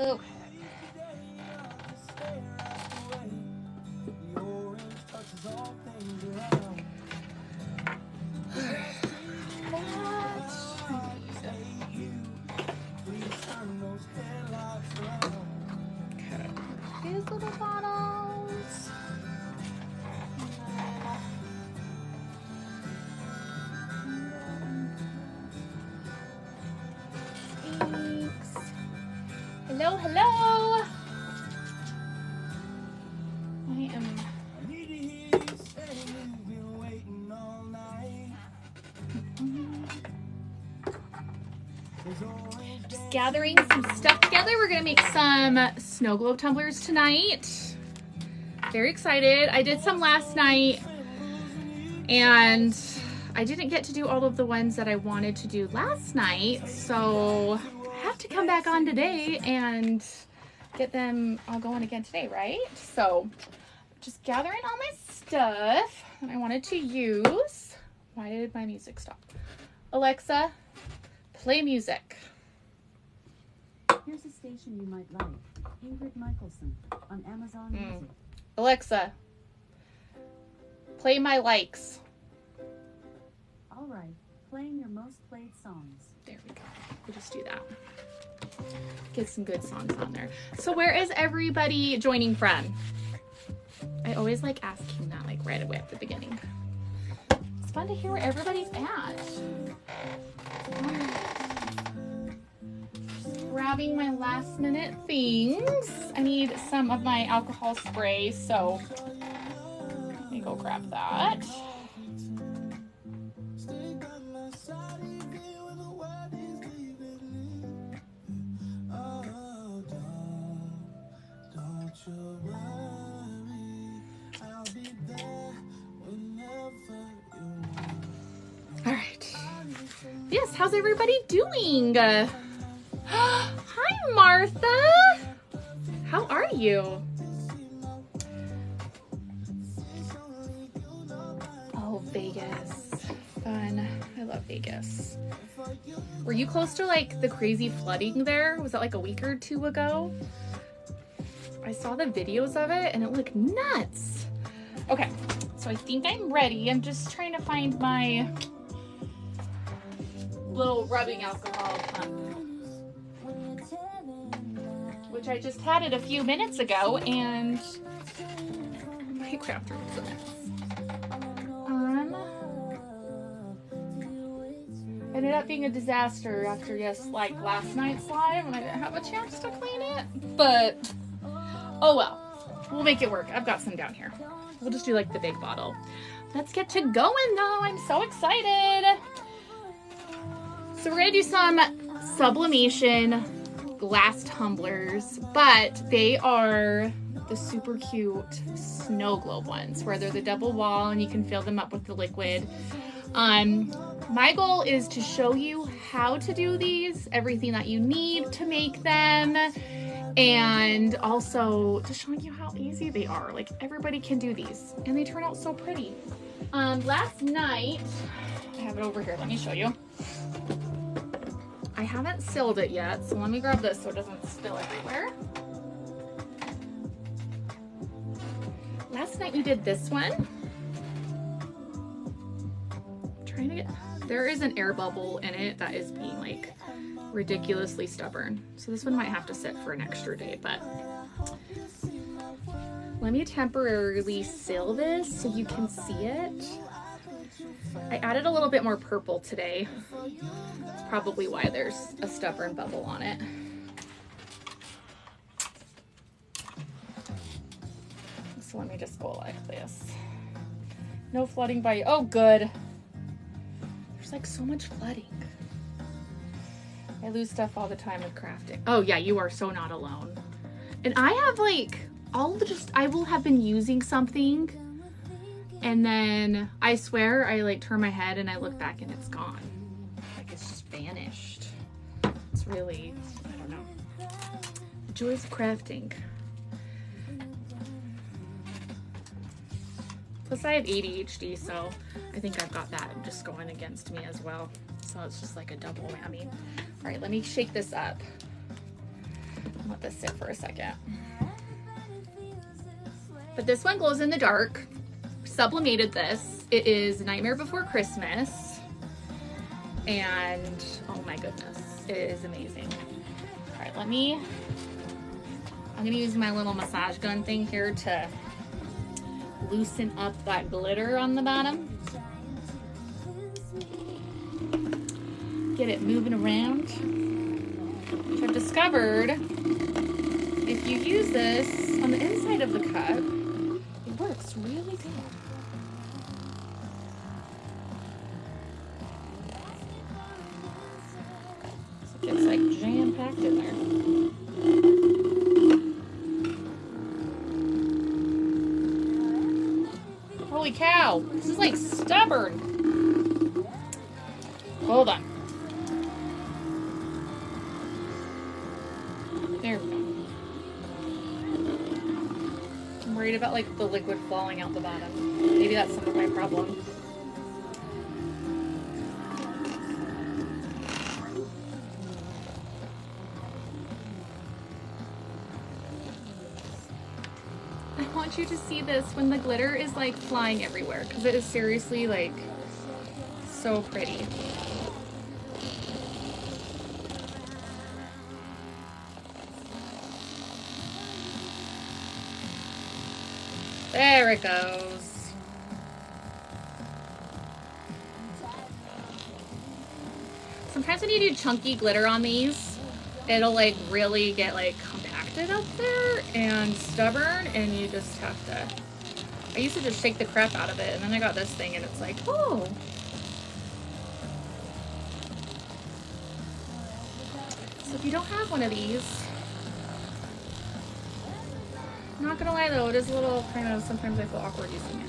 Oh. These little bottles. Thanks. Hello, hello. I am. Just gathering some stuff together. We're gonna make some snow globe tumblers tonight. Very excited. I did some last night and I didn't get to do all of the ones that I wanted to do last night, so I have to come back on today and get them all going again today, right? So just gathering all my stuff that I wanted to use. Why did my music stop? Alexa, play music. Here's a station you might like. Ingrid Michaelson on Amazon Music. Alexa, play my likes. All right, playing your most played songs. There we go. We'll just do that. Get some good songs on there. So where is everybody joining from? I always like asking that like right away at the beginning. It's fun to hear where everybody's at. Just grabbing my last minute things. I need some of my alcohol spray, so let me go grab that. All right. Yes, how's everybody doing? Hi, Martha. How are you? Oh, Vegas. Fun. I love Vegas. Were you close to like the crazy flooding there? Was that like a week or two ago? I saw the videos of it and it looked nuts. Okay, so I think I'm ready. I'm just trying to find my little rubbing alcohol pump, which I just had it a few minutes ago, and my craft room is a mess. Ended up being a disaster after like last night's live, and I didn't have a chance to clean it, but oh well, we'll make it work. I've got some down here. We'll just do like the big bottle. Let's get to going though. I'm so excited. So we're gonna do some sublimation glass tumblers, but they are the super cute snow globe ones where they're the double wall and you can fill them up with the liquid. My goal is to show you how to do these, everything that you need to make them, and also just showing you how easy they are. Like everybody can do these and they turn out so pretty. Last night, I have it over here, let me show you. I haven't sealed it yet, so let me grab this so it doesn't spill everywhere. Last night we did this one. Trying to get, there is an air bubble in it that is being like ridiculously stubborn. So this one might have to sit for an extra day, but let me temporarily seal this so you can see it. I added a little bit more purple today. That's probably why there's a stubborn bubble on it. So let me just go like this. No flooding by, oh good. There's like so much flooding. I lose stuff all the time with crafting. Oh yeah, you are so not alone. And I have like, I will have been using something and then I swear I like turn my head and I look back and it's gone. Like it's just vanished. It's really, I don't know. The joys of crafting. Plus I have ADHD, so I think I've got that just going against me as well. So it's just like a double whammy. All right, let me shake this up. Let this sit for a second. But this one glows in the dark. Sublimated this. It is Nightmare Before Christmas. And oh my goodness, it is amazing. All right, I'm gonna use my little massage gun thing here to loosen up that glitter on the bottom. Get it moving around. Which I've discovered, if you use this on the inside of the cup, it works really good. So it gets like jam-packed in there. Holy cow, this is like stubborn. Hold on. There we go. I'm worried about like the liquid falling out the bottom. Maybe that's some of my problem. I want you to see this when the glitter is like flying everywhere, because it is seriously like so pretty. There it goes. Sometimes when you do chunky glitter on these, it'll like really get like compacted up there and stubborn, and you just have to, I used to just shake the crap out of it, and then I got this thing and it's like, oh. So if you don't have one of these, not gonna lie though, it is a little kind of, sometimes I feel awkward using it.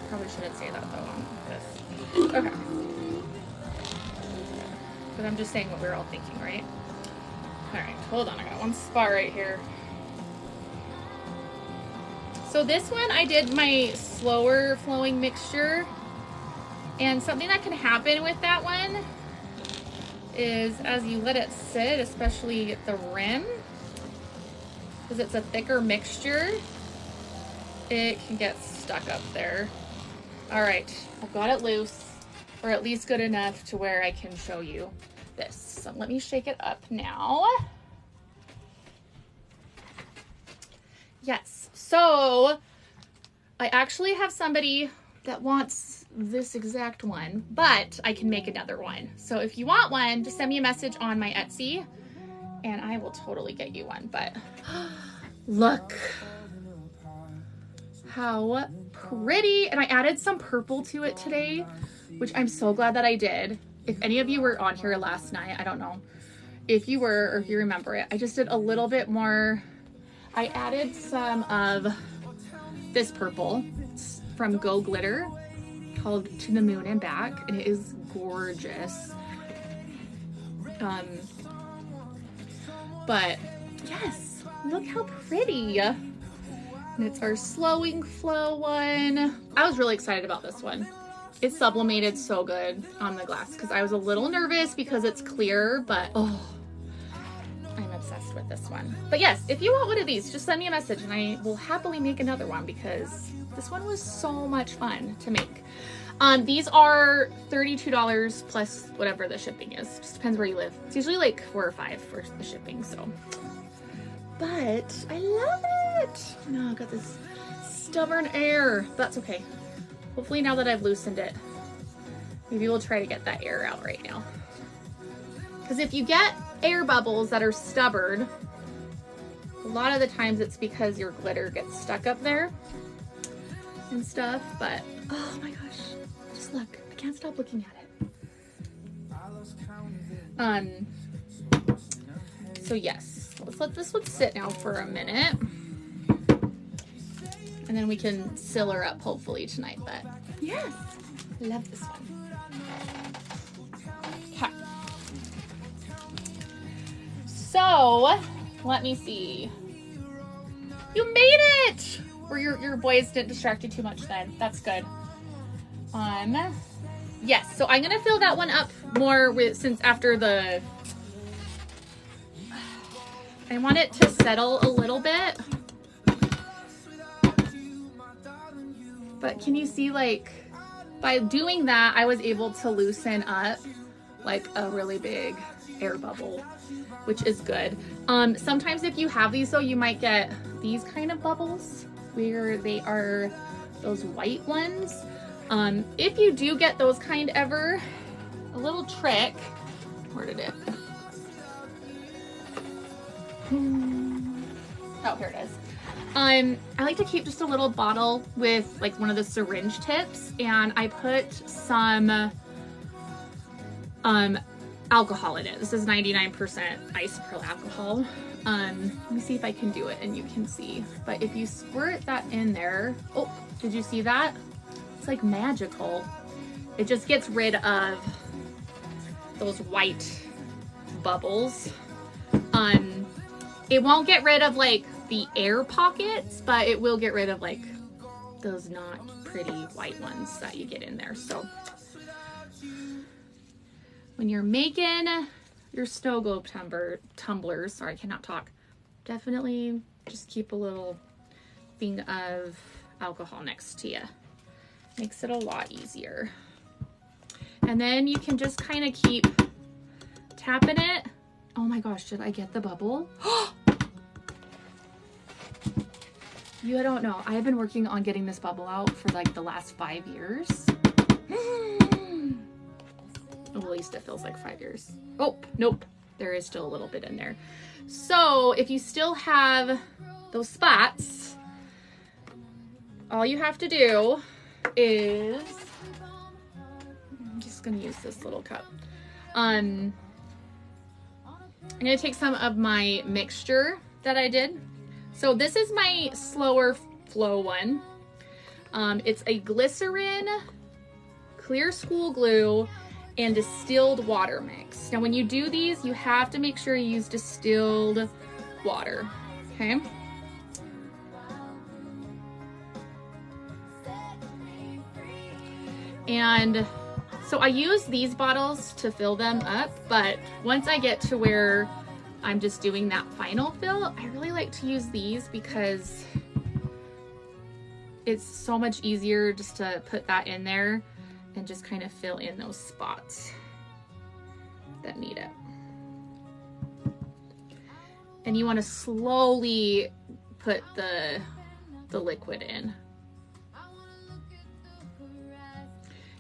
Probably shouldn't say that though on this. Okay. But I'm just saying what we're all thinking, right? Alright, hold on, I got one spot right here. So this one, I did my slower flowing mixture. And something that can happen with that one is as you let it sit, especially the rim, because it's a thicker mixture, it can get stuck up there. All right, I've got it loose, or at least good enough to where I can show you this. So let me shake it up now. Yes, so I actually have somebody that wants this exact one, but I can make another one. So if you want one, just send me a message on my Etsy and I will totally get you one. But look how pretty. And I added some purple to it today, which I'm so glad that I did. If any of you were on here last night, I don't know if you were or if you remember it, I just did a little bit more. I added some of this purple from Go Glitter called To the Moon and Back, and it is gorgeous. But yes, look how pretty. And it's our slowing flow one. I was really excited about this one. It sublimated so good on the glass because I was a little nervous because it's clear, but oh, I'm obsessed with this one. But yes, if you want one of these, just send me a message and I will happily make another one because this one was so much fun to make. These are $32 plus whatever the shipping is. Just depends where you live. It's usually like $4 or $5 for the shipping, so. But I love it. No, I got this stubborn air. That's okay. Hopefully now that I've loosened it, maybe we'll try to get that air out right now. Because if you get air bubbles that are stubborn, a lot of the times it's because your glitter gets stuck up there and stuff, but oh my gosh, just look, I can't stop looking at it. So yes, let's let this one sit now for a minute and then we can seal her up hopefully tonight. But yes, love this one. Okay. So let me see. You made it! Or your boys didn't distract you too much then. That's good. Yes, so I'm gonna fill that one up more with, since after the, I want it to settle a little bit. But can you see, like, by doing that, I was able to loosen up like a really big air bubble, which is good. Sometimes if you have these though, you might get these kind of bubbles where they are those white ones. If you do get those kind ever, a little trick, where did it? Oh, here it is. I like to keep just a little bottle with like one of the syringe tips, and I put some alcohol in it. This is 99% isopropyl alcohol. Let me see if I can do it and you can see. But if you squirt that in there, oh, did you see that? It's like magical. It just gets rid of those white bubbles. It won't get rid of like the air pockets, but it will get rid of like those not pretty white ones that you get in there. So when you're making your snow globe tumblers, sorry, I cannot talk, definitely just keep a little thing of alcohol next to you. Makes it a lot easier. And then you can just kind of keep tapping it. Oh my gosh, did I get the bubble? You don't know. I've been working on getting this bubble out for like the last 5 years. Well, at least it feels like 5 years. Oh, nope. There is still a little bit in there. So if you still have those spots, all you have to do is, I'm just going to use this little cup. I'm going to take some of my mixture that I did. So this is my slower flow one. It's a glycerin, clear school glue, and distilled water mix. Now when you do these, you have to make sure you use distilled water, okay? And so I use these bottles to fill them up, but once I get to where I'm just doing that final fill, I really like to use these because it's so much easier just to put that in there and just kind of fill in those spots that need it. And you want to slowly put the liquid in.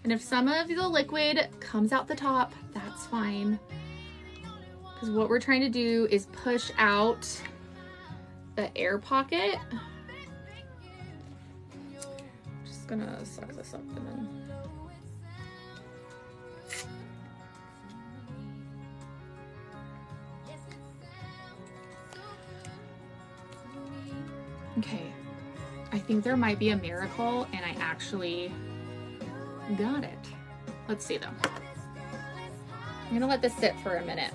And if some of the liquid comes out the top, that's fine. Because what we're trying to do is push out the air pocket. I'm just gonna suck this up and then. Okay, I think there might be a miracle and I actually got it. Let's see though. I'm gonna let this sit for a minute.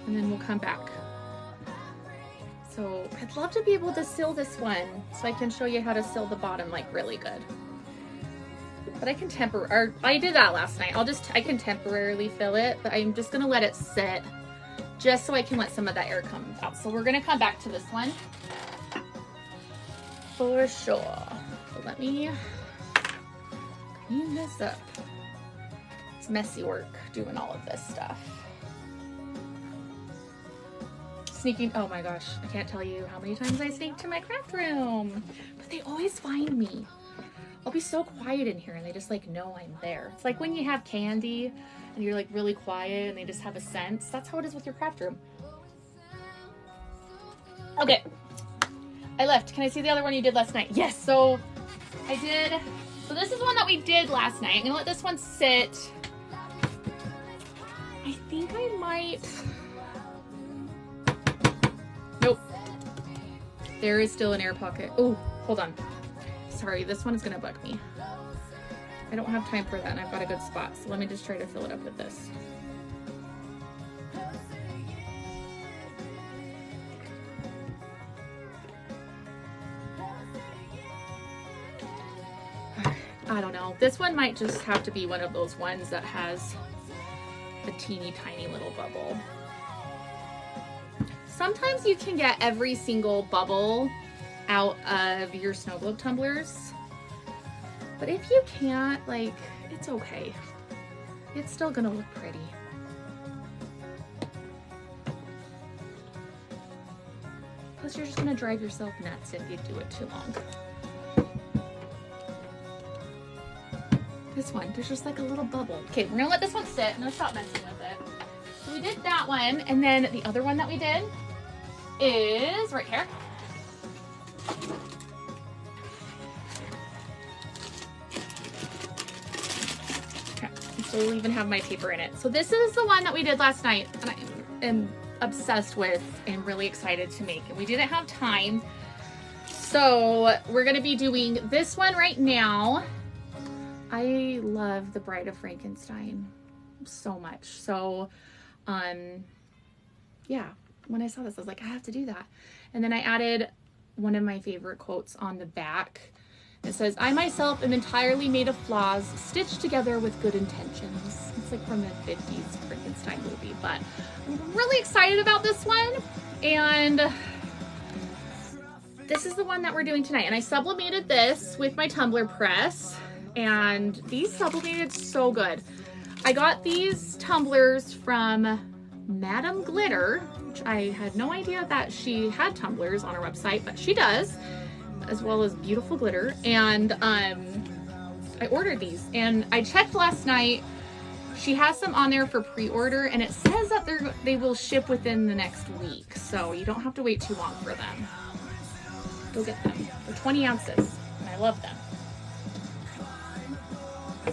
And then we'll come back. So I'd love to be able to seal this one so I can show you how to seal the bottom like really good. But I can I did that last night. I can temporarily fill it, but I'm just gonna let it sit just so I can let some of that air come out. So we're gonna come back to this one for sure. So let me clean this up. It's messy work doing all of this stuff. Sneaking, oh my gosh, I can't tell you how many times I sneak to my craft room, but they always find me. I'll be so quiet in here and they just like know I'm there. It's like when you have candy and you're like really quiet and they just have a sense. That's how it is with your craft room. Okay, I left. Can I see the other one you did last night? Yes, so this is one that we did last night. I'm gonna let this one sit. I think I might, nope. There is still an air pocket. Oh, hold on. Sorry, this one is gonna bug me. I don't have time for that and I've got a good spot. So let me just try to fill it up with this. I don't know. This one might just have to be one of those ones that has a teeny tiny little bubble. Sometimes you can get every single bubble out of your snow globe tumblers. But if you can't, like, it's okay. It's still gonna look pretty. Plus you're just gonna drive yourself nuts if you do it too long. This one, there's just like a little bubble. Okay, we're gonna let this one sit. I'm gonna stop messing with it. So we did that one, and then the other one that we did is right here. Okay, I still even have my paper in it. So this is the one that we did last night, and I am obsessed with and really excited to make. And we didn't have time, so we're gonna be doing this one right now. I love the Bride of Frankenstein so much. So, yeah, when I saw this, I was like, I have to do that. And then I added one of my favorite quotes on the back. It says, I myself am entirely made of flaws, stitched together with good intentions. It's like from the 50s Frankenstein movie, but I'm really excited about this one. And this is the one that we're doing tonight. And I sublimated this with my tumbler press. And these sublimated so good. I got these tumblers from Madame Glitter, which I had no idea that she had tumblers on her website, but she does, as well as beautiful glitter. And I ordered these, and I checked last night. She has some on there for pre-order, and it says that they will ship within the next week, so you don't have to wait too long for them. Go get them. They're 20 ounces, and I love them.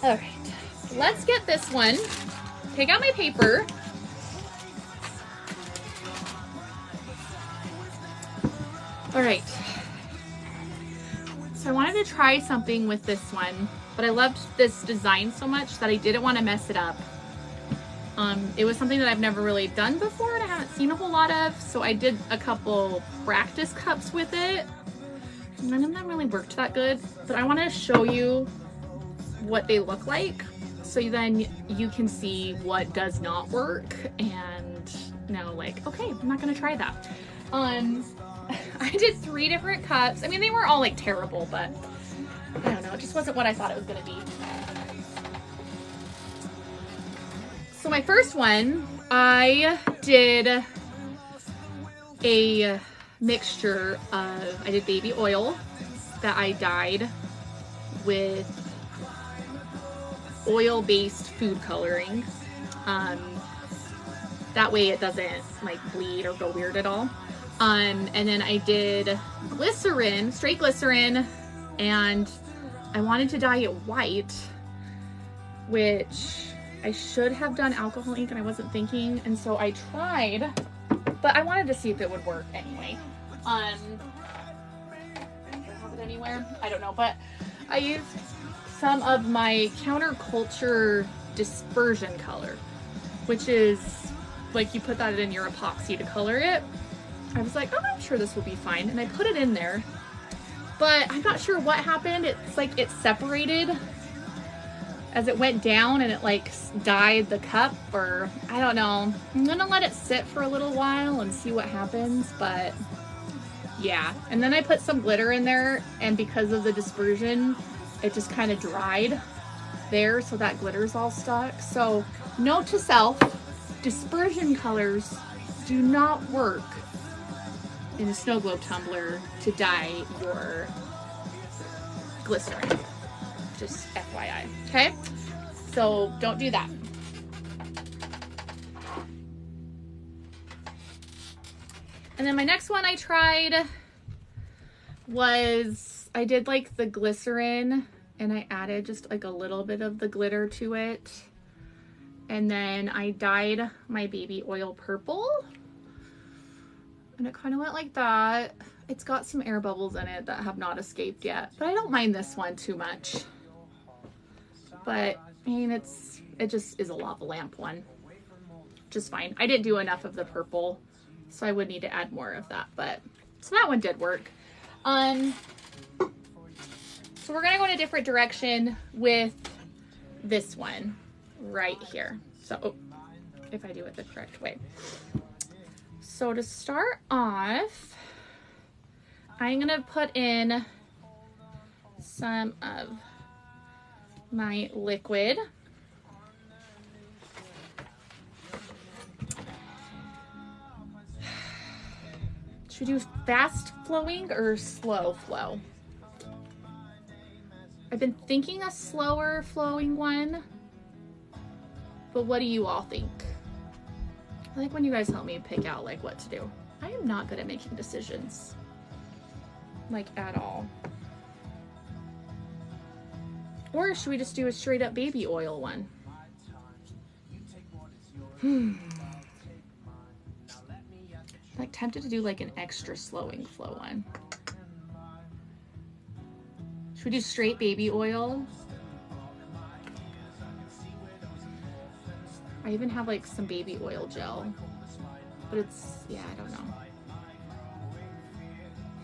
All right, let's get this one. Take out my paper. All right. So I wanted to try something with this one, but I loved this design so much that I didn't want to mess it up. It was something that I've never really done before and I haven't seen a whole lot of, so I did a couple practice cups with it. None of them really worked that good, but I want to show you what they look like, so then you can see what does not work and know, like, okay, I'm not gonna try that. I did 3 different cups. I mean, they were all like terrible, but I don't know, it just wasn't what I thought it was gonna be. So my first one, I did a mixture of, I did baby oil that I dyed with oil-based food coloring. That way it doesn't like bleed or go weird at all. And then I did glycerin, straight glycerin, and I wanted to dye it white, which I should have done alcohol ink and I wasn't thinking, and so I tried, but I wanted to see if it would work anyway. Do I have it anywhere? I don't know, but I used some of my counterculture dispersion color, which is like you put that in your epoxy to color it. I was like, oh, I'm sure this will be fine, and I put it in there, but I'm not sure what happened. It's like it separated as it went down and it like dyed the cup, or I don't know. I'm gonna let it sit for a little while and see what happens, but yeah. And then I put some glitter in there, and because of the dispersion, it just kind of dried there, so that glitter's all stuck. So note to self, dispersion colors do not work in a snow globe tumbler to dye your glycerin. Just FYI, okay? So don't do that. And then my next one I tried was, I did like the glycerin and I added just like a little bit of the glitter to it. And then I dyed my baby oil purple. And it kind of went like that. It's got some air bubbles in it that have not escaped yet, but I don't mind this one too much. But I mean, it just is a lava lamp one, just fine. I didn't do enough of the purple, so I would need to add more of that, but so that one did work. So we're gonna go in a different direction with this one right here. So, oh, if I do it the correct way. So to start off, I'm gonna put in some of my liquid. Should we do fast flowing or slow flow? I've been thinking a slower flowing one, but what do you all think? I like when you guys help me pick out like what to do. I am not good at making decisions, like at all. Or should we just do a straight up baby oil one? I'm like tempted to do like an extra slowing flow one. Should we do straight baby oil? I even have like some baby oil gel, but it's, yeah, I don't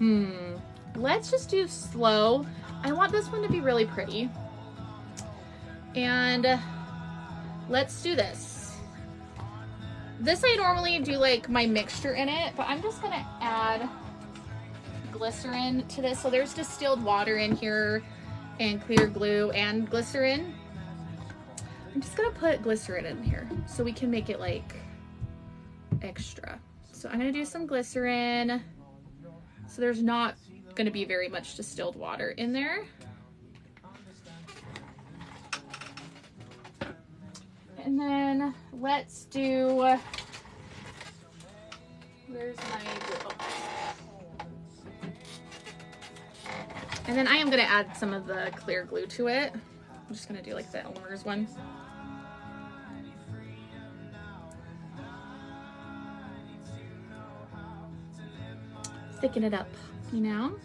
know. Let's just do slow. I want this one to be really pretty. And let's do this. This I normally do like my mixture in it, but I'm just gonna add glycerin to this. So there's distilled water in here and clear glue and glycerin. I'm just gonna put glycerin in here so we can make it like extra. So I'm gonna do some glycerin. So there's not gonna be very much distilled water in there. And then let's do, where's my glue? And then I am gonna add some of the clear glue to it. I'm just gonna do like the Elmer's one. Thicken it up, you know?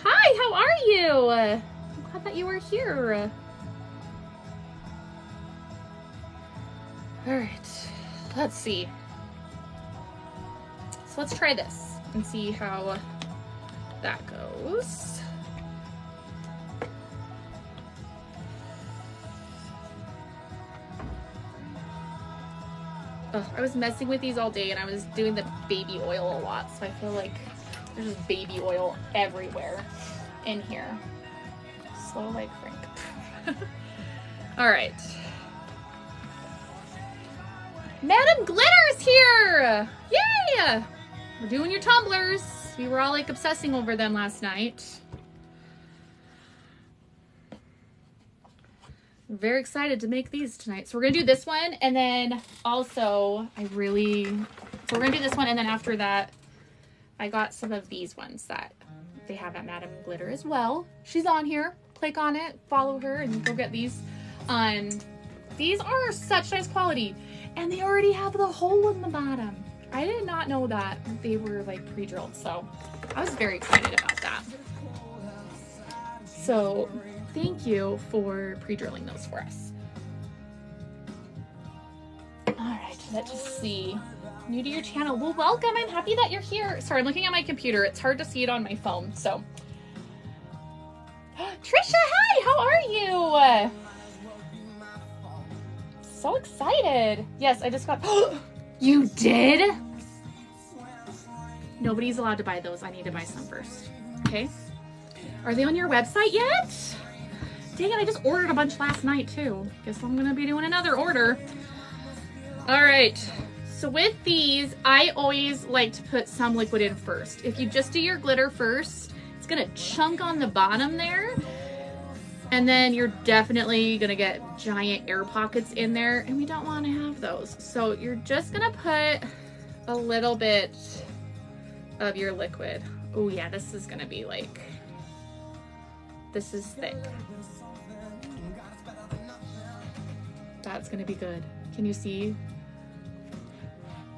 Hi, how are you? I'm glad that you were here. All right, let's see. So let's try this and see how that goes. Ugh, I was messing with these all day and I was doing the baby oil a lot, so I feel like there's just baby oil everywhere in here. Slow like Frank. All right. Madam Glitter's here! Yay! We're doing your tumblers. We were all like obsessing over them last night. I'm very excited to make these tonight. So we're gonna do this one, and then also so we're gonna do this one, and then after that, I got some of these ones that they have at Madam Glitter as well. She's on here. Click on it, follow her, and go get these. These are such nice quality, and they already have the hole in the bottom. I did not know that they were like pre-drilled, so I was very excited about that. So thank you for pre-drilling those for us. All right, let's just see. New to your channel. Well, welcome. I'm happy that you're here. Sorry, I'm looking at my computer. It's hard to see it on my phone, so. Trisha, hi, how are you? So excited. Yes, I just got, you did? Nobody's allowed to buy those. I need to buy some first, okay? Are they on your website yet? Dang it, I just ordered a bunch last night too. Guess I'm gonna be doing another order. All right, so with these, I always like to put some liquid in first. If you just do your glitter first, it's gonna chunk on the bottom there, and then you're definitely gonna get giant air pockets in there, and we don't wanna have those. So you're just gonna put a little bit of your liquid. Oh yeah, this is gonna be like, this is thick. That's gonna be good. Can you see?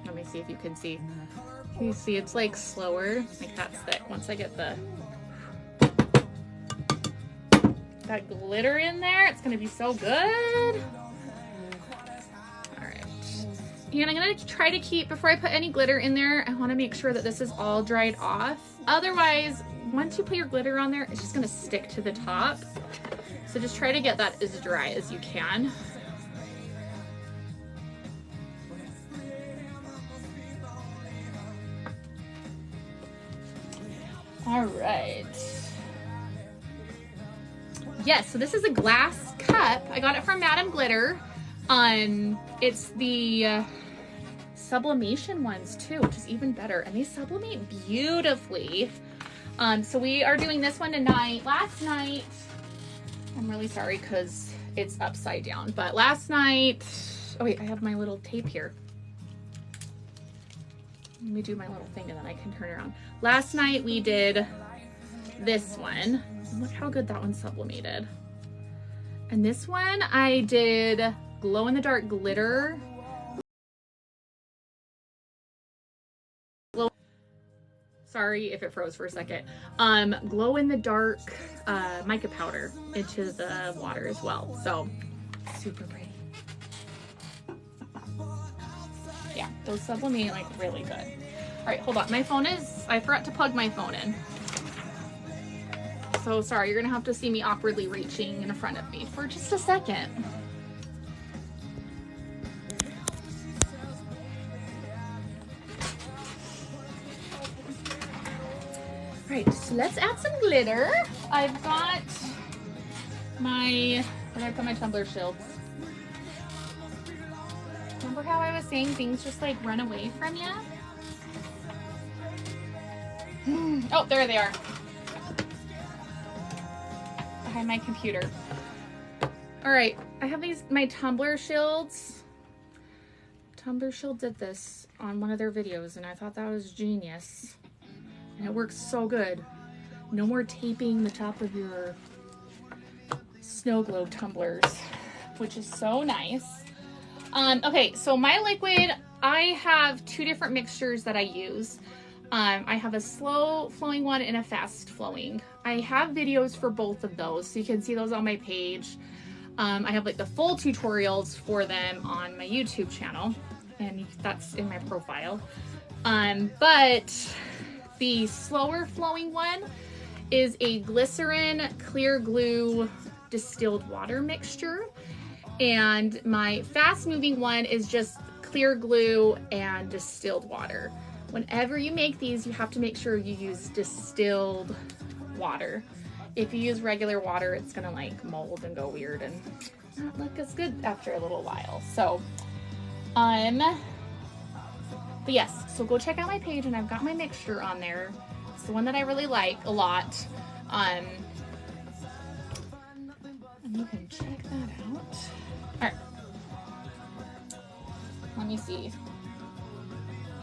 Let me see if you can see. Can you see it's like slower? Like that's thick. Once I get that glitter in there, it's gonna be so good. All right. And I'm gonna try to keep, before I put any glitter in there, I wanna make sure that this is all dried off. Otherwise, once you put your glitter on there, it's just gonna stick to the top. So just try to get that as dry as you can. All right. Yes, so this is a glass cup. I got it from Madame Glitter. It's the sublimation ones too, which is even better. And they sublimate beautifully. So we are doing this one tonight. Last night, I'm really sorry because it's upside down, but last night, oh wait, I have my little tape here. Let me do my little thing and then I can turn it around. Last night we did this one. Look how good that one sublimated. And this one I did glow in the dark glitter. Sorry if it froze for a second. Glow in the dark mica powder into the water as well. So super pretty. Yeah, those sublimate like really good. All right, hold on. My phone is, I forgot to plug my phone in. So sorry, you're gonna have to see me awkwardly reaching in front of me for just a second. Right, so let's add some glitter. I've got my, where did I put my tumbler shields? Remember how I was saying things just like run away from you? Oh, there they are. Behind my computer. All right, I have these, my tumbler shields. Tumbler Shield did this on one of their videos and I thought that was genius. And it works so good. No more taping the top of your snow globe tumblers, which is so nice. Okay, so my liquid, I have two different mixtures that I use. I have a slow flowing one and a fast flowing. I have videos for both of those, so you can see those on my page. I have like the full tutorials for them on my YouTube channel, and that's in my profile. But the slower flowing one is a glycerin clear glue distilled water mixture. And my fast moving one is just clear glue and distilled water. Whenever you make these, you have to make sure you use distilled water. If you use regular water, it's gonna like mold and go weird and not look as good after a little while. So, but yes, so go check out my page and I've got my mixture on there. It's the one that I really like a lot. And you can check that out. All right, let me see.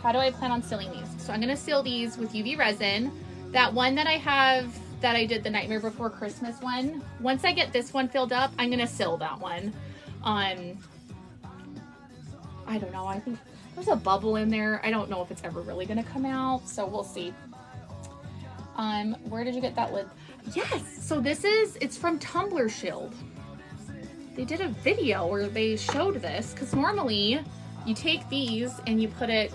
How do I plan on sealing these? So I'm gonna seal these with UV resin. That one that I have, that I did the Nightmare Before Christmas one, once I get this one filled up, I'm gonna seal that one. I don't know, I think there's a bubble in there. I don't know if it's ever really gonna come out, so we'll see. Where did you get that lid? Yes, so this is, it's from Tumbler Shield. They did a video where they showed this, because normally you take these and you put it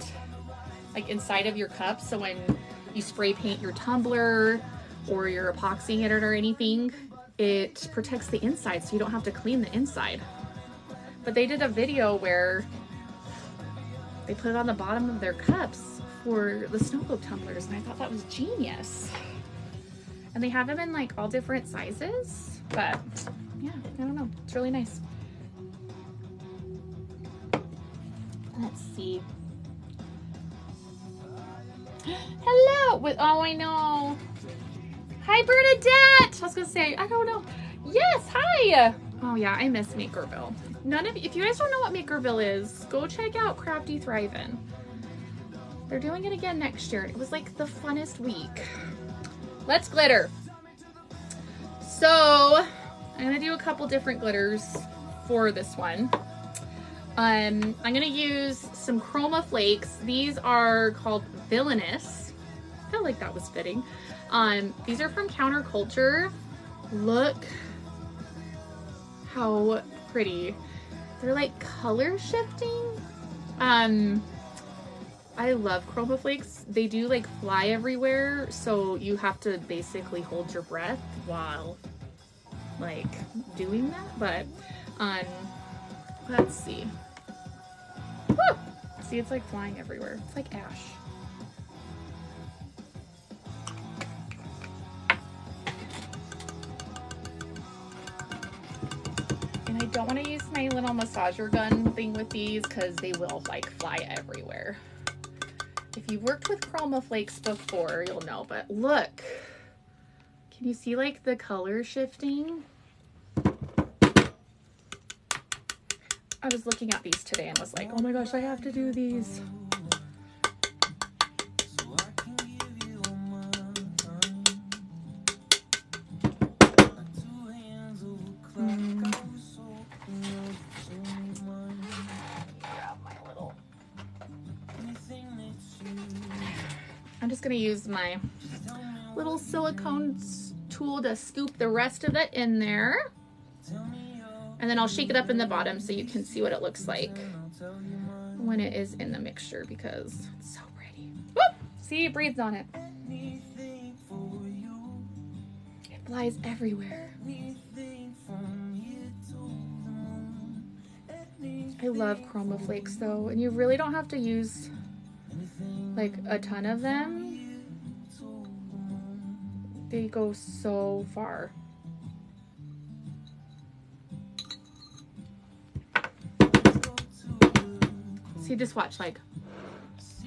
like inside of your cup, so when you spray paint your tumbler or you're epoxying it or anything, it protects the inside so you don't have to clean the inside. But they did a video where they put it on the bottom of their cups for the snow globe tumblers, and I thought that was genius. And they have them in like all different sizes, but yeah, I don't know, it's really nice. Let's see. Hello! Oh, I know. Hi, Bernadette! I was gonna say, I don't know. Yes, hi! Oh yeah, I miss Makerville. If you guys don't know what Makerville is, go check out Crafty Thrivin'. They're doing it again next year. It was like the funnest week. Let's glitter. So, I'm gonna do a couple different glitters for this one. I'm gonna use some chroma flakes. These are called Villainous. I felt like that was fitting. These are from Counterculture. Look how pretty. They're like color shifting. I love chroma flakes. They do like fly everywhere, so you have to basically hold your breath while like doing that. But let's see. Woo! See, it's like flying everywhere. It's like ash. And I don't want to use my little massager gun thing with these because they will like fly everywhere. If you've worked with chroma flakes before, you'll know, but look, can you see like the color shifting? I was looking at these today and was like, oh my gosh, I have to do these. I'm just gonna use my little silicone tool to scoop the rest of it in there. And then I'll shake it up in the bottom so you can see what it looks like when it is in the mixture because it's so pretty. Whoop! See, it breathes on it. It flies everywhere. I love chroma flakes though, and you really don't have to use like a ton of them. They go so far. See, just watch, like,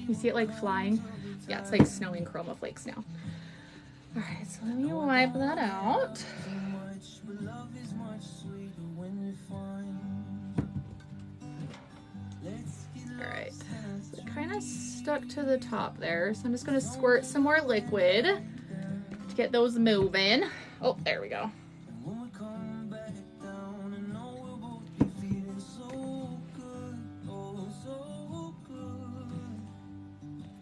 you see it like flying? Yeah, it's like snowing chroma flakes now. All right, so let me wipe that out. All right, so it kind of stuck to the top there. So I'm just gonna squirt some more liquid to get those moving. Oh, there we go.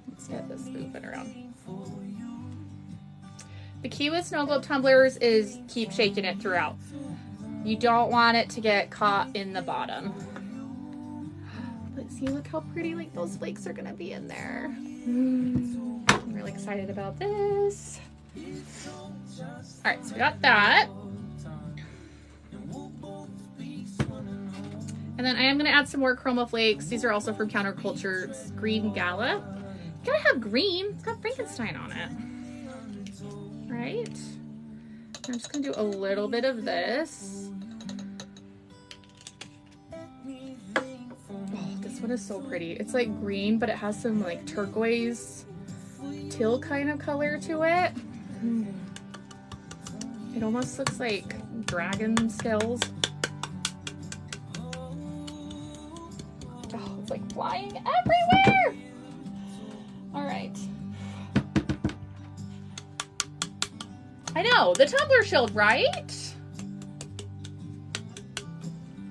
Let's get this moving around. The key with snow globe tumblers is keep shaking it throughout. You don't want it to get caught in the bottom. But see, look how pretty like those flakes are gonna be in there. I'm really excited about this. All right, so we got that. And then I am gonna add some more chroma flakes. These are also from Counterculture. It's green gala. You gotta have green. It's got Frankenstein on it. Right? I'm just gonna do a little bit of this. Oh, this one is so pretty. It's like green, but it has some like turquoise teal kind of color to it. It almost looks like dragon scales. Oh, it's like flying everywhere. All right. I know, the tumbler shield, right?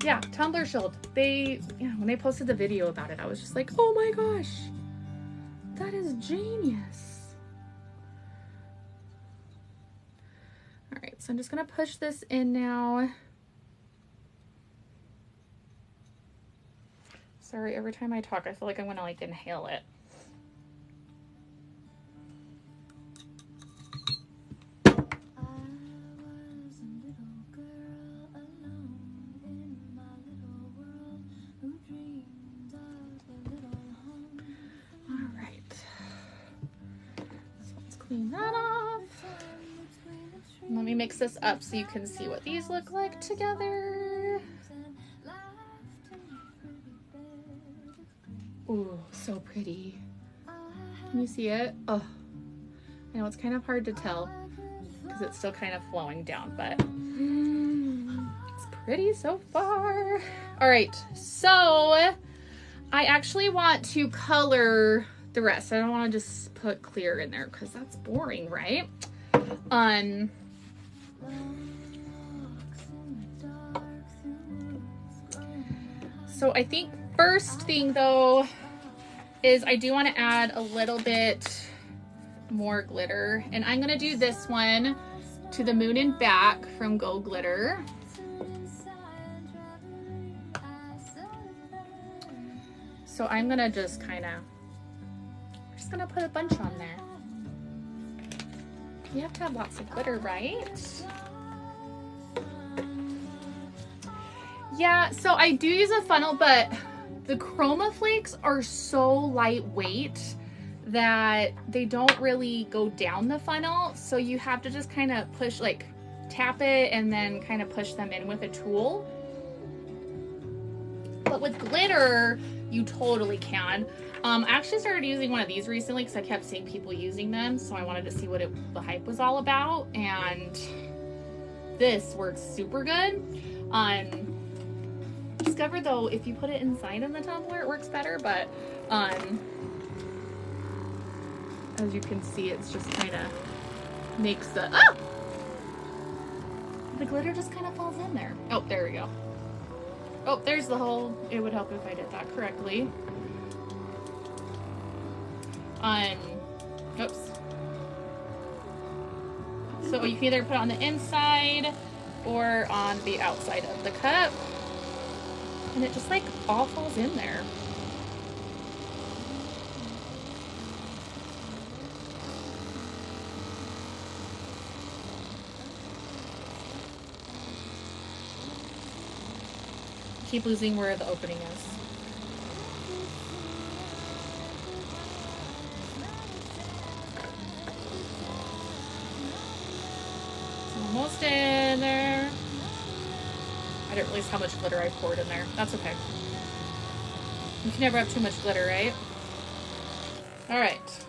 Yeah, tumbler shield. When they posted the video about it, I was just like, oh my gosh, that is genius. All right, so I'm just gonna push this in now. Sorry, every time I talk, I feel like I'm gonna like inhale it. Clean that off. And let me mix this up so you can see what these look like together. Ooh, so pretty. Can you see it? Oh, I know it's kind of hard to tell because it's still kind of flowing down, but it's pretty so far. All right, so I actually want to color the rest. I don't want to just put clear in there because that's boring, right? So I think first thing though is I do want to add a little bit more glitter, and I'm gonna do this one To the Moon and Back from Go Glitter. So I'm gonna just kind of just gonna put a bunch on there. You have to have lots of glitter, right? Yeah, so I do use a funnel, but the chroma flakes are so lightweight that they don't really go down the funnel. So you have to just kind of push, like tap it and then kind of push them in with a tool. But with glitter, you totally can. I actually started using one of these recently because I kept seeing people using them. So I wanted to see what the hype was all about. And this works super good. Discovered though, if you put it inside of the tumbler, it works better. But as you can see, it's just kind of makes the glitter just kind of falls in there. Oh, there we go. Oh, there's the hole. It would help if I did that correctly. Oops. So you can either put it on the inside or on the outside of the cup. And it just like all falls in there. Keep losing where the opening is. It's almost in there. I didn't realize how much glitter I poured in there. That's okay. You can never have too much glitter, right? All right.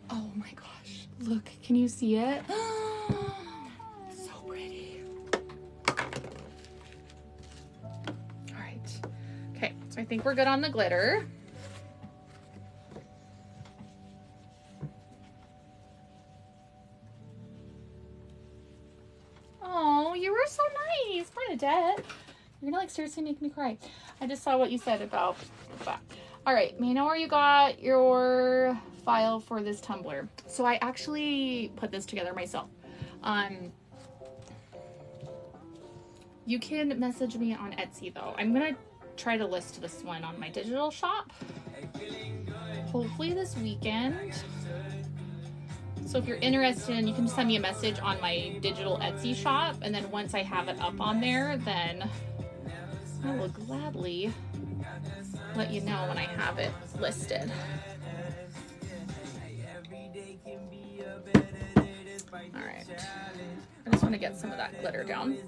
Oh my gosh. Look, can you see it? So pretty. All right. Okay, so I think we're good on the glitter. Oh, you were so nice, Bernadette. You're gonna like seriously make me cry. I just saw what you said about that. All right, may I know where you got your file for this tumbler? So I actually put this together myself. You can message me on Etsy though. I'm gonna try to list this one on my digital shop. Hopefully this weekend. So if you're interested, you can send me a message on my digital Etsy shop, and then once I have it up on there, then I will gladly let you know when I have it listed. All right, I just want to get some of that glitter down.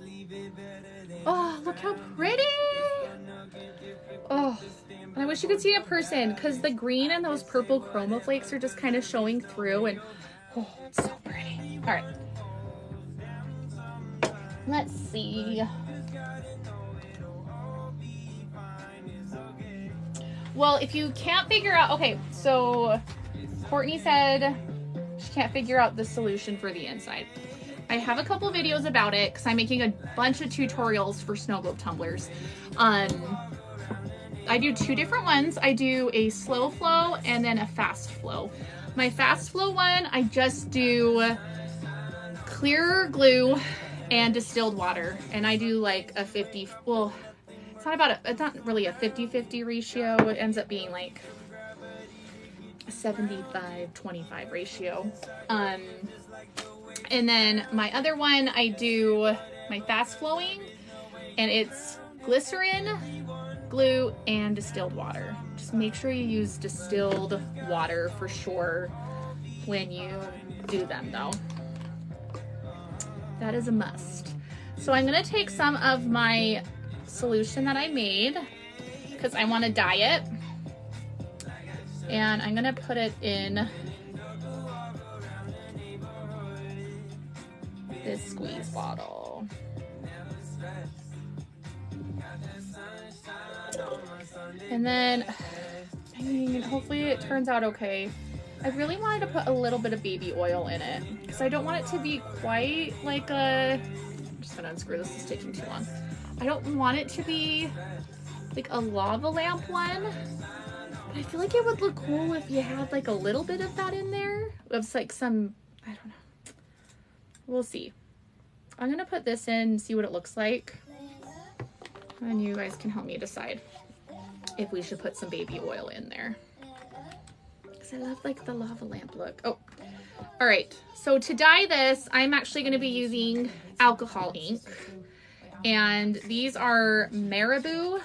Oh, look how pretty! Oh, and I wish you could see it in person because the green and those purple chroma flakes are just kind of showing through, and oh, it's so pretty. All right, let's see. Well, if you can't figure out, okay, so Courtney said she can't figure out the solution for the inside. I have a couple videos about it because I'm making a bunch of tutorials for snow globe tumblers. I do two different ones. I do a slow flow and then a fast flow. My fast flow one, I just do clear glue and distilled water. And I do like a 50, well, it's not really a 50-50 ratio. It ends up being like a 75-25 ratio. And then my other one, I do my fast flowing, and it's glycerin, glue, and distilled water. Just make sure you use distilled water for sure when you do them though. That is a must. So I'm gonna take some of my solution that I made because I want to dye it, and I'm gonna put it in this squeeze bottle. And then, I mean, hopefully it turns out okay. I really wanted to put a little bit of baby oil in it because I don't want it to be quite like a, I'm just gonna unscrew this, it's taking too long. I don't want it to be like a lava lamp one, but I feel like it would look cool if you had like a little bit of that in there. It's like some, I don't know. We'll see. I'm gonna put this in, see what it looks like, and you guys can help me decide. if we should put some baby oil in there. Because I love like the lava lamp look. Oh, all right. So to dye this, I'm actually going to be using alcohol ink. And these are Marabou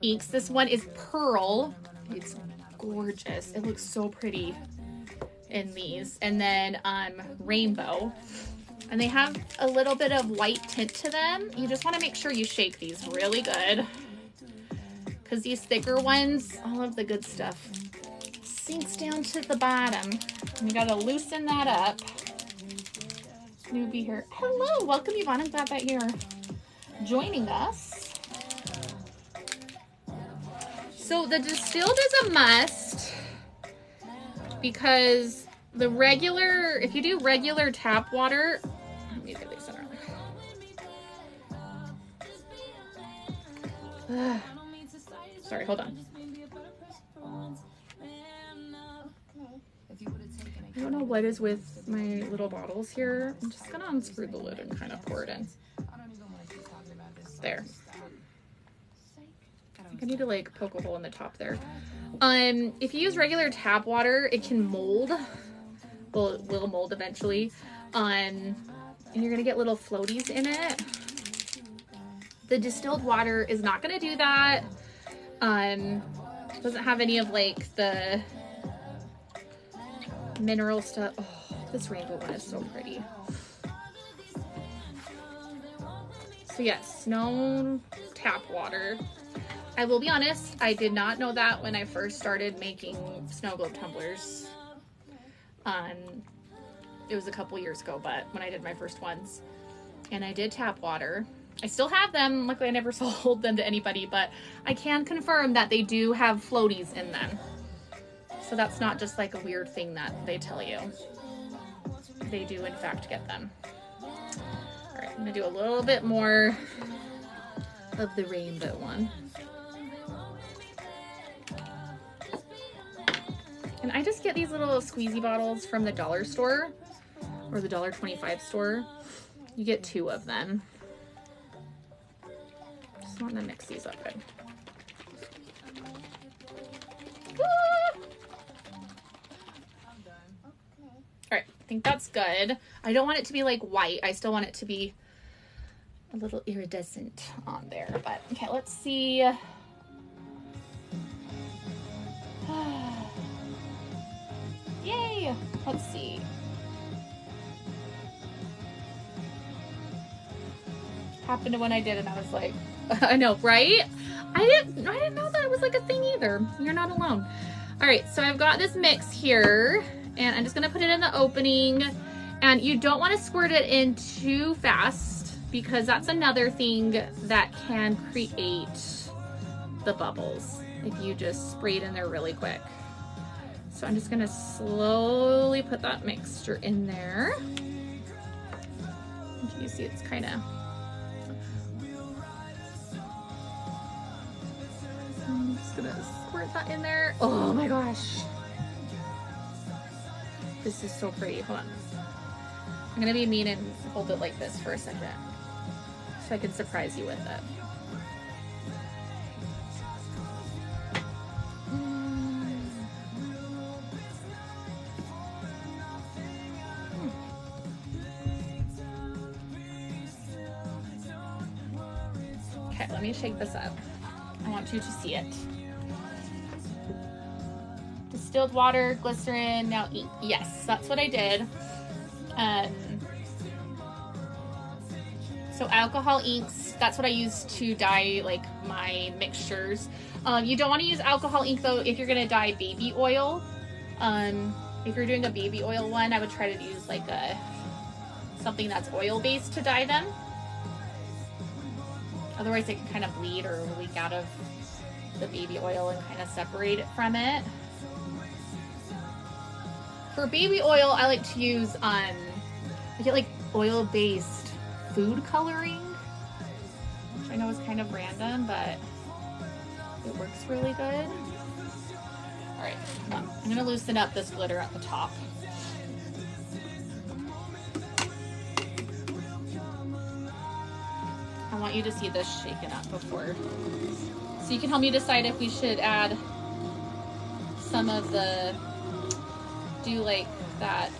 inks. This one is Pearl. It's gorgeous. It looks so pretty in these. And then Rainbow. And they have a little bit of white tint to them. You just want to make sure you shake these really good. Because these thicker ones, all of the good stuff sinks down to the bottom. And you got to loosen that up. Newbie here. Hello, welcome Yvonne. I'm glad that you're joining us. So the distilled is a must because the regular, if you do regular tap water, let me get this center. Sorry, hold on. I don't know what is with my little bottles here. I'm just gonna unscrew the lid and kind of pour it in. There. I think I need to like poke a hole in the top there. If you use regular tap water, it can mold. Well, it will mold eventually. And you're gonna get little floaties in it. The distilled water is not gonna do that. Doesn't have any of like the mineral stuff. Oh, this rainbow one is so pretty. So yes, snow tap water. I will be honest, I did not know that when I first started making snow globe tumblers. It was a couple years ago, but when I did my first ones, and I did tap water. I still have them. Luckily, I never sold them to anybody, but I can confirm that they do have floaties in them. So that's not just like a weird thing that they tell you. They do in fact get them. All right, I'm gonna do a little bit more of the rainbow one. And I just get these little squeezy bottles from the dollar store or the $1.25 store. You get 2 of them. Just want to mix these up good. Alright, I think that's good. I don't want it to be like white. I still want it to be a little iridescent on there. But okay, let's see. Yay! Let's see. Happened to when I did and I was like, I know, right? I didn't know that it was like a thing either. You're not alone. All right, so I've got this mix here and I'm just gonna put it in the opening, and you don't want to squirt it in too fast because that's another thing that can create the bubbles if you just spray it in there really quick. So I'm just gonna slowly put that mixture in there. Can you see it's kind of, I'm just gonna squirt that in there. Oh my gosh. This is so pretty. Hold on. I'm gonna be mean and hold it like this for a second so I can surprise you with it. Okay, let me shake this up. I want you to see it. Distilled water, glycerin, now ink. Yes, that's what I did. So alcohol inks, that's what I use to dye like my mixtures. You don't want to use alcohol ink though if you're gonna dye baby oil. If you're doing a baby oil one, I would try to use like something that's oil based to dye them. Otherwise it can kind of bleed or leak out of the baby oil and kind of separate it from it. For baby oil, I like to use, I get like oil-based food coloring, which I know is kind of random, but it works really good. All right, I'm gonna loosen up this glitter at the top. I want you to see this shaken up before. So you can help me decide if we should add some of the, do like that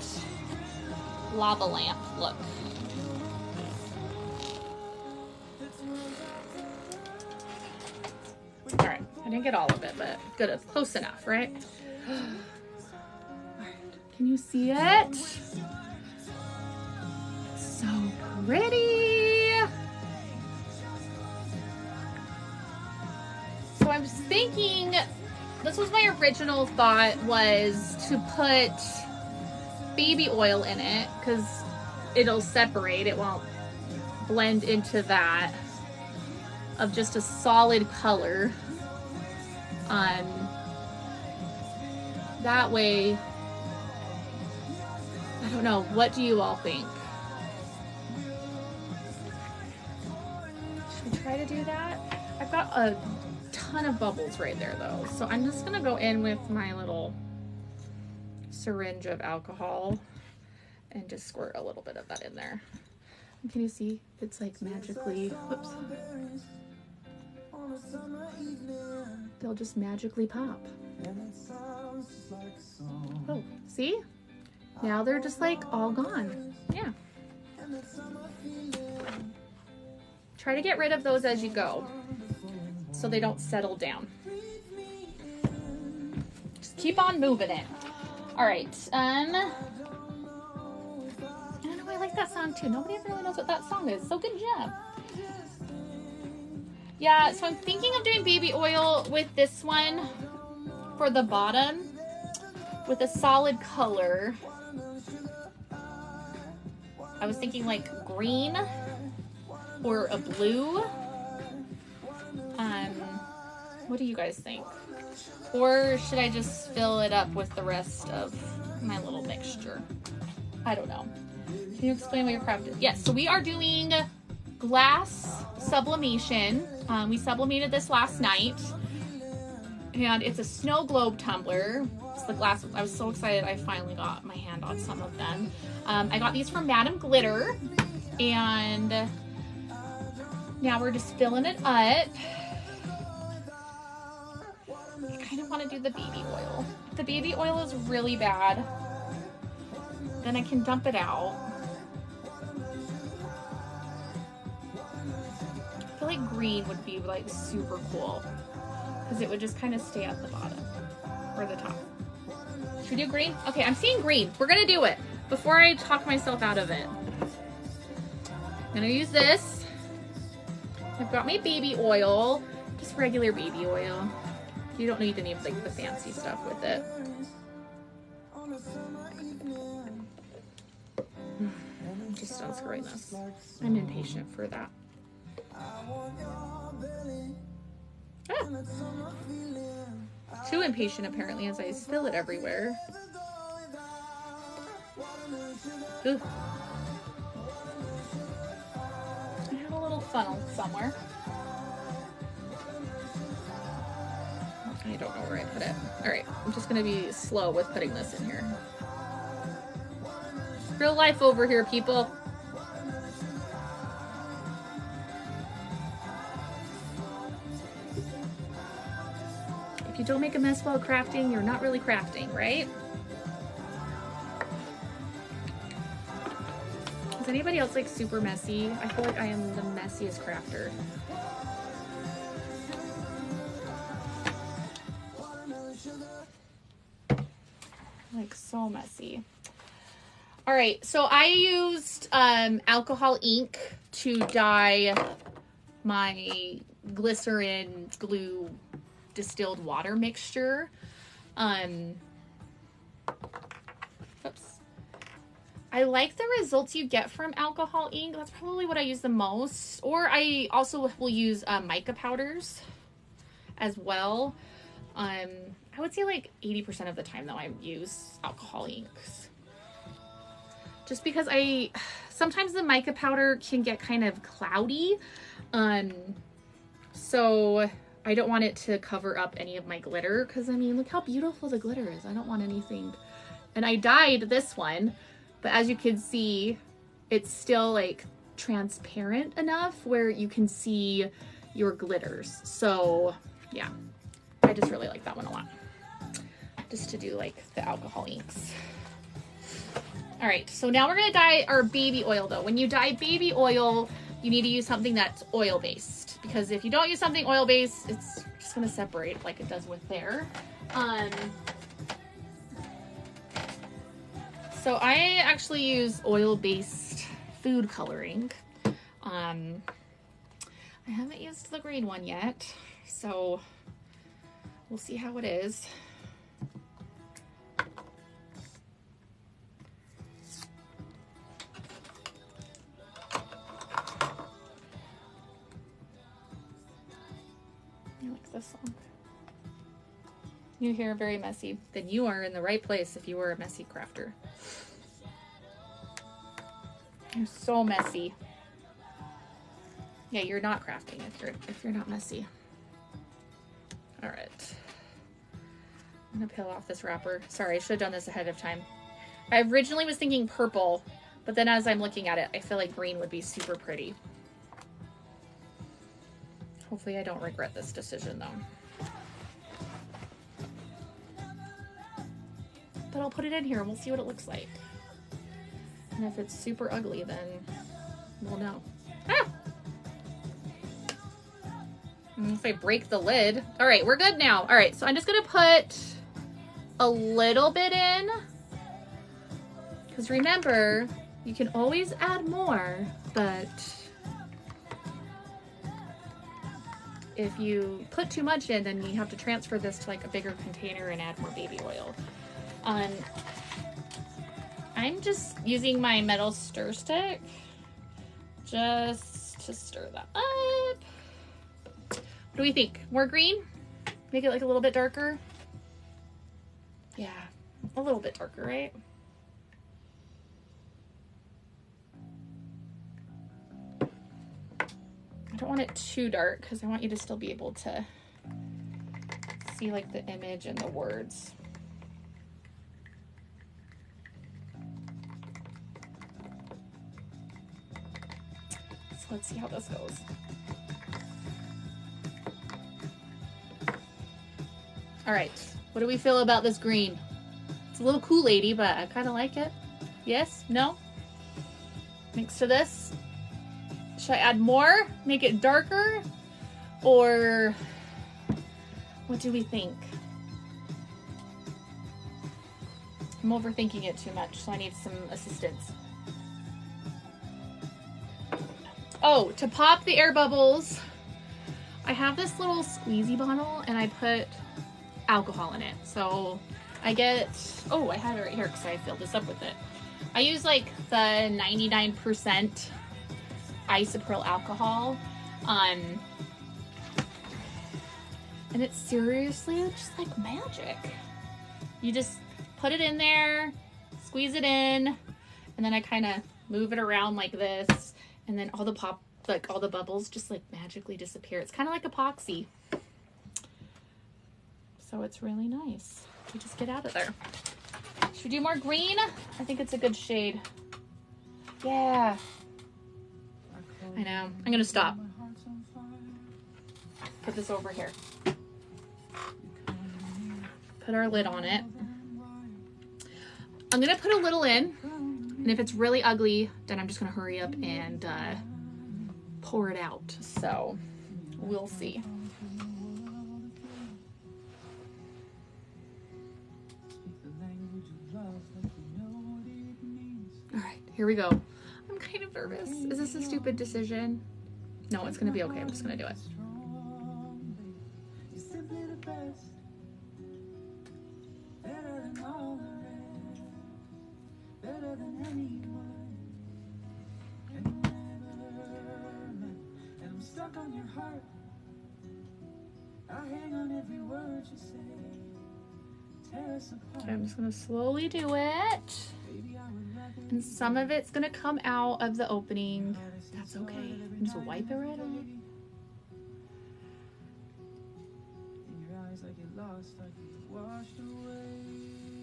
lava lamp look. All right, I didn't get all of it, but good, close enough, right? All right, can you see it? So pretty. So I was thinking, this was my original thought, was to put baby oil in it because it'll separate, it won't blend into that, of just a solid color. That way, I don't know, what do you all think? Should we try to do that? I've got a ton of bubbles right there though, so I'm just gonna go in with my little syringe of alcohol and just squirt a little bit of that in there. And can you see it's like magically, whoops, they'll just magically pop. Oh, see, now they're just like all gone. Yeah, try to get rid of those as you go so they don't settle down. Just keep on moving it. All right, I don't know, I like that song too. Nobody ever really knows what that song is, so good job. Yeah, so I'm thinking of doing baby oil with this one for the bottom with a solid color. I was thinking like green or a blue. What do you guys think? Or should I just fill it up with the rest of my little mixture? I don't know. Can you explain what your craft is? Yes, so we are doing glass sublimation. We sublimated this last night. And it's a snow globe tumbler. It's the glass. I was so excited I finally got my hand on some of them. I got these from Madame Glitter. And now we're just filling it up. I kind of want to do the baby oil. If the baby oil is really bad, then I can dump it out. I feel like green would be like super cool because it would just kind of stay at the bottom or the top. Should we do green? Okay, I'm seeing green. We're gonna do it before I talk myself out of it. I'm gonna use this. I've got my baby oil, just regular baby oil. You don't need any of like the fancy stuff with it. I'm just unscrewing this. I'm impatient for that. Ah. Too impatient apparently as I spill it everywhere. Ooh. I have a little funnel somewhere. I don't know where I put it. All right, I'm just gonna be slow with putting this in here. Real life over here, people. If you don't make a mess while crafting, you're not really crafting, right? Is anybody else like super messy? I feel like I am the messiest crafter. Like so messy. All right, so I used alcohol ink to dye my glycerin glue distilled water mixture. Oops. I like the results you get from alcohol ink. That's probably what I use the most. Or I also will use mica powders as well. I would say like 80% of the time though I use alcohol inks. Just because sometimes the mica powder can get kind of cloudy. So I don't want it to cover up any of my glitter because I mean, look how beautiful the glitter is. I don't want anything. And I dyed this one, but as you can see, it's still like transparent enough where you can see your glitters. So yeah, I just really like that one a lot. Just to do like the alcohol inks. All right, so now we're gonna dye our baby oil though. When you dye baby oil, you need to use something that's oil-based, because if you don't use something oil-based, it's just gonna separate like it does with there. So I actually use oil-based food coloring. I haven't used the green one yet, so we'll see how it is. I like this song. You hear very messy, then you are in the right place if you were a messy crafter. You're so messy. Yeah, you're not crafting if you're not messy. All right. I'm gonna peel off this wrapper. Sorry, I should have done this ahead of time. I originally was thinking purple, but then as I'm looking at it, I feel like green would be super pretty. Hopefully I don't regret this decision though. But I'll put it in here and we'll see what it looks like. And if it's super ugly, then we'll know. Ah! If I break the lid. All right, we're good now. All right, so I'm just gonna put a little bit in, because remember, you can always add more, but if you put too much in, then you have to transfer this to like a bigger container and add more baby oil. I'm just using my metal stir stick just to stir that up. What do we think? More green? Make it like a little bit darker? Yeah, a little bit darker, right? I don't want it too dark because I want you to still be able to see like the image and the words. So let's see how this goes. All right, what do we feel about this green? It's a little Kool-Aid-y, but I kind of like it. Yes? No? Mix to this. Should I add more? Make it darker? Or what do we think? I'm overthinking it too much, so I need some assistance. Oh, to pop the air bubbles, I have this little squeezy bottle and I put alcohol in it. So I get, oh, I have it right here because I filled this up with it. I use like the 99% isopropyl alcohol. And it's seriously just like magic. You just put it in there, squeeze it in, and then I kind of move it around like this, and then all the bubbles just like magically disappear. It's kind of like epoxy. So it's really nice. You just get out of there. Should we do more green? I think it's a good shade. Yeah. I know. I'm gonna stop. Put this over here. Put our lid on it. I'm gonna put a little in, and if it's really ugly, then I'm just gonna hurry up and pour it out. So we'll see. All right, here we go. I'm kind of nervous. Is this a stupid decision? No, it's gonna be okay. I'm just gonna do it. Okay, I'm just gonna slowly do it. And some of it's gonna come out of the opening. That's okay. I'm just wipe it right off.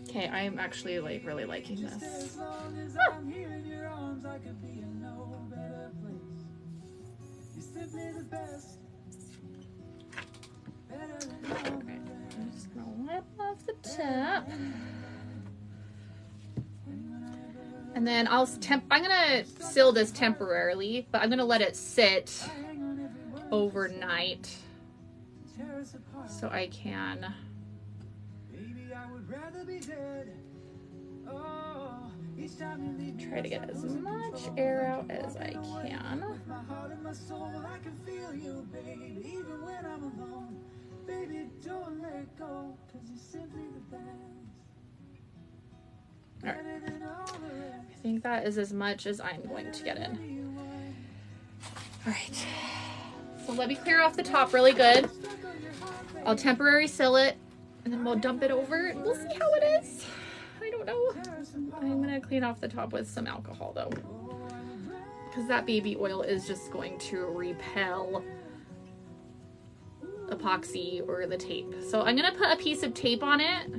Okay, I'm actually like really liking this. Okay, I'm just gonna wipe off the top. And then I'm gonna seal this temporarily, but I'm gonna let it sit overnight so I can try to get as much air out as I can. All right. I think that is as much as I'm going to get in. All right. So let me clear off the top really good. I'll temporarily seal it, and then we'll dump it over, and we'll see how it is. I don't know. I'm gonna clean off the top with some alcohol though, because that baby oil is just going to repel epoxy or the tape. So I'm gonna put a piece of tape on it.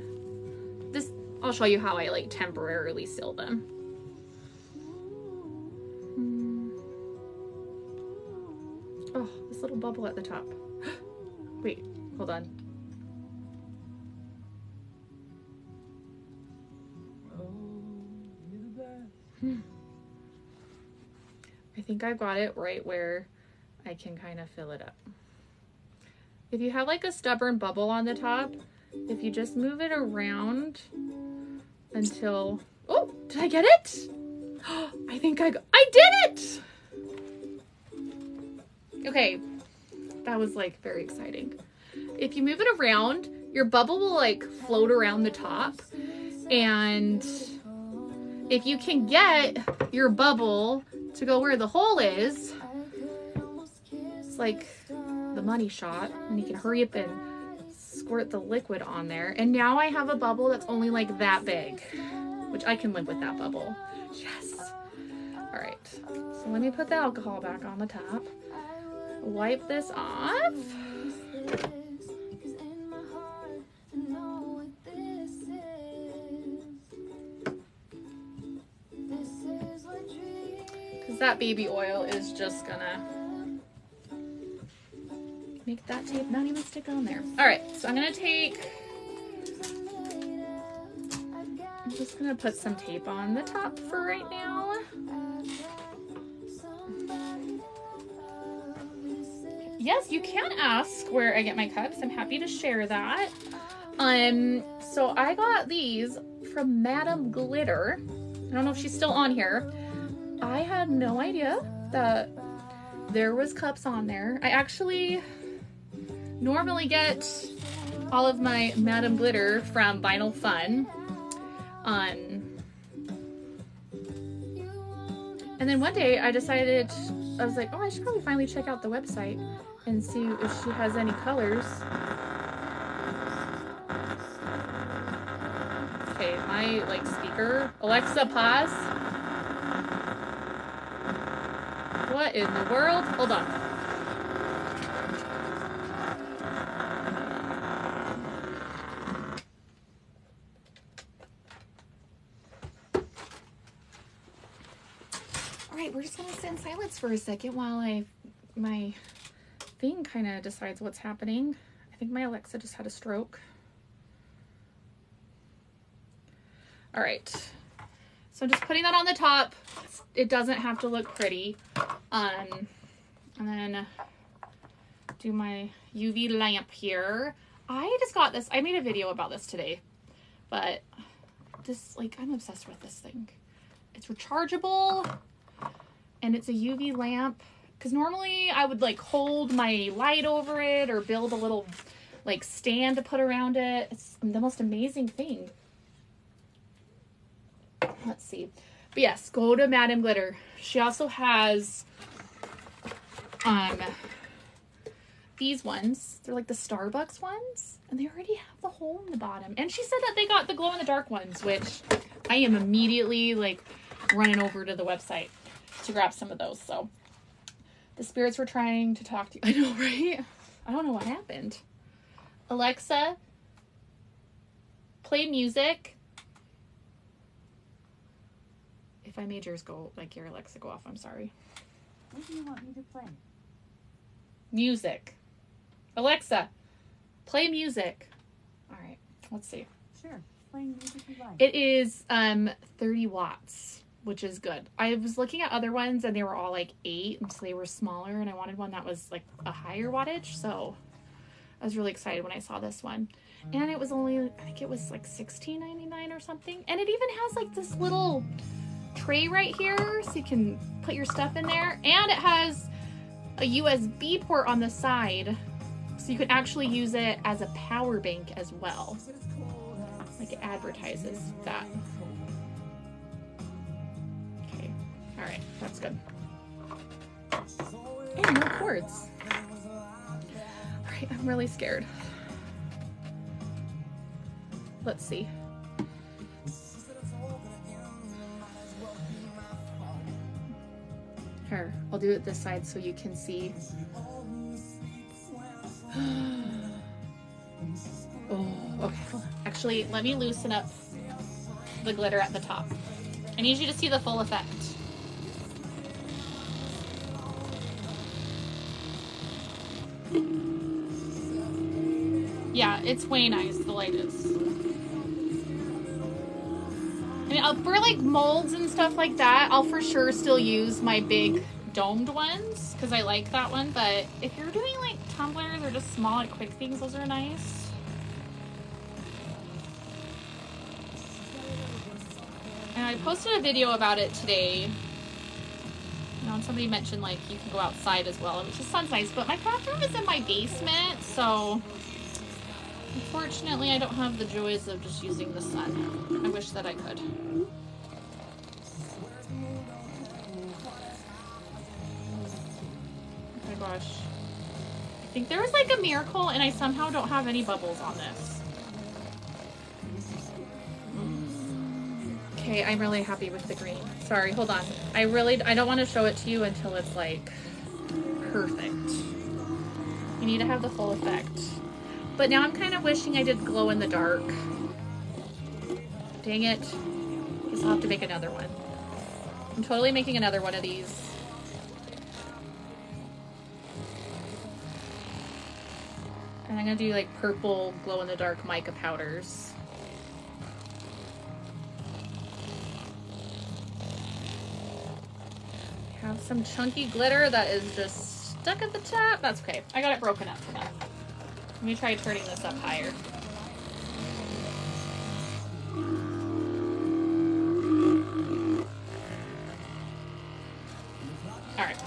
I'll show you how I like temporarily seal them. Oh, this little bubble at the top. Wait, hold on. I think I've got it right where I can kind of fill it up. If you have like a stubborn bubble on the top, if you just move it around until, oh, did I get it? I think I did it! Okay, that was like very exciting. If you move it around, your bubble will like float around the top, and if you can get your bubble to go where the hole is, it's like the money shot, and you can hurry up and squirt the liquid on there. And now I have a bubble that's only like that big, which I can live with that bubble. Yes. All right, so let me put the alcohol back on the top. Wipe this off. Because that baby oil is just gonna make that tape not even stick on there. All right, so I'm just gonna put some tape on the top for right now. Yes, you can ask where I get my cups. I'm happy to share that. So I got these from Madam Glitter. I don't know if she's still on here. I had no idea that there was cups on there. I actually normally get all of my Madam Glitter from Vinyl Fun. And then one day I decided, I was like, oh, I should probably finally check out the website and see if she has any colors. Okay, my like speaker, Alexa, pause. What in the world? Hold on. All right, we're just gonna sit in silence for a second while my thing kind of decides what's happening. I think my Alexa just had a stroke. All right, so I'm just putting that on the top. It doesn't have to look pretty. And then do my UV lamp here. I just got this. I made a video about this today, but this, like, I'm obsessed with this thing. It's rechargeable and it's a UV lamp. Because normally I would like hold my light over it or build a little like stand to put around it. It's the most amazing thing. Let's see. But yes, go to Madam Glitter. She also has these ones. They're like the Starbucks ones, and they already have the hole in the bottom. And she said that they got the glow in the dark ones, which I am immediately like running over to the website to grab some of those. So the spirits were trying to talk to you. I know, right? I don't know what happened. Alexa, play music. If I made yours go, like your Alexa go off, I'm sorry. What do you want me to play? Music. Alexa, play music. All right, let's see. Sure. Playing music you like. It is 30 watts, which is good. I was looking at other ones and they were all like 8, so they were smaller, and I wanted one that was like a higher wattage, so I was really excited when I saw this one. And it was only, I think it was like $16.99 or something. And it even has like this little tray right here so you can put your stuff in there. And it has a USB port on the side, so you can actually use it as a power bank as well. Like it advertises that. Okay, all right, that's good. And no cords. All right, I'm really scared. Let's see. Here, I'll do it this side so you can see. Oh, okay. Actually, let me loosen up the glitter at the top. I need you to see the full effect. Yeah, it's way nice, the light is. I mean, for like molds and stuff like that, I'll for sure still use my big domed ones because I like that one. But if you're doing like tumblers or just small, like quick things, those are nice. And I posted a video about it today. You know, and somebody mentioned like you can go outside as well, which just sounds nice. But my bathroom is in my basement, so unfortunately I don't have the joys of just using the sun. I wish that I could. Oh my gosh. I think there was like a miracle and I somehow don't have any bubbles on this. Okay, I'm really happy with the green. Sorry, hold on. I don't want to show it to you until it's like perfect. You need to have the full effect. But now I'm kind of wishing I did glow in the dark. Dang it. Guess I'll have to make another one. I'm totally making another one of these. And I'm gonna do like purple glow in the dark mica powders. Have some chunky glitter that is just stuck at the top. That's okay. I got it broken up for now. Let me try turning this up higher. All right.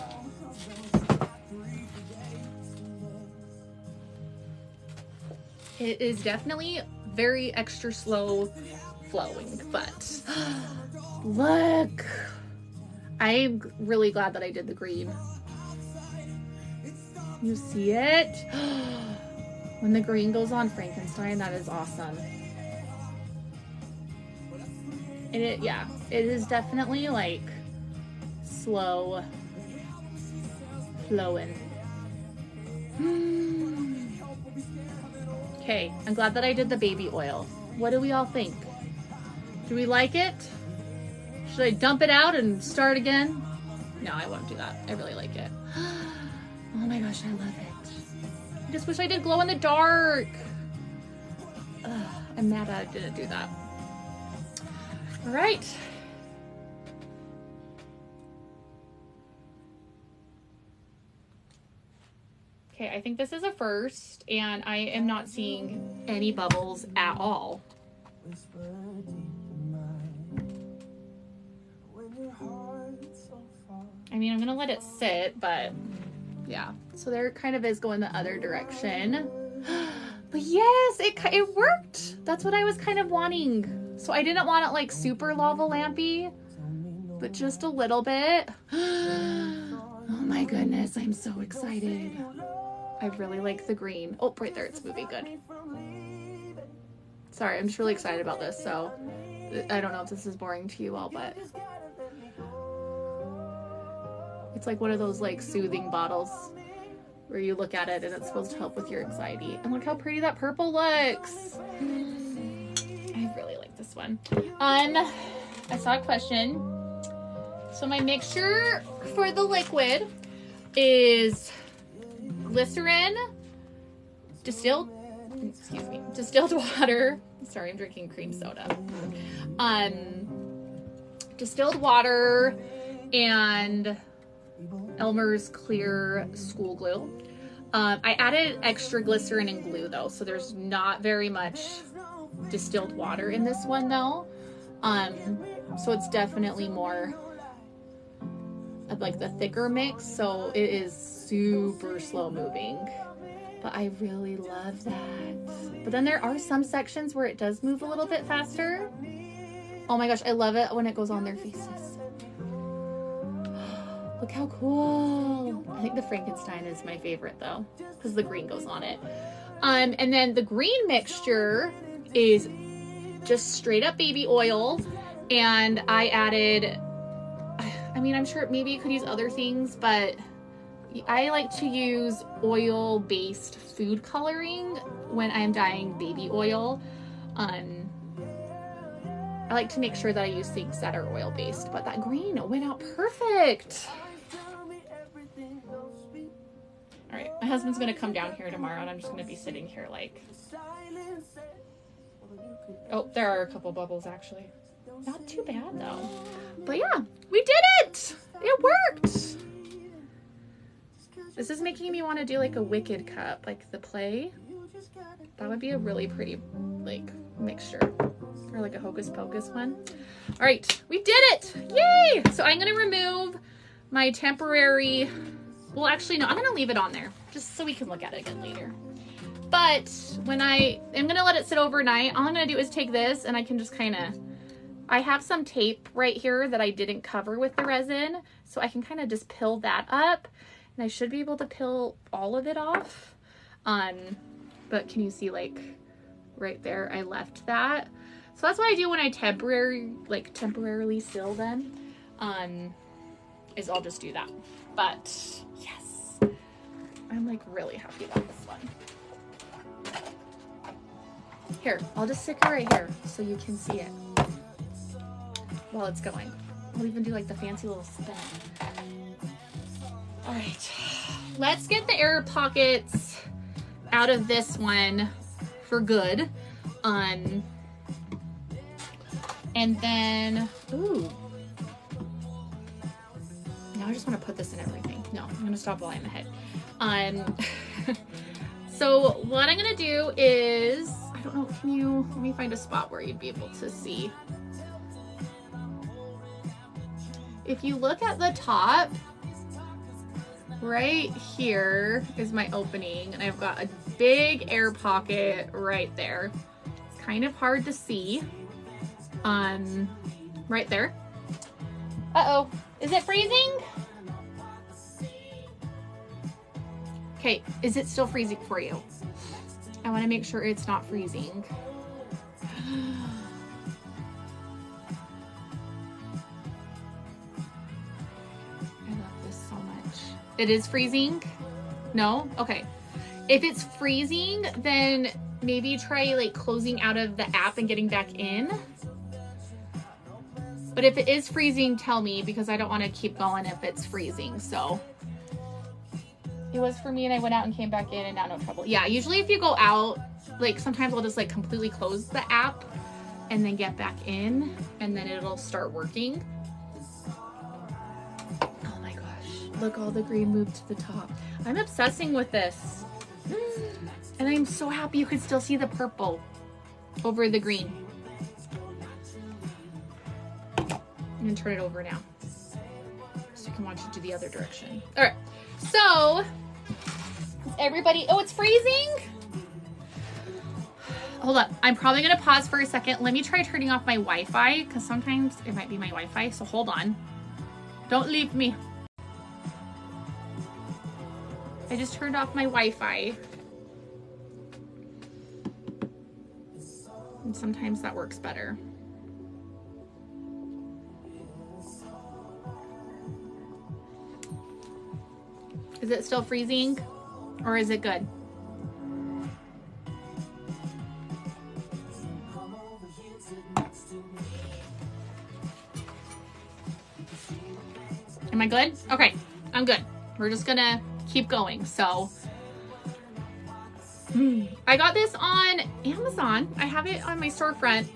It is definitely very extra slow flowing, but look. I'm really glad that I did the green. You see it? When the green goes on Frankenstein, that is awesome. And it is definitely like slow flowing. Okay, I'm glad that I did the baby oil. What do we all think? Do we like it? Should I dump it out and start again? No, I won't do that. I really like it. Oh my gosh, I love it. I just wish I did glow in the dark. Ugh, I'm mad I didn't do that. All right. Okay, I think this is a first, and I am not seeing any bubbles at all. I mean, I'm gonna let it sit, but yeah. So there kind of is going the other direction. But yes, it worked. That's what I was kind of wanting. So I didn't want it like super lava lampy, but just a little bit. Oh my goodness, I'm so excited. I really like the green. Oh, right there, it's moving good. Sorry, I'm just really excited about this. So I don't know if this is boring to you all, but it's like one of those like soothing bottles where you look at it and it's supposed to help with your anxiety. And look how pretty that purple looks. I really like this one. I saw a question. So my mixture for the liquid is glycerin, distilled water. Sorry, I'm drinking cream soda. Distilled water and Elmer's clear school glue. I added extra glycerin and glue though, so there's not very much distilled water in this one though. So it's definitely more of like the thicker mix, so it is super slow moving. But I really love that. But then there are some sections where it does move a little bit faster. Oh my gosh, I love it when it goes on their faces. Look how cool. I think the Frankenstein is my favorite though, because the green goes on it. And then the green mixture is just straight up baby oil. And I added, I mean, I'm sure maybe you could use other things, but I like to use oil-based food coloring when I'm dyeing baby oil. I like to make sure that I use things that are oil-based, but that green went out perfect. All right, my husband's gonna come down here tomorrow and I'm just gonna be sitting here like, oh, there are a couple bubbles actually. Not too bad though. But yeah, we did it! It worked! This is making me want to do like a Wicked cup, like the play. That would be a really pretty like mixture. Or like a Hocus Pocus one. All right, we did it! Yay! So I'm gonna remove my temporary, well actually no, I'm gonna leave it on there just so we can look at it again later. But when I'm gonna let it sit overnight, all I'm gonna do is take this and I can just kind of, I have some tape right here that I didn't cover with the resin, so I can kind of just peel that up. And I should be able to peel all of it off. But can you see like right there, I left that. So that's what I do when I temporarily seal them, is I'll just do that. But yes, I'm like really happy about this one. Here, I'll just stick it right here so you can see it while it's going. I'll even do like the fancy little spin. All right, let's get the air pockets out of this one for good. And then, ooh. Now I just want to put this in everything. No, I'm gonna stop while I'm ahead. So what I'm gonna do is, I don't know, let me find a spot where you'd be able to see. If you look at the top, right here is my opening, and I've got a big air pocket right there. It's kind of hard to see. Right there. Uh-oh, is it freezing? Okay, is it still freezing for you? I want to make sure it's not freezing. It is freezing? No? Okay. If it's freezing, then maybe try like closing out of the app and getting back in. But if it is freezing, tell me, because I don't want to keep going if it's freezing. So it was for me and I went out and came back in and now no trouble. Yeah, usually if you go out, like sometimes I'll just like completely close the app and then get back in and then it'll start working. Look, all the green moved to the top. I'm obsessing with this. And I'm so happy you can still see the purple over the green. I'm gonna turn it over now, so you can watch it to the other direction. All right, so everybody, oh, it's freezing? Hold up, I'm probably gonna pause for a second. Let me try turning off my Wi-Fi, because sometimes it might be my Wi-Fi, so hold on. Don't leave me. I just turned off my Wi-Fi. And sometimes that works better. Is it still freezing or is it good? Am I good? Okay, I'm good. We're just gonna keep going. So I got this on Amazon. I have it on my storefront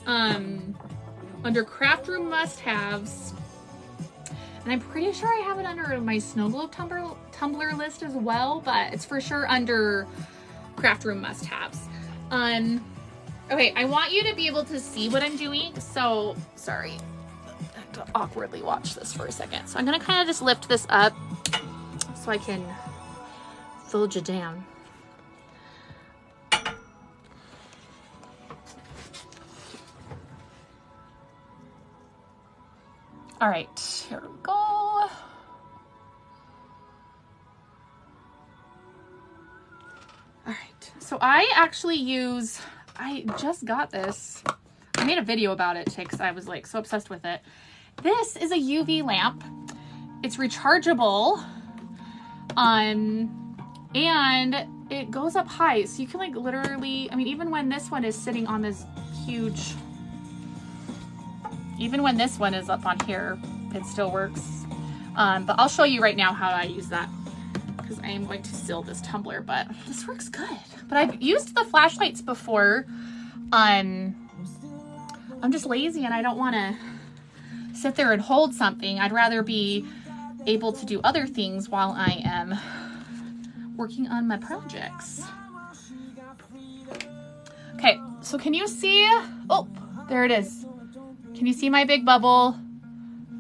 under craft room must-haves. And I'm pretty sure I have it under my snowglobe tumbler list as well, but it's for sure under craft room must-haves. Okay, I want you to be able to see what I'm doing. So, sorry, I have to awkwardly watch this for a second. So I'm gonna kind of just lift this up so I can fold you down. All right, here we go. All right, so I actually use, I just got this. I made a video about it because I was like so obsessed with it. This is a UV lamp. It's rechargeable, and it goes up high. So you can like literally, I mean, even when this one is sitting on this huge, even when this one is up on here, it still works. But I'll show you right now how I use that because I am going to seal this tumbler, but this works good. But I've used the flashlights before. I'm just lazy and I don't want to sit there and hold something. I'd rather be able to do other things while I am working on my projects. Okay, so can you see? Oh, there it is. Can you see my big bubble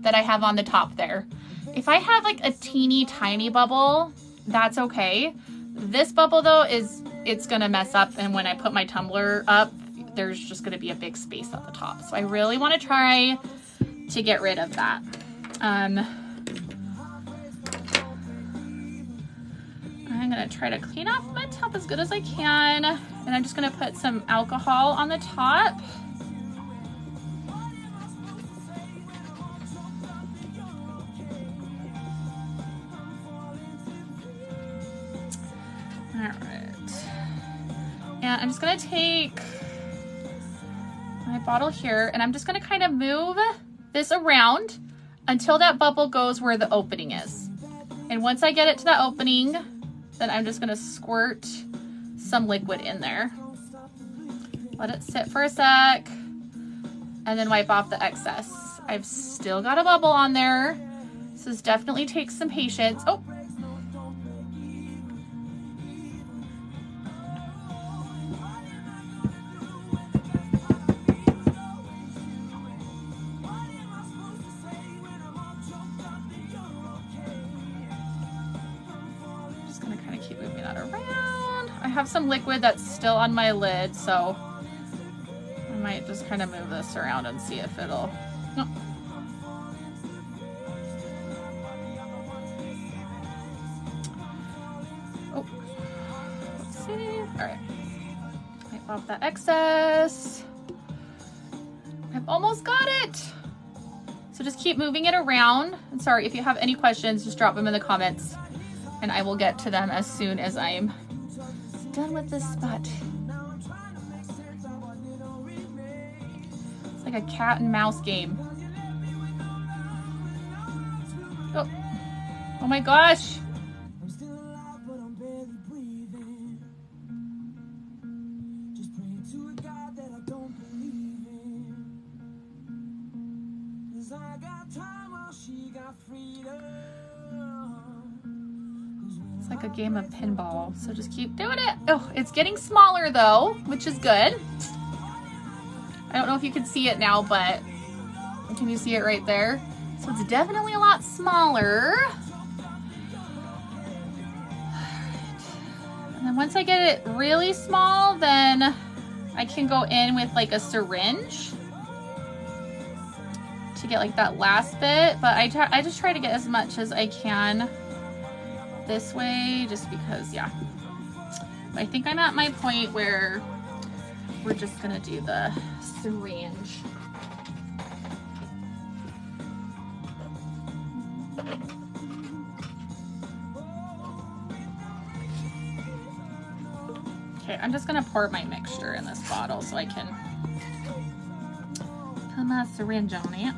that I have on the top there? If I have like a teeny tiny bubble, that's okay. This bubble though it's gonna mess up, and when I put my tumbler up, there's just gonna be a big space at the top. So I really wanna try to get rid of that. I'm gonna try to clean off my top as good as I can, and I'm just gonna put some alcohol on the top. All right, and I'm just gonna take my bottle here and I'm just gonna kind of move this around until that bubble goes where the opening is. And once I get it to that opening, then I'm just gonna squirt some liquid in there. Let it sit for a sec and then wipe off the excess. I've still got a bubble on there, so this definitely takes some patience. Oh. I have some liquid that's still on my lid, so I might just kind of move this around and see if it'll... No. Oh, let's see. All right, wipe off that excess. I've almost got it. So just keep moving it around. And sorry, if you have any questions, just drop them in the comments and I will get to them as soon as I'm done with this spot. It's like a cat and mouse game. Oh, oh my gosh. It's like a game of pinball, so just keep doing it. Oh, it's getting smaller though, which is good. I don't know if you can see it now, but can you see it right there? So it's definitely a lot smaller. And then once I get it really small, then I can go in with like a syringe to get like that last bit, but I just try to get as much as I can this way, just because, yeah. But I think I'm at my point where we're just gonna do the syringe. Okay, I'm just gonna pour my mixture in this bottle so I can put my syringe on it.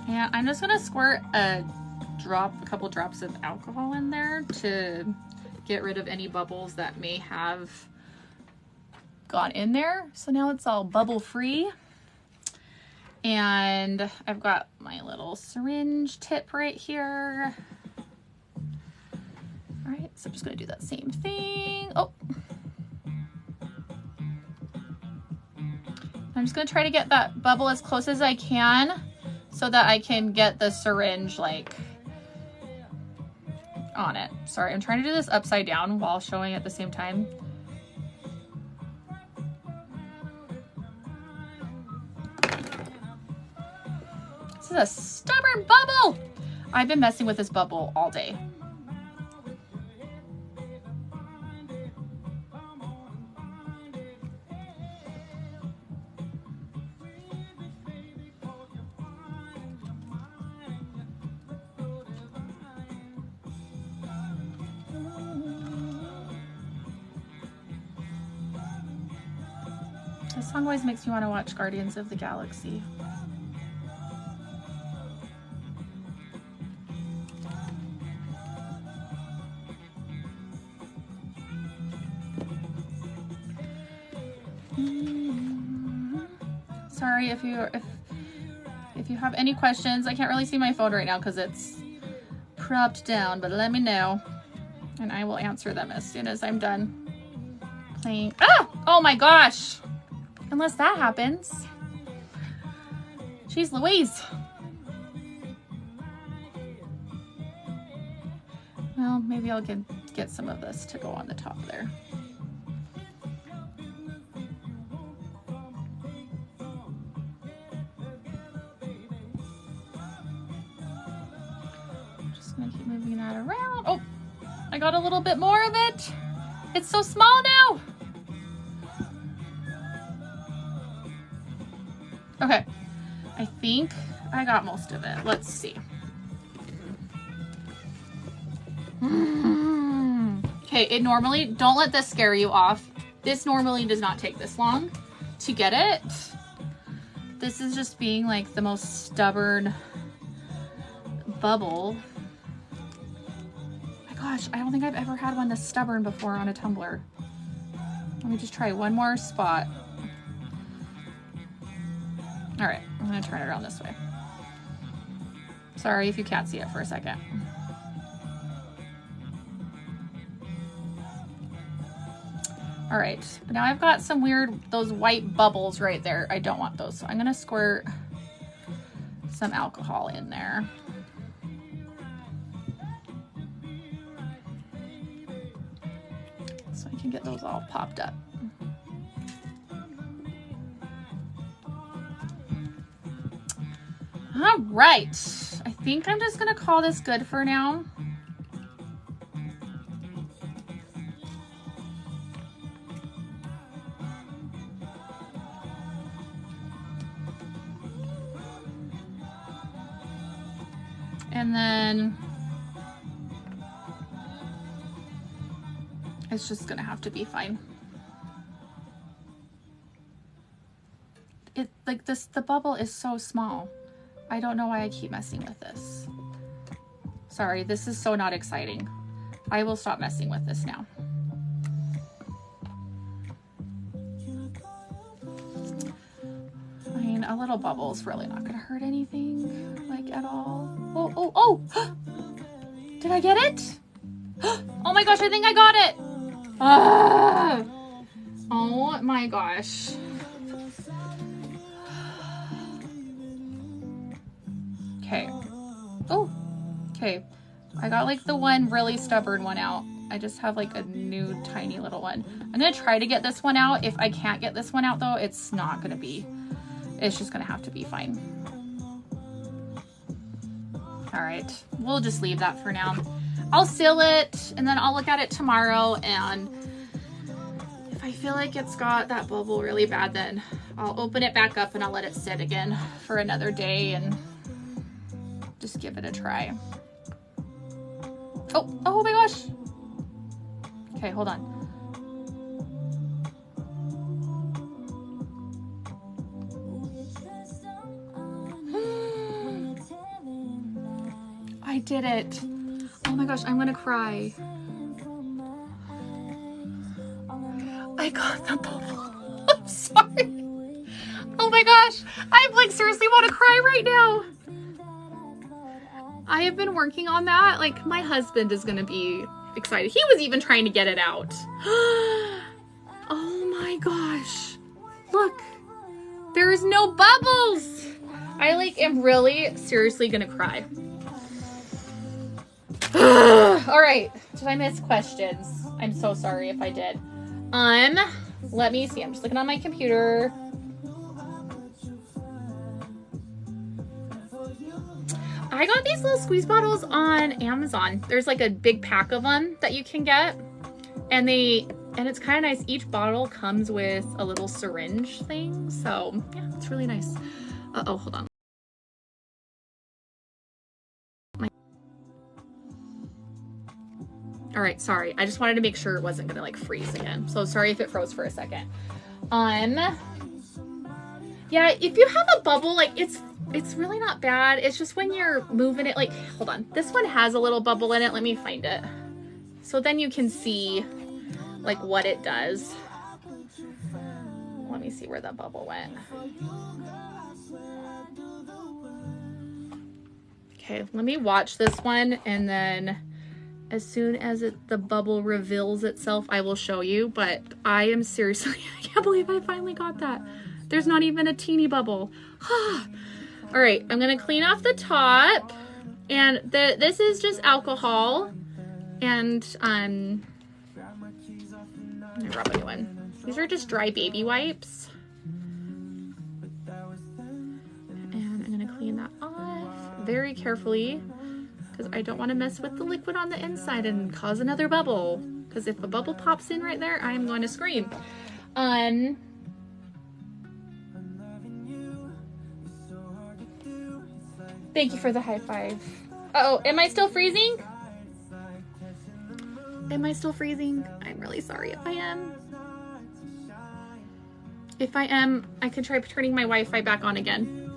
Yeah, I'm just gonna squirt a drop a couple drops of alcohol in there to get rid of any bubbles that may have gone in there. So now it's all bubble free. And I've got my little syringe tip right here. All right, so I'm just gonna do that same thing. Oh. I'm just gonna try to get that bubble as close as I can so that I can get the syringe like on it. Sorry, I'm trying to do this upside down while showing at the same time. This is a stubborn bubble. I've been messing with this bubble all day. This song always makes me want to watch Guardians of the Galaxy. Sorry if you have any questions. I can't really see my phone right now because it's propped down, but let me know and I will answer them as soon as I'm done playing. Ah! Oh my gosh! Unless that happens. Jeez Louise. Well, maybe I'll get some of this to go on the top there. I'm just gonna keep moving that around. Oh, I got a little bit more of it. It's so small now. Okay, I think I got most of it. Let's see. Okay, it normally, don't let this scare you off. This normally does not take this long to get it. This is just being like the most stubborn bubble. My gosh, I don't think I've ever had one this stubborn before on a tumbler. Let me just try one more spot. All right, I'm gonna turn it around this way. Sorry if you can't see it for a second. All right, but now I've got some weird, those white bubbles right there. I don't want those, so I'm gonna squirt some alcohol in there. So I can get those all popped up. All right, I think I'm just gonna call this good for now. And then it's just gonna have to be fine. It like this, the bubble is so small. I don't know why I keep messing with this. Sorry, this is so not exciting. I will stop messing with this now. I mean, a little bubble is really not gonna hurt anything, like at all. Oh, oh, oh! Did I get it? Oh my gosh, I think I got it! Ah! Oh my gosh. Okay. Oh, okay. I got like the one really stubborn one out. I just have like a new tiny little one. I'm gonna try to get this one out. If I can't get this one out though, it's not gonna be, it's just gonna have to be fine. All right, we'll just leave that for now. I'll seal it and then I'll look at it tomorrow, and if I feel like it's got that bubble really bad, then I'll open it back up and I'll let it sit again for another day and just give it a try. Oh, oh my gosh. Okay, hold on. I I did it. Oh my gosh, I'm gonna cry. I got the bubble. I'm sorry. Oh my gosh, I like seriously want to cry right now. I have been working on that. Like, my husband is gonna be excited. He was even trying to get it out. Oh my gosh. Look, there's no bubbles. I like am really seriously gonna cry. All right, did I miss questions? I'm so sorry if I did. Let me see, I'm just looking on my computer. I got these little squeeze bottles on Amazon. There's like a big pack of them that you can get. And it's kind of nice. Each bottle comes with a little syringe thing. So yeah, it's really nice. Uh-oh, hold on. All right, sorry. I just wanted to make sure it wasn't gonna like freeze again. So sorry if it froze for a second. Yeah, if you have a bubble, like it's really not bad. It's just when you're moving it, like, hold on. This one has a little bubble in it. Let me find it. So then you can see like what it does. Let me see where that bubble went. Okay, let me watch this one, and then as soon as the bubble reveals itself, I will show you. But I am seriously, I can't believe I finally got that. There's not even a teeny bubble. All right, I'm gonna clean off the top, and this is just alcohol, and let me grab a new one. These are just dry baby wipes, and I'm gonna clean that off very carefully because I don't want to mess with the liquid on the inside and cause another bubble. Because if a bubble pops in right there, I'm going to scream. Thank you for the high five. Uh-oh, am I still freezing? Am I still freezing? I'm really sorry if I am. If I am, I can try turning my Wi-Fi back on again.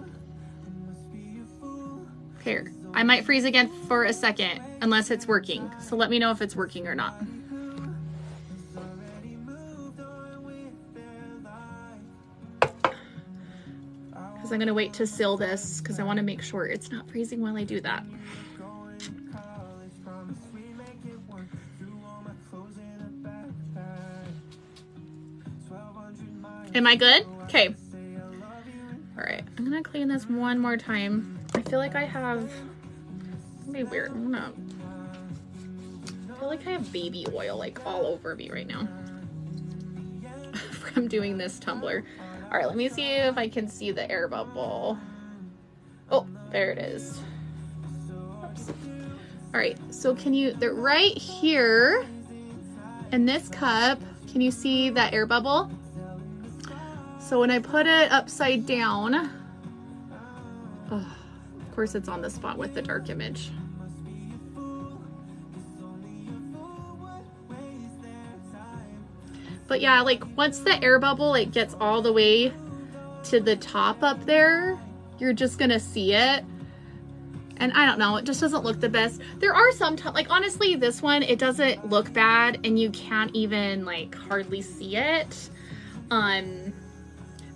Here, I might freeze again for a second, unless it's working. So let me know if it's working or not. I'm gonna wait to seal this because I want to make sure it's not freezing while I do that. Am I good? Okay. All right, I'm gonna clean this one more time. I feel like I have, it's gonna be weird. I feel like I have baby oil like all over me right now from doing this tumbler. All right, let me see if I can see the air bubble. Oh, there it is. Oops. All right, so they're right here in this cup, can you see that air bubble? So when I put it upside down, of course it's on the spot with the dark image. But yeah, like once the air bubble like gets all the way to the top up there, you're just gonna see it. And I don't know, it just doesn't look the best. There are some, like honestly, this one, it doesn't look bad and you can't even like hardly see it.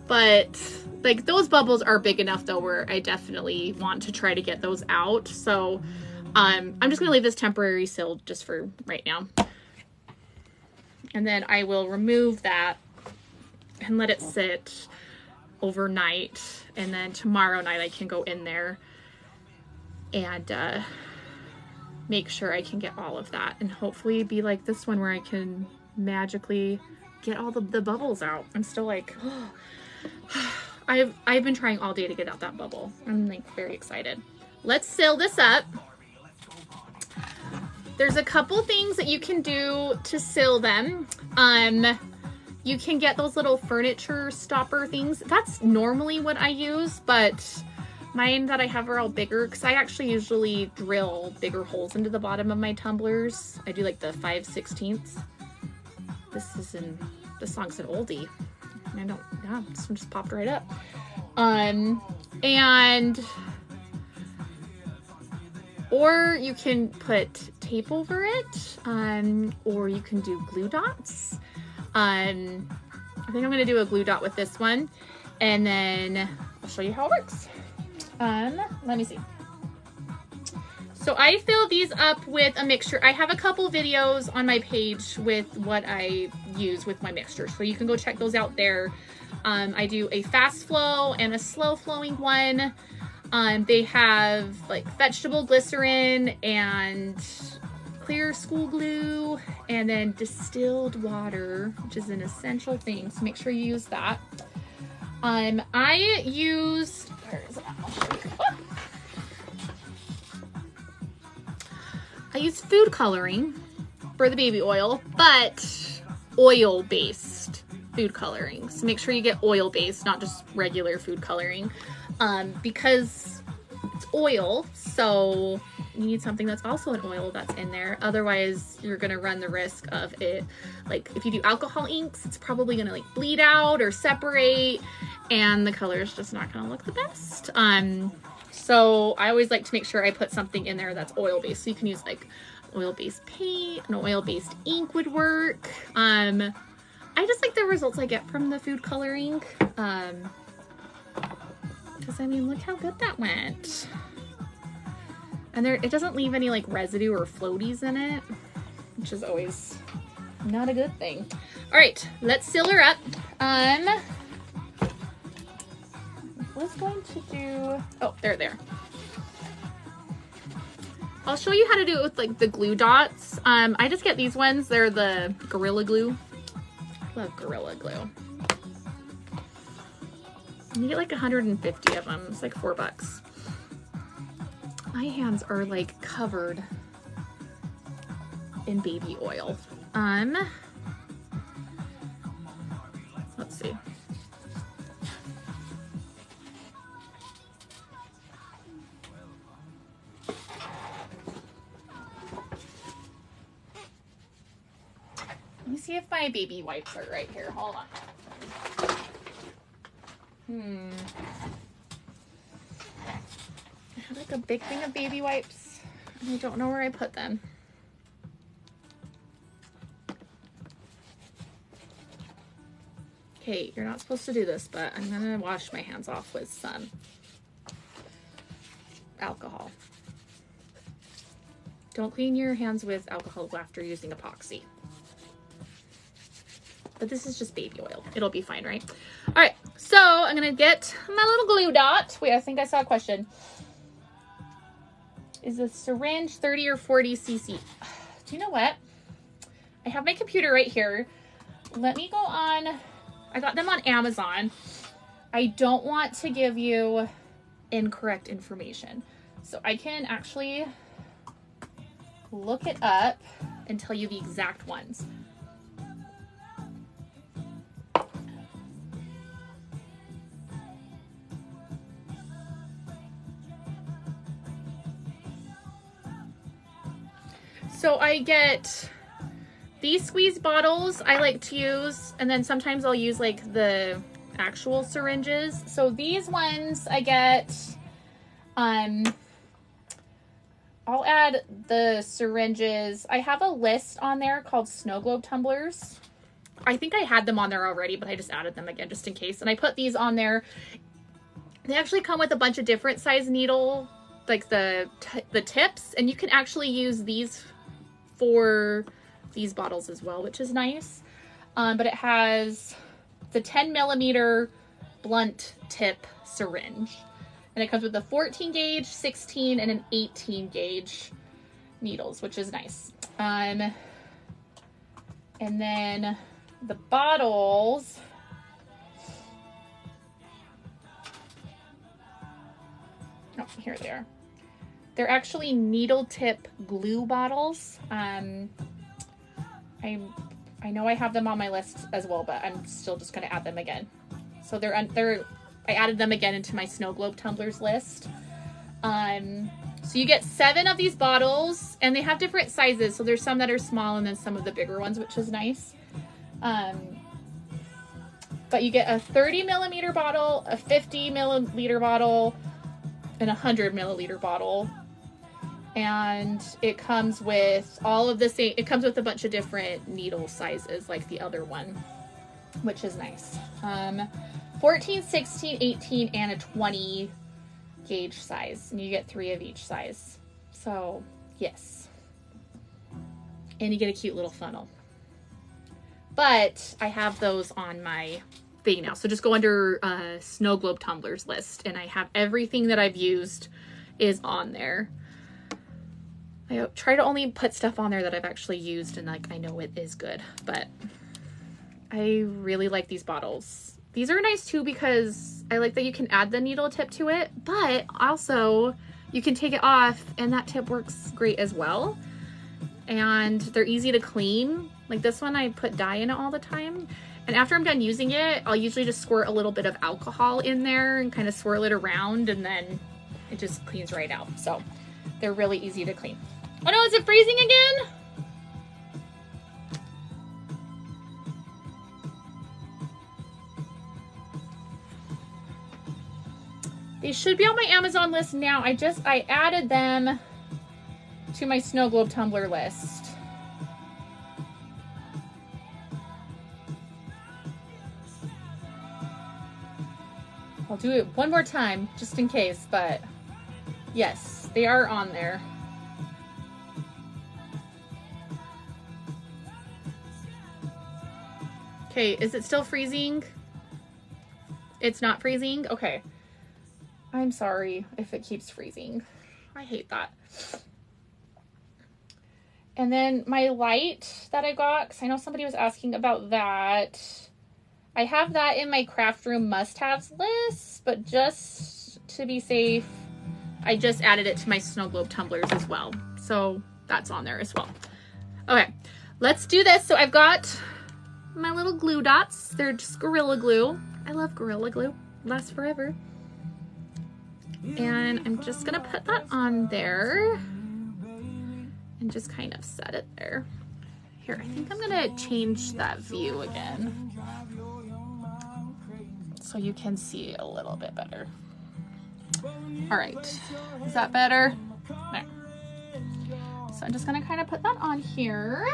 But like those bubbles are big enough though where I definitely want to try to get those out. So I'm just gonna leave this temporary sealed just for right now. And then I will remove that and let it sit overnight. And then tomorrow night I can go in there and make sure I can get all of that. And hopefully be like this one where I can magically get all the bubbles out. I'm still like, oh. I've been trying all day to get out that bubble. I'm like very excited. Let's seal this up. There's a couple things that you can do to seal them. You can get those little furniture stopper things. That's normally what I use, but mine that I have are all bigger because I actually usually drill bigger holes into the bottom of my tumblers. I do like the 5/16. This song's an oldie. Yeah, this one just popped right up. And Or you can put tape over it, or you can do glue dots. I think I'm gonna do a glue dot with this one, and then I'll show you how it works. Let me see. So I fill these up with a mixture. I have a couple videos on my page with what I use with my mixture, so you can go check those out there. I do a fast flow and a slow flowing one. They have like vegetable glycerin and clear school glue, and then distilled water, which is an essential thing, so make sure you use that. I use, where is it? I'll show you. Oh! I use food coloring for the baby oil, but oil-based food coloring. So make sure you get oil-based, not just regular food coloring, because it's oil, so you need something that's also an oil that's in there. Otherwise, you're gonna run the risk of it. Like if you do alcohol inks, it's probably gonna like bleed out or separate, and the color is just not gonna look the best. So I always like to make sure I put something in there that's oil-based. So you can use like oil-based paint, an oil-based ink would work. I just like the results I get from the food coloring. Because I mean, look how good that went. And it doesn't leave any like residue or floaties in it, which is always not a good thing. All right, let's seal her up. Was going to do, oh, there. I'll show you how to do it with like the glue dots. I just get these ones. They're the Gorilla Glue. I love Gorilla Glue. You get like 150 of them. It's like $4. My hands are like covered in baby oil. Let's see. Let me see if my baby wipes are right here. Hold on. I have like a big thing of baby wipes, and I don't know where I put them. Okay, you're not supposed to do this, but I'm gonna wash my hands off with some alcohol. Don't clean your hands with alcohol after using epoxy. But this is just baby oil. It'll be fine, right? All right, so I'm gonna get my little glue dot. Wait, I think I saw a question. Is the syringe 30 or 40 cc? Do you know what? I have my computer right here. Let me go on. I got them on Amazon. I don't want to give you incorrect information. So I can actually look it up and tell you the exact ones. So I get these squeeze bottles I like to use, and then sometimes I'll use like the actual syringes. So these ones I get, I'll add the syringes. I have a list on there called snowglobe tumblers. I think I had them on there already, but I just added them again just in case. And I put these on there. They actually come with a bunch of different size needle, like the tips, and you can actually use these for these bottles as well, which is nice. But it has the 10 millimeter blunt tip syringe, and it comes with a 14 gauge, 16, and an 18 gauge needles, which is nice. And then the bottles, oh, here they are. They're actually needle tip glue bottles. I know I have them on my list as well, but I'm still just gonna add them again. So I added them again into my snow globe tumblers list. So you get 7 of these bottles, and they have different sizes. So there's some that are small and then some of the bigger ones, which is nice. But you get a 30 milliliter bottle, a 50 milliliter bottle, and a 100 milliliter bottle. And it comes with all of the same, it comes with a bunch of different needle sizes like the other one, which is nice. 14, 16, 18, and a 20 gauge size, and you get 3 of each size. So yes, and you get a cute little funnel. But I have those on my thing now, so just go under snow globe tumblers list, and I have everything that I've used is on there. I try to only put stuff on there that I've actually used and like I know it is good, but I really like these bottles. These are nice too because I like that you can add the needle tip to it, but also you can take it off and that tip works great as well. And they're easy to clean. Like this one, I put dye in it all the time. And after I'm done using it, I'll usually just squirt a little bit of alcohol in there and kind of swirl it around, and then it just cleans right out. So they're really easy to clean. Oh no, is it freezing again? They should be on my Amazon list now. I added them to my snow globe tumbler list. I'll do it one more time just in case, but yes, they are on there. Okay, is it still freezing? It's not freezing? Okay. I'm sorry if it keeps freezing. I hate that. And then my light that I got, because I know somebody was asking about that. I have that in my craft room must-haves list, but just to be safe, I just added it to my snow globe tumblers as well. So that's on there as well. Okay, let's do this. So I've got my little glue dots. They're just Gorilla Glue. I love Gorilla Glue. Lasts forever. And I'm just gonna put that on there and just kind of set it there. Here, I think I'm gonna change that view again so you can see a little bit better. All right, is that better? There. So I'm just gonna kind of put that on here.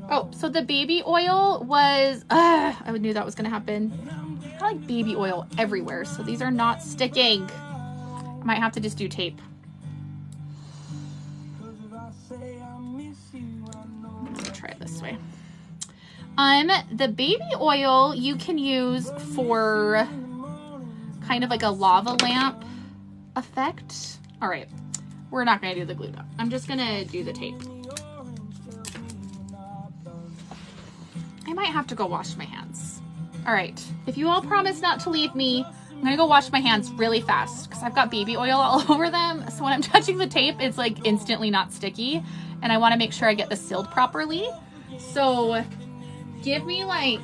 Oh, so the baby oil was, I knew that was gonna happen. I like baby oil everywhere, so these are not sticking. I might have to just do tape. Let's try it this way. The baby oil you can use for kind of like a lava lamp effect. All right, we're not gonna do the glue dot. I'm just gonna do the tape. I might have to go wash my hands. All right, if you all promise not to leave me, I'm gonna go wash my hands really fast because I've got baby oil all over them. So when I'm touching the tape, it's like instantly not sticky, and I wanna make sure I get this sealed properly. So give me like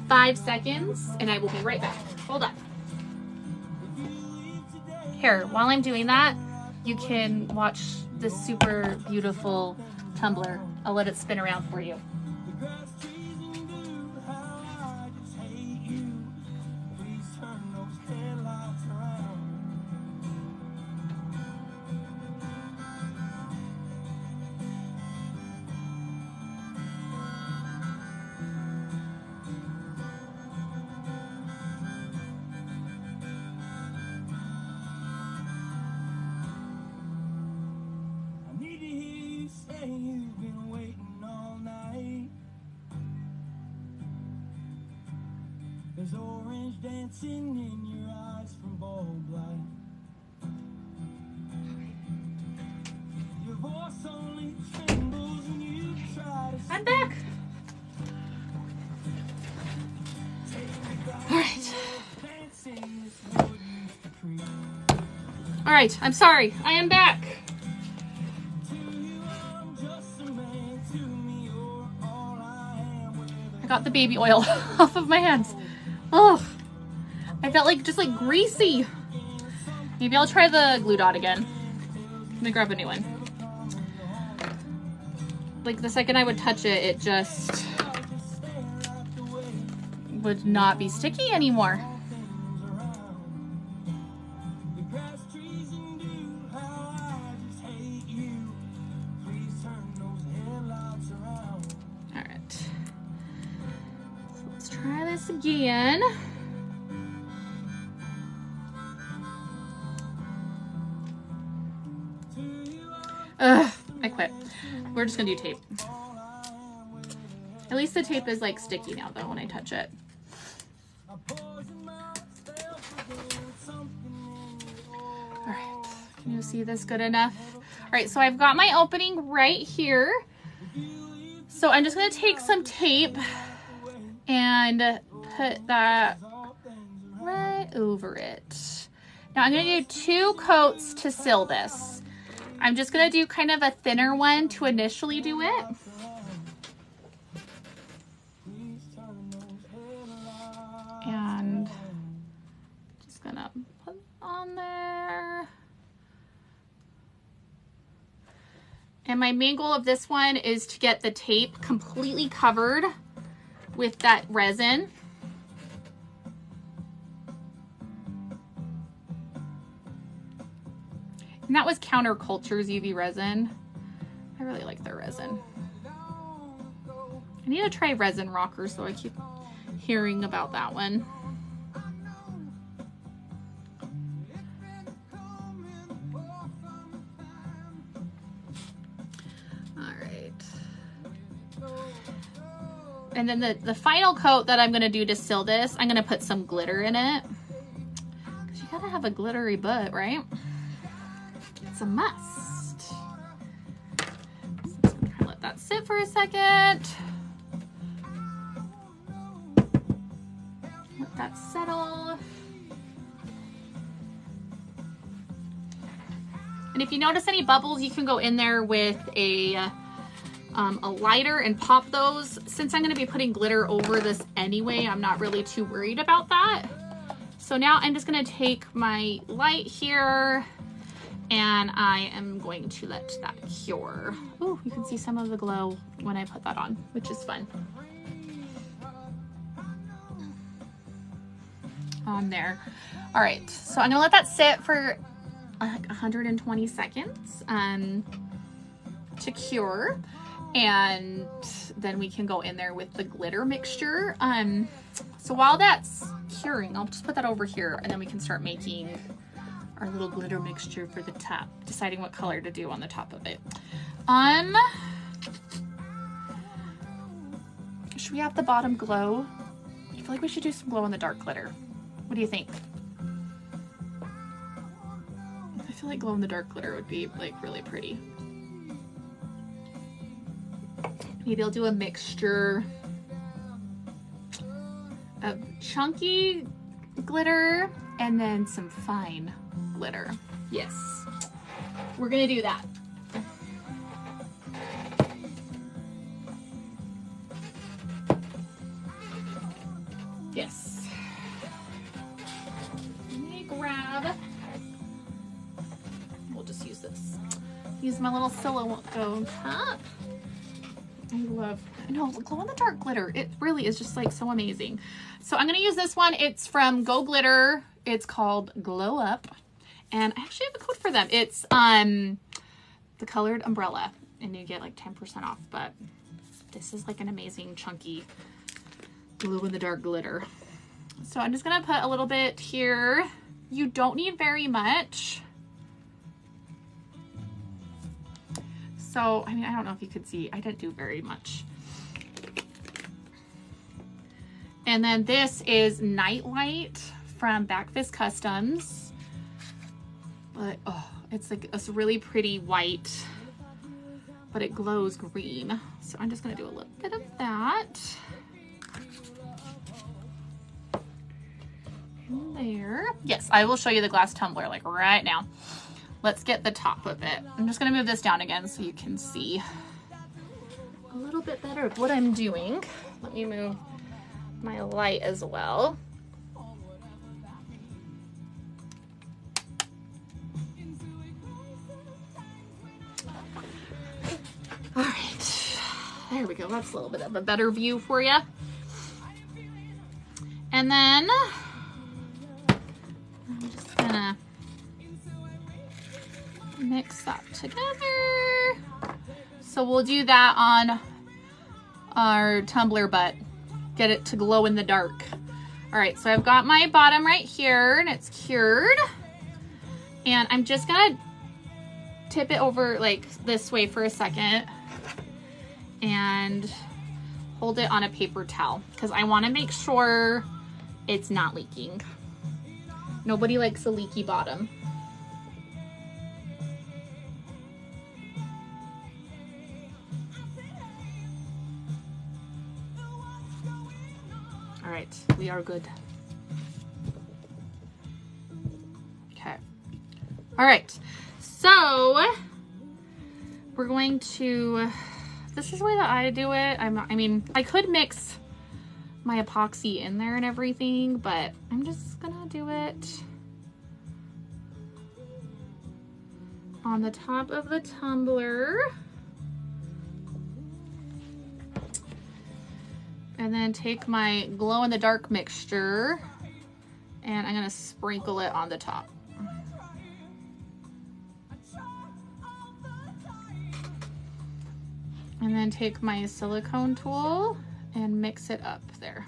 5 seconds and I will be right back. Hold on. Here, while I'm doing that, you can watch this super beautiful tumbler. I'll let it spin around for you. There's orange dancing in your eyes from bulb light. Your voice only trembles when you try to. I'm back. All right. All right, I'm sorry. I am back. I got the baby oil off of my hands. Oh, I felt like just like greasy. Maybe I'll try the glue dot again. Let me grab a new one. Like the second I would touch it, it just would not be sticky anymore. this again. Ugh, I quit. We're just gonna do tape. At least the tape is like sticky now though when I touch it. Alright, can you see this good enough? Alright, so I've got my opening right here. So I'm just gonna take some tape and put that right over it. Now I'm gonna do 2 coats to seal this. I'm just gonna do kind of a thinner one to initially do it. And just gonna put it on there. And my main goal of this one is to get the tape completely covered with that resin. And that was Counterculture's UV resin. I really like their resin. I need to try Resin Rockers, so I keep hearing about that one. All right. And then the final coat that I'm going to do to seal this, I'm going to put some glitter in it. Because you got to have a glittery butt, right? It's a must. So I'm just going to let that sit for a second. Let that settle. And if you notice any bubbles, you can go in there with a lighter and pop those. Since I'm going to be putting glitter over this anyway, I'm not really too worried about that. So now I'm just going to take my light here and I am going to let that cure. Ooh, you can see some of the glow when I put that on, which is fun. On there. All right, so I'm gonna let that sit for like 120 seconds to cure, and then we can go in there with the glitter mixture. So while that's curing, I'll just put that over here, and then we can start making our little glitter mixture for the top, deciding what color to do on the top of it. Should we have the bottom glow? I feel like we should do some glow in the dark glitter. What do you think? I feel like glow in the dark glitter would be like really pretty. Maybe I'll do a mixture of chunky glitter and then some fine glitter. Yes, we're gonna do that. Yes. We'll just use this. Use my little silicone cup. I know, glow in the dark glitter. It really is just like so amazing. So I'm gonna use this one. It's from Go Glitter. It's called Glow Up. And I actually have a code for them. It's the colored umbrella. And you get like 10% off. But this is like an amazing chunky glow in the dark glitter. So I'm just gonna put a little bit here. You don't need very much. So, I mean, I don't know if you could see, I didn't do very much. And then this is Nightlight from Backfist Customs. But, oh, it's like a really pretty white, but it glows green. So I'm just gonna do a little bit of that. There. Yes, I will show you the glass tumbler like right now. Let's get the top of it. I'm just gonna move this down again so you can see a little bit better of what I'm doing. Let me move my light as well. All right, there we go. That's a little bit of a better view for you. And then I'm just gonna mix that together. So we'll do that on our tumbler butt. get it to glow in the dark. All right, so I've got my bottom right here and it's cured. And I'm just gonna tip it over like this way for a second and hold it on a paper towel because I want to make sure it's not leaking. Nobody likes a leaky bottom. All right, we are good. Okay. All right, so we're going to, this is the way that I do it. I mean, I could mix my epoxy in there and everything, but I'm just gonna do it on the top of the tumbler. And then take my glow in the dark mixture and I'm gonna sprinkle it on the top. And then take my silicone tool and mix it up there.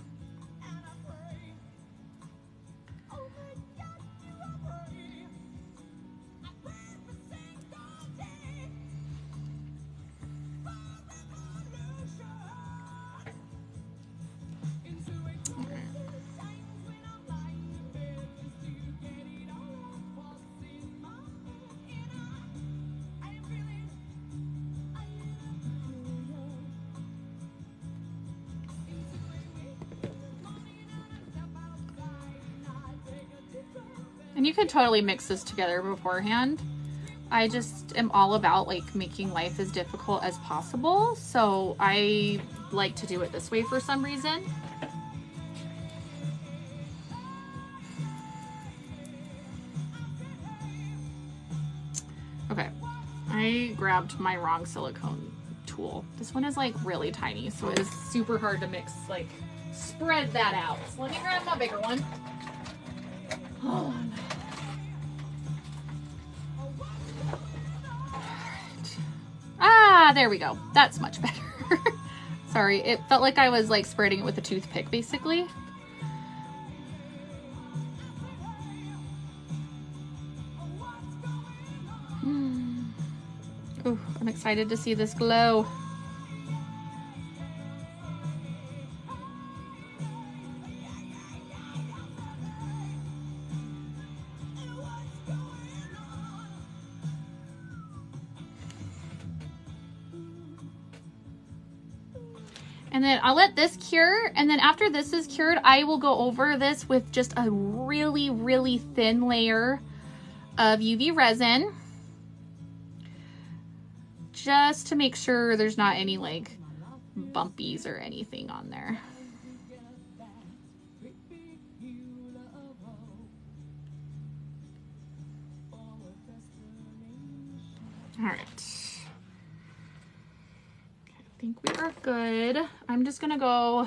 And you could totally mix this together beforehand. I just am all about like making life as difficult as possible. So I like to do it this way for some reason. Okay, I grabbed my wrong silicone tool. This one is like really tiny, so it is super hard to mix, like spread that out. So let me grab my bigger one. Hold on. Alright. Ah, there we go. That's much better. Sorry, it felt like I was like spreading it with a toothpick, basically. Ooh, I'm excited to see this glow. And then I'll let this cure, and then after this is cured, I will go over this with just a really, really thin layer of UV resin, just to make sure there's not any like bumpies or anything on there. All right. I think we are good. I'm just gonna go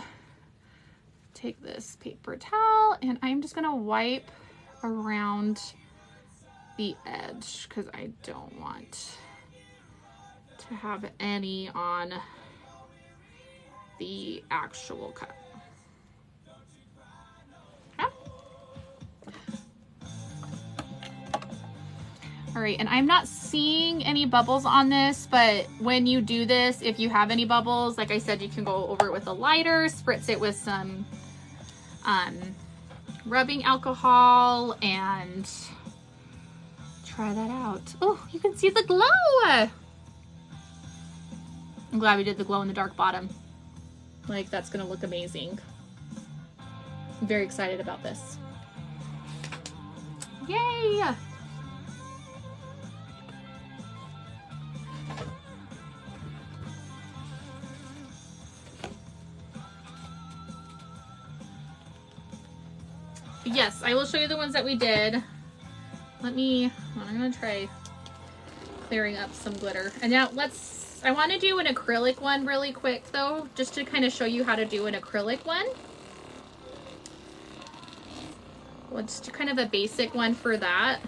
take this paper towel and I'm just gonna wipe around the edge because I don't want to have any on the actual cut. Okay. All right, and I'm not seeing any bubbles on this, but when you do this, if you have any bubbles, like I said, you can go over it with a lighter, spritz it with some rubbing alcohol, and try that out. Oh, you can see the glow. I'm glad we did the glow in the dark bottom. Like, that's gonna look amazing. I'm very excited about this. Yay! Yes, I will show you the ones that we did. I'm gonna try clearing up some glitter. And now I want to do an acrylic one really quick though, just to kind of show you how to do an acrylic one. Well, just kind of a basic one for that.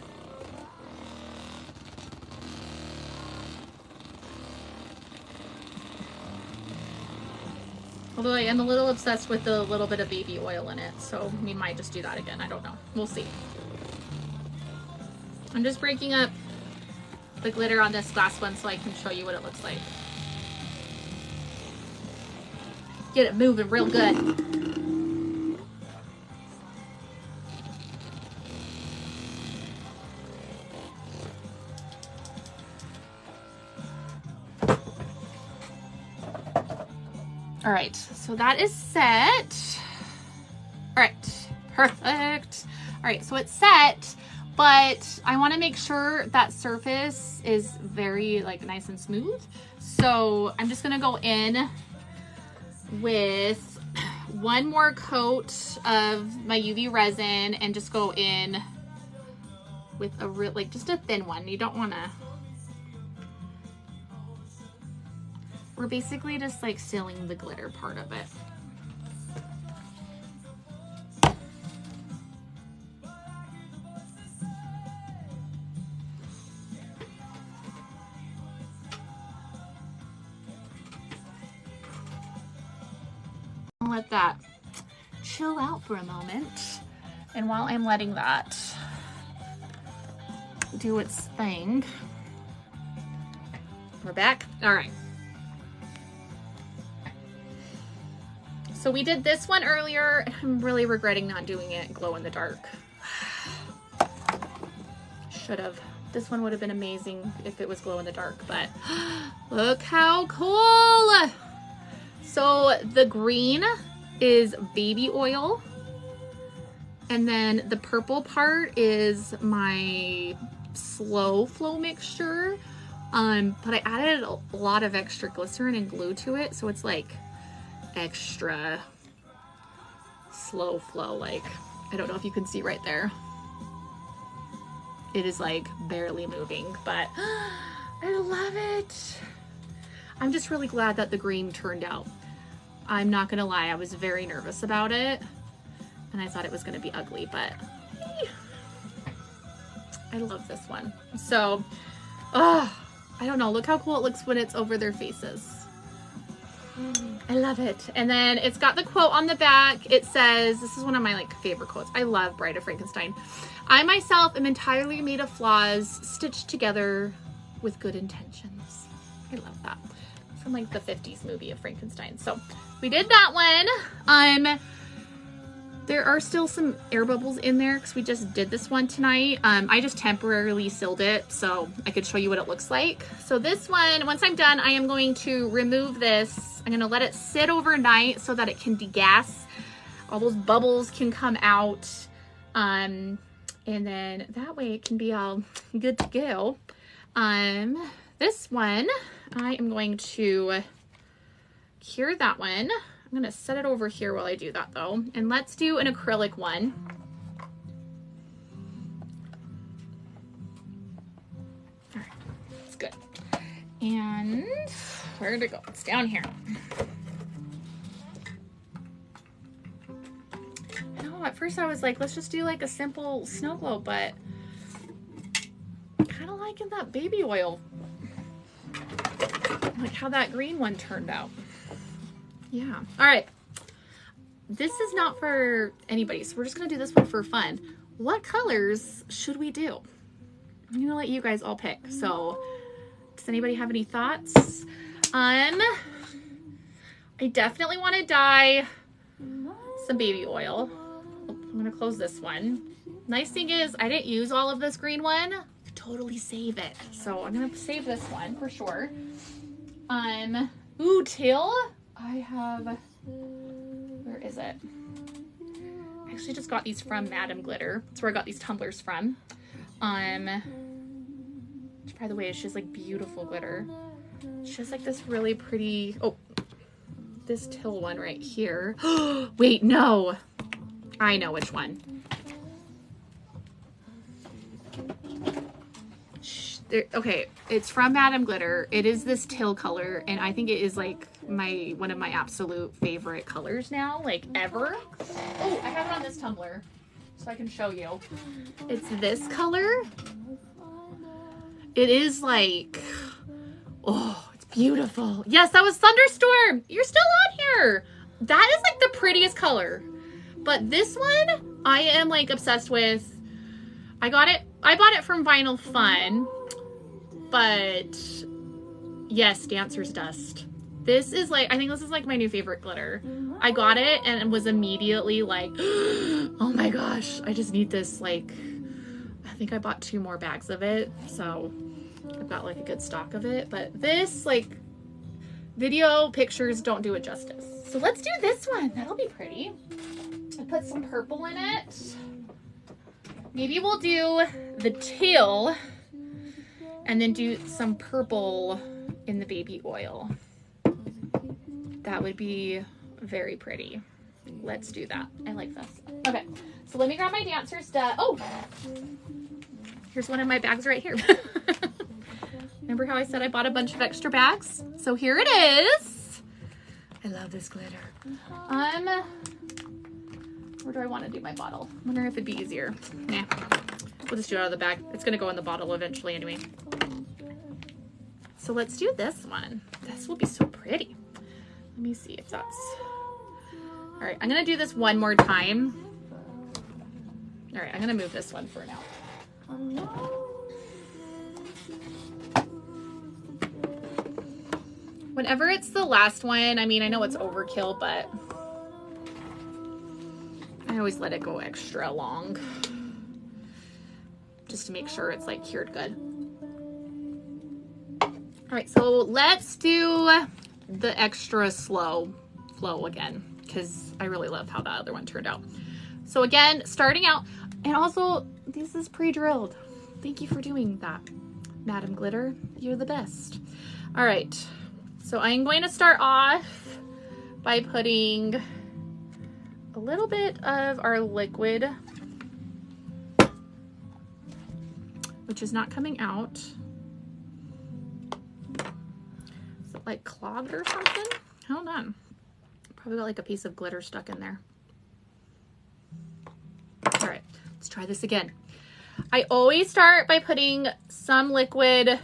Although I am a little obsessed with the little bit of baby oil in it, so we might just do that again. I don't know. We'll see. I'm just breaking up the glitter on this glass one so I can show you what it looks like. Get it moving real good. All right, so that is set. All right, perfect. All right, so it's set, but I want to make sure that surface is very like nice and smooth. So I'm just gonna go in with one more coat of my UV resin and just go in with a real, like just a thin one. You don't want to. We're basically just like sealing the glitter part of it. I'll let that chill out for a moment. And while I'm letting that do its thing, we're back. All right. So we did this one earlier. I'm really regretting not doing it glow in the dark. Should have. This one would have been amazing if it was glow in the dark, but look how cool. So the green is baby oil. And then the purple part is my slow flow mixture. But I added a lot of extra glycerin and glue to it. So it's like extra slow flow. Like, I don't know if you can see right there. It is like barely moving, but I love it. I'm just really glad that the green turned out. I'm not gonna lie, I was very nervous about it and I thought it was gonna be ugly, but I love this one. So, I don't know, look how cool it looks when it's over their faces. I love it. And then it's got the quote on the back. It says, this is one of my like favorite quotes. I love Bride of Frankenstein. I myself am entirely made of flaws stitched together with good intentions. I love that. From like the 50s movie of Frankenstein. So we did that one. There are still some air bubbles in there because we just did this one tonight. I just temporarily sealed it so I could show you what it looks like. So this one, once I'm done, I am going to remove this. I'm gonna let it sit overnight so that it can degas. All those bubbles can come out. And then that way it can be all good to go. This one, I am going to cure that one. I'm gonna set it over here while I do that though. And let's do an acrylic one. All right, it's good. And where'd it go? It's down here. I know, at first I was like, let's just do like a simple snow globe, but I'm kind of liking that baby oil. Like how that green one turned out. Yeah. All right. This is not for anybody, so we're just going to do this one for fun. What colors should we do? I'm going to let you guys all pick. So does anybody have any thoughts? I definitely want to dye some baby oil. I'm going to close this one. Nice thing is I didn't use all of this green one. I could totally save it. So I'm going to save this one for sure. Ooh, teal. I have, where is it? I actually just got these from Madame Glitter. That's where I got these tumblers from. Which, by the way, it's just like beautiful glitter. It's just like this really pretty, oh, this teal one right here. Wait, no. I know which one. Okay, it's from Madame Glitter. It is this teal color, and I think it is like one of my absolute favorite colors now, like ever. Oh, I have it on this tumbler, so I can show you. It's this color. It is like, oh, it's beautiful. Yes, that was Thunderstorm. You're still on here. that is like the prettiest color. But this one, I am like obsessed with. I bought it from Vinyl Fun, but yes, Dancer's Dust. This is like, I think this is like my new favorite glitter. I got it and was immediately like, oh my gosh, I just need this. Like, I think I bought 2 more bags of it, so I've got like a good stock of it. But this, like, video pictures don't do it justice. So let's do this one. That'll be pretty. I put some purple in it. Maybe we'll do the tail and then do some purple in the baby oil. That would be very pretty. Let's do that. I like this. Okay, so let me grab my Dancer's Dust. Oh, here's one of my bags right here. Remember how I said I bought a bunch of extra bags? So here it is. I love this glitter. Where do I want to do my bottle? I wonder if it'd be easier. Nah, we'll just do it out of the bag. It's gonna go in the bottle eventually anyway. So let's do this one. This will be so pretty. Let me see if that's... All right, I'm gonna do this one more time. All right, I'm gonna move this one for now. Whenever it's the last one, I mean, I know it's overkill, but I always let it go extra long just to make sure it's like cured good. All right, so let's do the extra slow flow again, because I really love how that other one turned out. So again, starting out, and also this is pre-drilled. Thank you for doing that, Madam Glitter. You're the best. All right, so I'm going to start off by putting a little bit of our liquid, which is not coming out. Is it like clogged or something? Hold on. Probably got like a piece of glitter stuck in there. All right, let's try this again. I always start by putting some liquid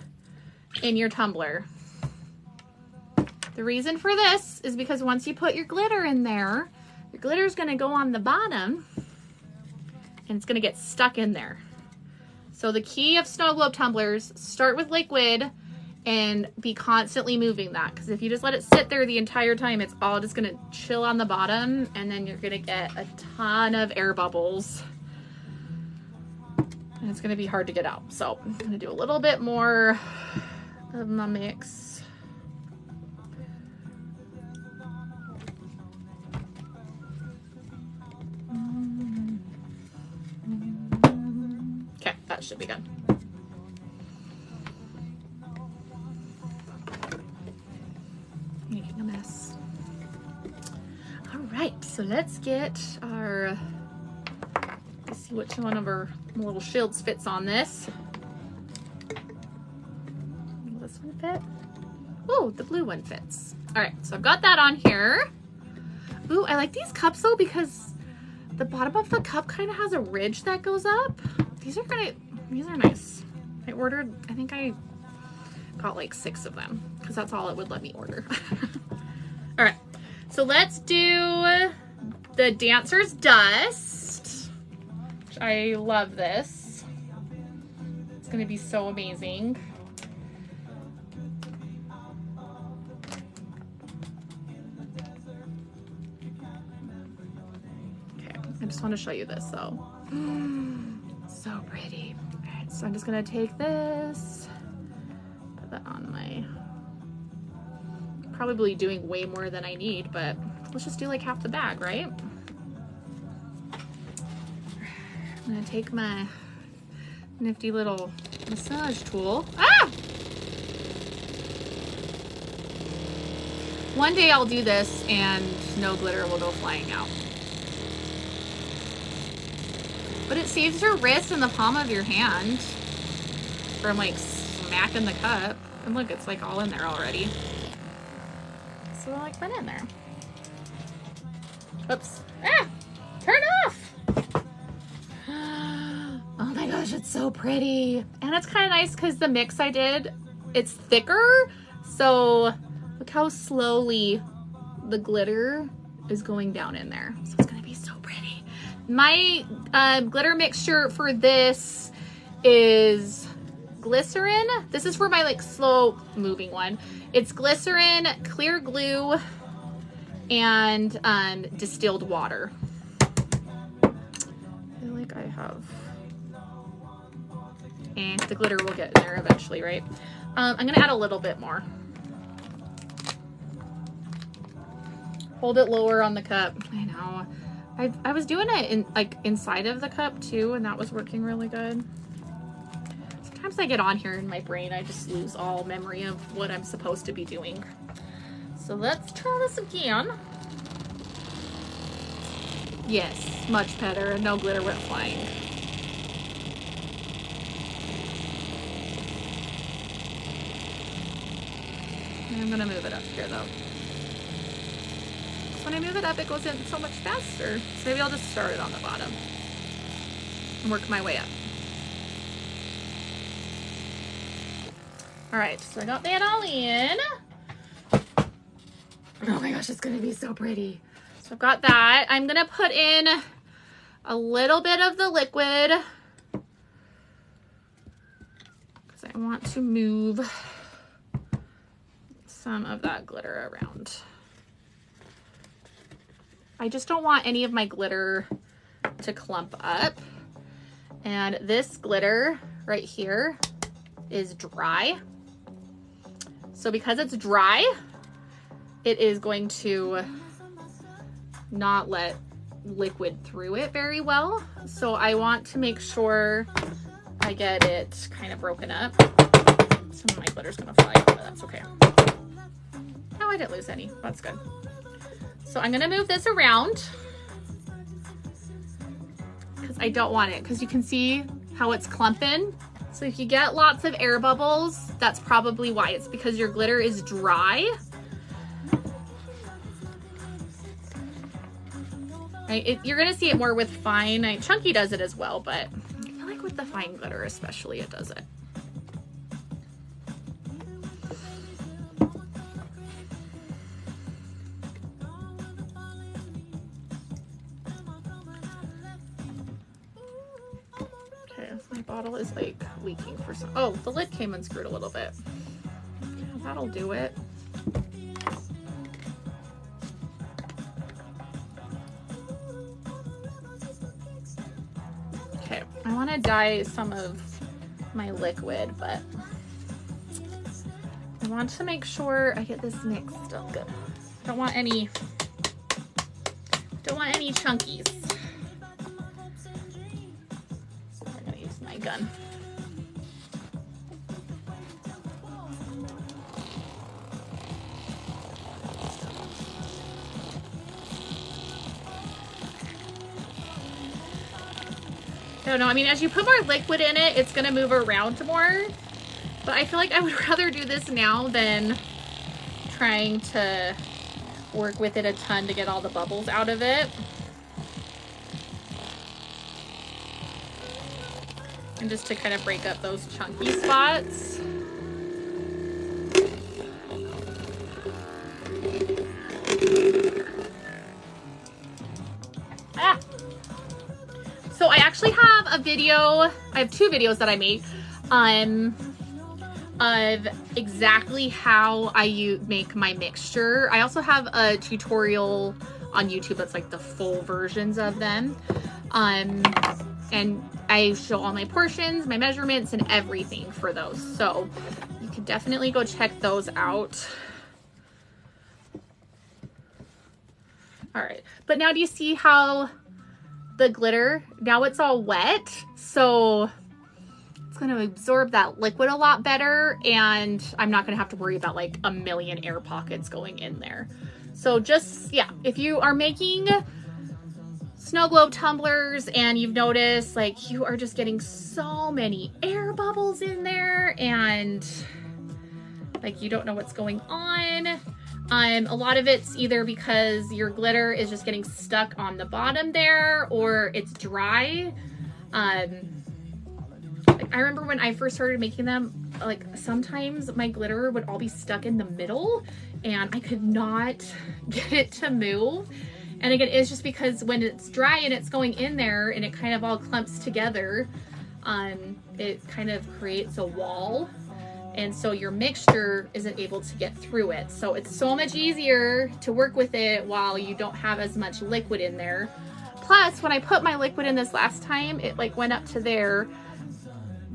in your tumbler. The reason for this is because once you put your glitter in there, your glitter is going to go on the bottom and it's going to get stuck in there. So the key of snow globe tumblers, start with liquid and be constantly moving that, because if you just let it sit there the entire time, it's all just going to chill on the bottom and then you're going to get a ton of air bubbles and it's going to be hard to get out. So I'm going to do a little bit more of my mix. Okay, that should be good. Making a mess. All right, so let's get our, let's see which one of our little shields fits on this. Will this one fit? Oh, the blue one fits. All right, so I've got that on here. Ooh, I like these cups though, because the bottom of the cup kind of has a ridge that goes up. These are nice. I think I got like 6 of them because that's all it would let me order. All right, so let's do the Dancer's Dust, which I love this. It's gonna be so amazing. Okay, I just want to show you this though. So pretty. All right, so I'm just gonna take this, put that on my, probably doing way more than I need, but let's just do like half the bag, right? I'm gonna take my nifty little massage tool. Ah! One day I'll do this and no glitter will go flying out. But it saves your wrist and the palm of your hand from like smacking the cup. And look, it's like all in there already. So I like went in there. Oops. Ah! Turn off! Oh my gosh, it's so pretty. And it's kind of nice because the mix I did, it's thicker. So look how slowly the glitter is going down in there. So it's gonna be so pretty. My glitter mixture for this is glycerin. This is for my like slow moving one. It's glycerin, clear glue, and distilled water. I feel like I have, and the glitter will get in there eventually, right? I'm gonna add a little bit more. Hold it lower on the cup. I know. I was doing it in like inside of the cup too, and that was working really good. Sometimes I get on here in my brain, I just lose all memory of what I'm supposed to be doing. So let's try this again. Yes, much better, and no glitter went flying. And I'm gonna move it up here though. When I move it up, it goes in so much faster. So maybe I'll just start it on the bottom and work my way up. All right, so I got that all in. Oh my gosh, it's gonna be so pretty. So I've got that. I'm gonna put in a little bit of the liquid because I want to move some of that glitter around. I just don't want any of my glitter to clump up. And this glitter right here is dry. So because it's dry, it is going to not let liquid through it very well. So I want to make sure I get it kind of broken up. Some of my glitter's gonna fly, but that's okay. Oh, I didn't lose any. That's good. So I'm gonna move this around because I don't want it, because you can see how it's clumping. So if you get lots of air bubbles, that's probably why. It's because your glitter is dry. Right? You're gonna see it more with fine. Chunky does it as well, but I feel like with the fine glitter especially, it does it. My bottle is like leaking for some. Oh, the lid came unscrewed a little bit. Okay, that'll do it. Okay, I want to dye some of my liquid, but I want to make sure I get this mixed up good. Don't want any chunkies. Gun. I don't know. I mean, as you put more liquid in it, it's going to move around more. But I feel like I would rather do this now than trying to work with it a ton to get all the bubbles out of it. And just to kind of break up those chunky spots. So I actually have a video, I have 2 videos that I made of exactly how I make my mixture. I also have a tutorial on YouTube that's like the full versions of them. And I show all my portions, my measurements, and everything for those. So you can definitely go check those out. All right, but now do you see how the glitter, now it's all wet, so it's gonna absorb that liquid a lot better, and I'm not gonna have to worry about like a million air pockets going in there. So just, yeah, if you are making snow globe tumblers and you've noticed like you are just getting so many air bubbles in there and like you don't know what's going on, a lot of it's either because your glitter is just getting stuck on the bottom there, or it's dry. Like I remember when I first started making them, like sometimes my glitter would all be stuck in the middle and I could not get it to move. And again, it's just because when it's dry and it's going in there and it kind of all clumps together, it kind of creates a wall. And so your mixture isn't able to get through it. So it's so much easier to work with it while you don't have as much liquid in there. Plus, when I put my liquid in this last time, it like went up to there.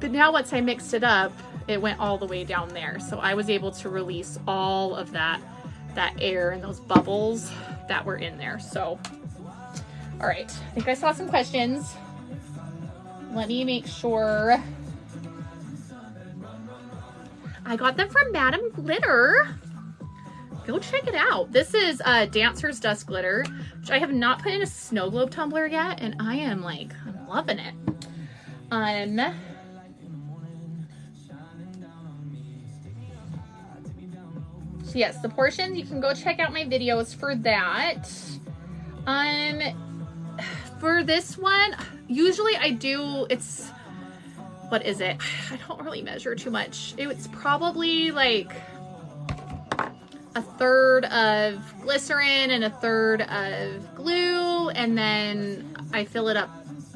But now once I mixed it up, it went all the way down there. So I was able to release all of that air and those bubbles that were in there. So, all right, I think I saw some questions. Let me make sure. I got them from Madam Glitter. Go check it out. This is Dancer's Dust Glitter, which I have not put in a snow globe tumbler yet, and I'm loving it. So yes, the portions, you can go check out my videos for that. For this one, usually I do, what is it? I don't really measure too much. It's probably like a third of glycerin and a third of glue, and then I fill it up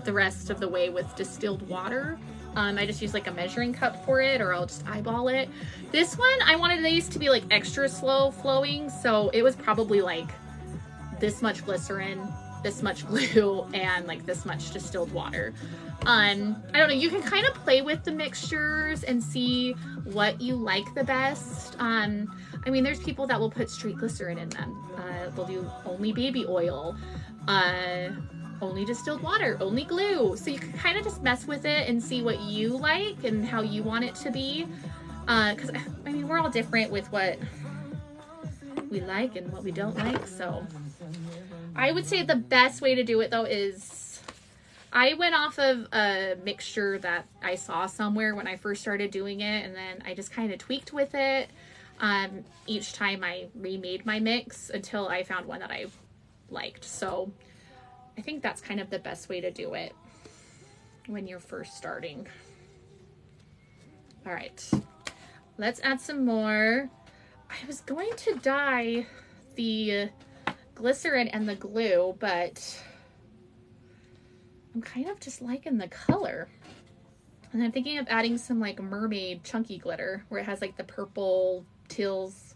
the rest of the way with distilled water. I just use like a measuring cup for it, or I'll just eyeball it. This one, I wanted these to be like extra slow flowing, so it was probably like this much glycerin, this much glue, and like this much distilled water. I don't know, you can kind of play with the mixtures and see what you like the best. I mean, there's people that will put straight glycerin in them. They'll do only baby oil, only distilled water, only glue. So you can kind of just mess with it and see what you like and how you want it to be. Because I mean, we're all different with what we like and what we don't like. So I would say the best way to do it though is, I went off of a mixture that I saw somewhere when I first started doing it, and then I just kind of tweaked with it. Each time I remade my mix until I found one that I liked. So I think that's kind of the best way to do it when you're first starting. All right, let's add some more. I was going to dye the glycerin and the glue, but I'm kind of just liking the color. And I'm thinking of adding some like mermaid chunky glitter where it has like the purple teals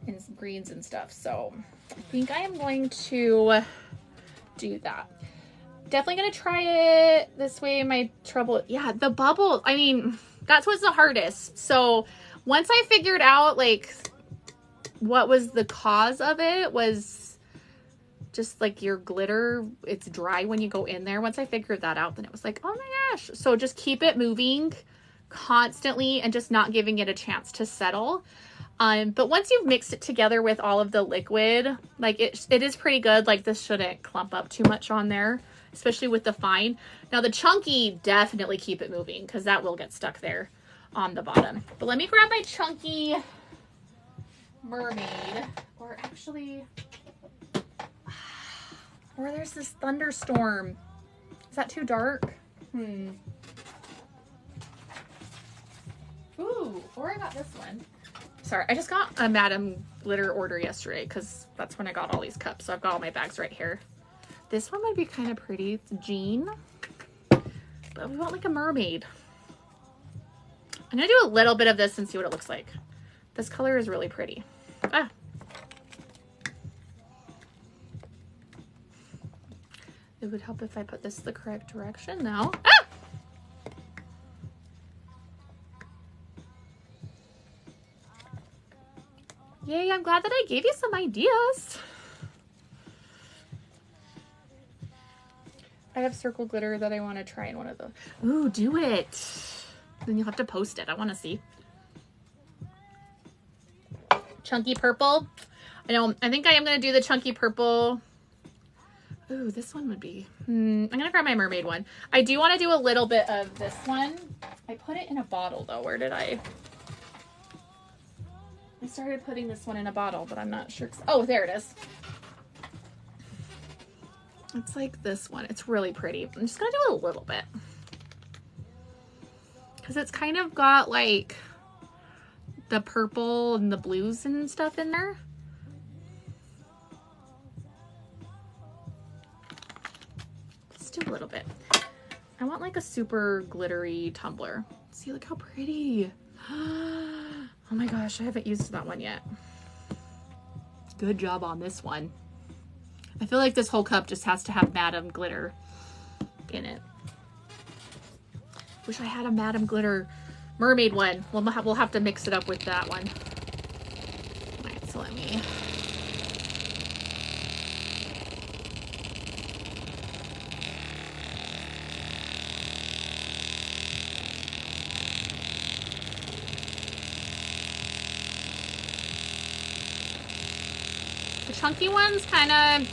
and some greens and stuff. So I think I am going to do that. Definitely gonna try it this way. My trouble, yeah, the bubble, I mean, that's what's the hardest. So once I figured out like what was the cause of it, was just like your glitter, it's dry when you go in there. Once I figured that out, then it was like, oh my gosh. So just keep it moving constantly and just not giving it a chance to settle. But once you've mixed it together with all of the liquid, like it is pretty good. Like this shouldn't clump up too much on there, especially with the fine. Now the chunky, definitely keep it moving because that will get stuck there on the bottom. But let me grab my chunky mermaid, or actually, or there's this thunderstorm. Is that too dark? Ooh, or I got this one. Sorry, I just got a Madam Glitter order yesterday because that's when I got all these cups. So I've got all my bags right here. This one might be kind of pretty. It's jean, but we want like a mermaid. I'm gonna do a little bit of this and see what it looks like. This color is really pretty. Ah. It would help if I put this the correct direction now. Ah! Yay, I'm glad that I gave you some ideas. I have circle glitter that I want to try in one of those. Ooh, do it. Then you'll have to post it. I want to see. Chunky purple. I know, I think I am going to do the chunky purple. Ooh, this one would be, I'm going to grab my mermaid one. I do want to do a little bit of this one. I put it in a bottle though. Where did I started putting this one in a bottle, but I'm not sure. Oh, there it is. It's like this one. It's really pretty. I'm just going to do a little bit. Because it's kind of got like the purple and the blues and stuff in there. a little bit. I want like a super glittery tumbler. See, look how pretty. Oh my gosh, I haven't used that one yet. Good job on this one. I feel like this whole cup just has to have Madame Glitter in it. Wish I had a Madame Glitter mermaid one. We'll have to mix it up with that one. All right, so let me... The chunky ones kind of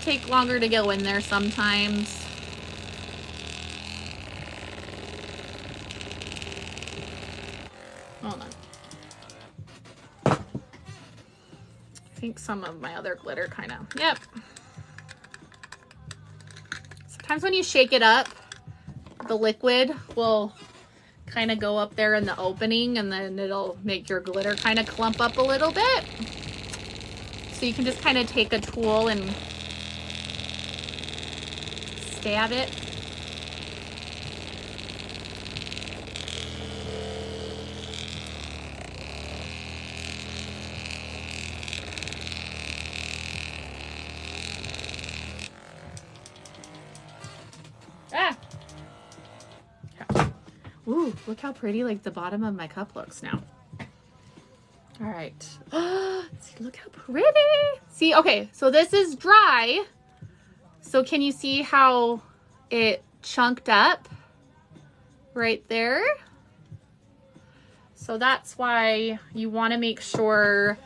take longer to go in there sometimes. Hold on. I think some of my other glitter kind of, yep. Sometimes when you shake it up, the liquid will kind of go up there in the opening, and then it'll make your glitter kind of clump up a little bit. So you can just kind of take a tool and stab it. Ah! Okay. Ooh, look how pretty like the bottom of my cup looks now. All right. See, look how pretty. See, okay, so this is dry. So can you see how it chunked up right there? So that's why you want to make sure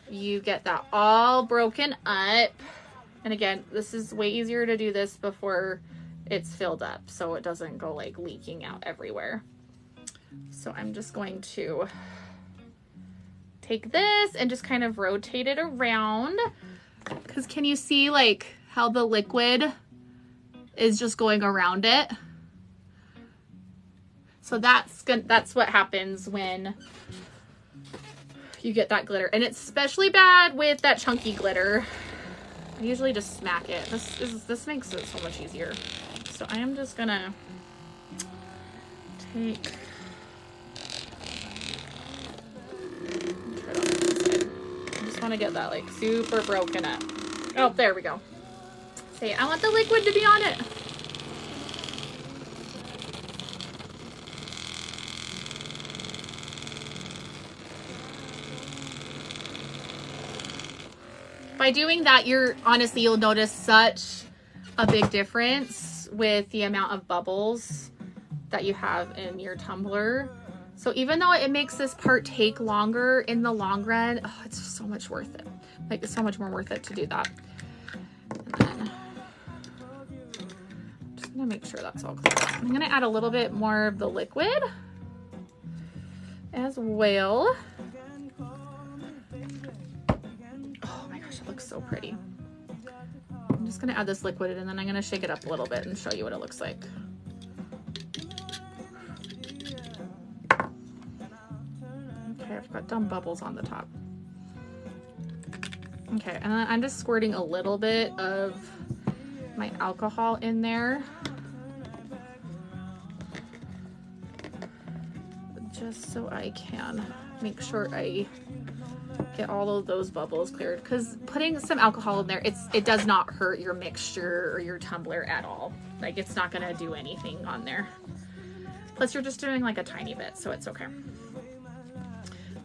you get that all broken up. And again, this is way easier to do this before it's filled up, so it doesn't go like leaking out everywhere. So I'm just going to take this and just kind of rotate it around, because can you see like how the liquid is just going around it? So that's what happens when you get that glitter, and it's especially bad with that chunky glitter. I usually just smack it. This makes it so much easier. So I am just gonna take. I just want to get that like super broken up. Oh, there we go. See, I want the liquid to be on it. By doing that, you'll notice such a big difference with the amount of bubbles that you have in your tumbler. So even though it makes this part take longer, in the long run, oh, it's so much worth it. Like, it's so much more worth it to do that. And then just gonna make sure that's all clear. I'm gonna add a little bit more of the liquid as well. Oh my gosh, it looks so pretty. I'm just gonna add this liquid, and then I'm gonna shake it up a little bit and show you what it looks like. Okay, I've got dumb bubbles on the top. Okay, and then I'm just squirting a little bit of my alcohol in there. Just so I can make sure I get all of those bubbles cleared, because putting some alcohol in there, it does not hurt your mixture or your tumbler at all. Like, it's not gonna do anything on there. Plus you're just doing like a tiny bit, so it's okay.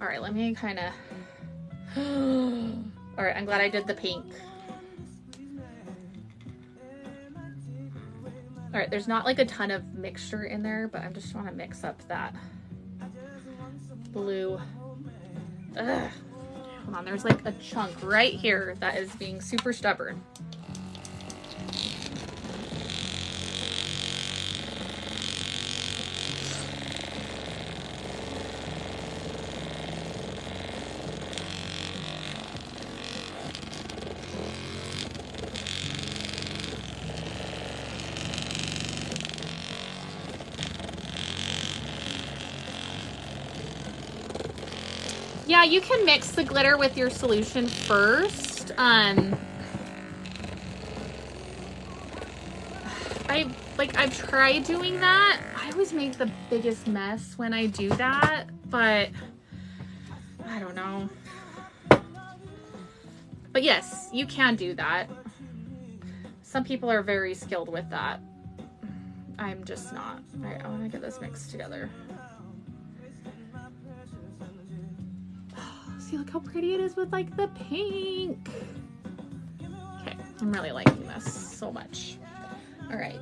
All right, let me kind of, all right, I'm glad I did the pink. All right, there's not like a ton of mixture in there, but I just want to mix up that blue. Ugh. Hold on, there's like a chunk right here that is being super stubborn. Yeah, you can mix the glitter with your solution first. like I've tried doing that. I always make the biggest mess when I do that, but I don't know. But yes, you can do that. Some people are very skilled with that. I'm just not. All right, I want to get this mixed together. See, look how pretty it is with like the pink. Okay, I'm really liking this so much. All right.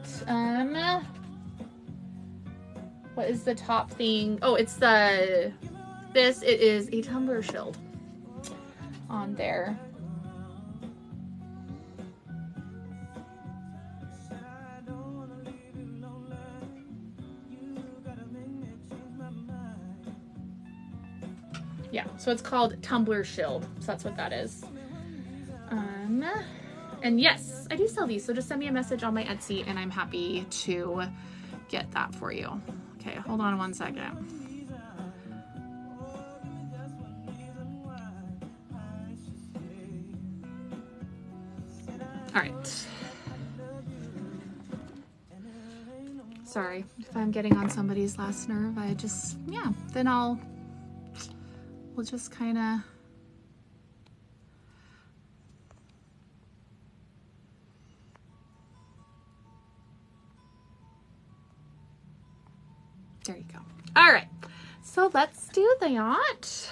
What is the top thing? Oh, it's it is a tumbler shield on there. Yeah, so it's called tumbler shield. So that's what that is. And yes, I do sell these. So just send me a message on my Etsy and I'm happy to get that for you. Okay, hold on one second. All right. Sorry if I'm getting on somebody's last nerve. I just, yeah, then we'll just kind of there you go. All right, so let's do that.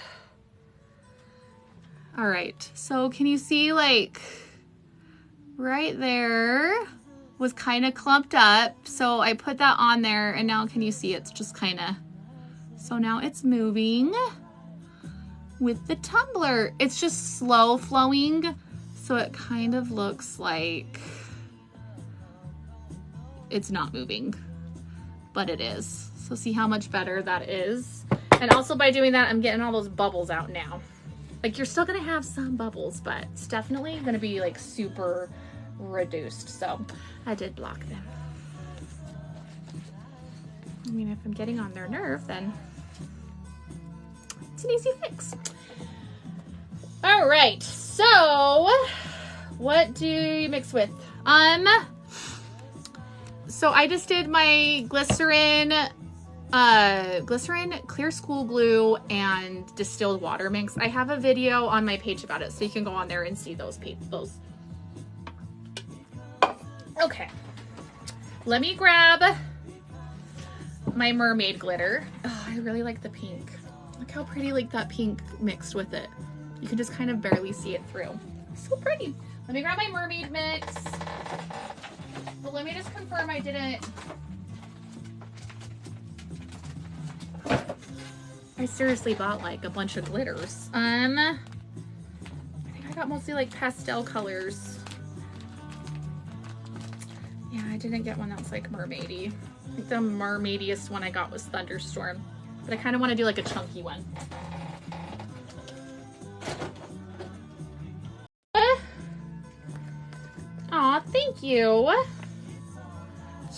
All right, so can you see like right there was kind of clumped up, so I put that on there, and now can you see it's just kind of, so now it's moving with the tumbler. It's just slow flowing, so it kind of looks like it's not moving, but it is. So see how much better that is. And also by doing that, I'm getting all those bubbles out now. Like you're still gonna have some bubbles, but it's definitely gonna be like super reduced. So I did block them. I mean, if I'm getting on their nerve, then it's an easy fix. All right, so what do you mix with? So I just did my glycerin, clear school glue, and distilled water mix. I have a video on my page about it, so you can go on there and see those. Okay, let me grab my mermaid glitter. Oh, I really like the pink. Look how pretty like that pink mixed with it. You can just kind of barely see it through. So pretty. Let me grab my mermaid mix. But let me just confirm I didn't. I seriously bought like a bunch of glitters. I think I got mostly like pastel colors. Yeah, I didn't get one that was like mermaidy. I think the mermaidiest one I got was Thunderstorm. But I kind of want to do like a chunky one. Aw, thank you.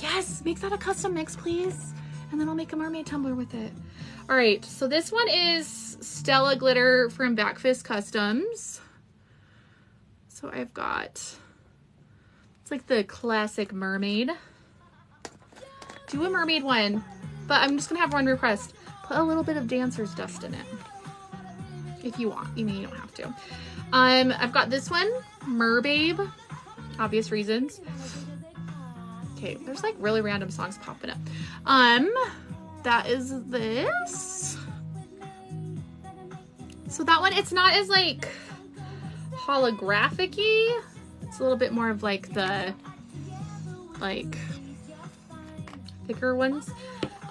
Yes, make that a custom mix, please. And then I'll make a mermaid tumbler with it. All right, so this one is Stella glitter from Backfist Customs. So I've got, it's like the classic mermaid. Do a mermaid one, but I'm just gonna have one request. Put a little bit of dancer's dust in it. If you want, you mean you don't have to. I've got this one, Merbabe, obvious reasons. Okay, there's like really random songs popping up. That is this. So that one, it's not as like holographic-y. It's a little bit more of like the like thicker ones.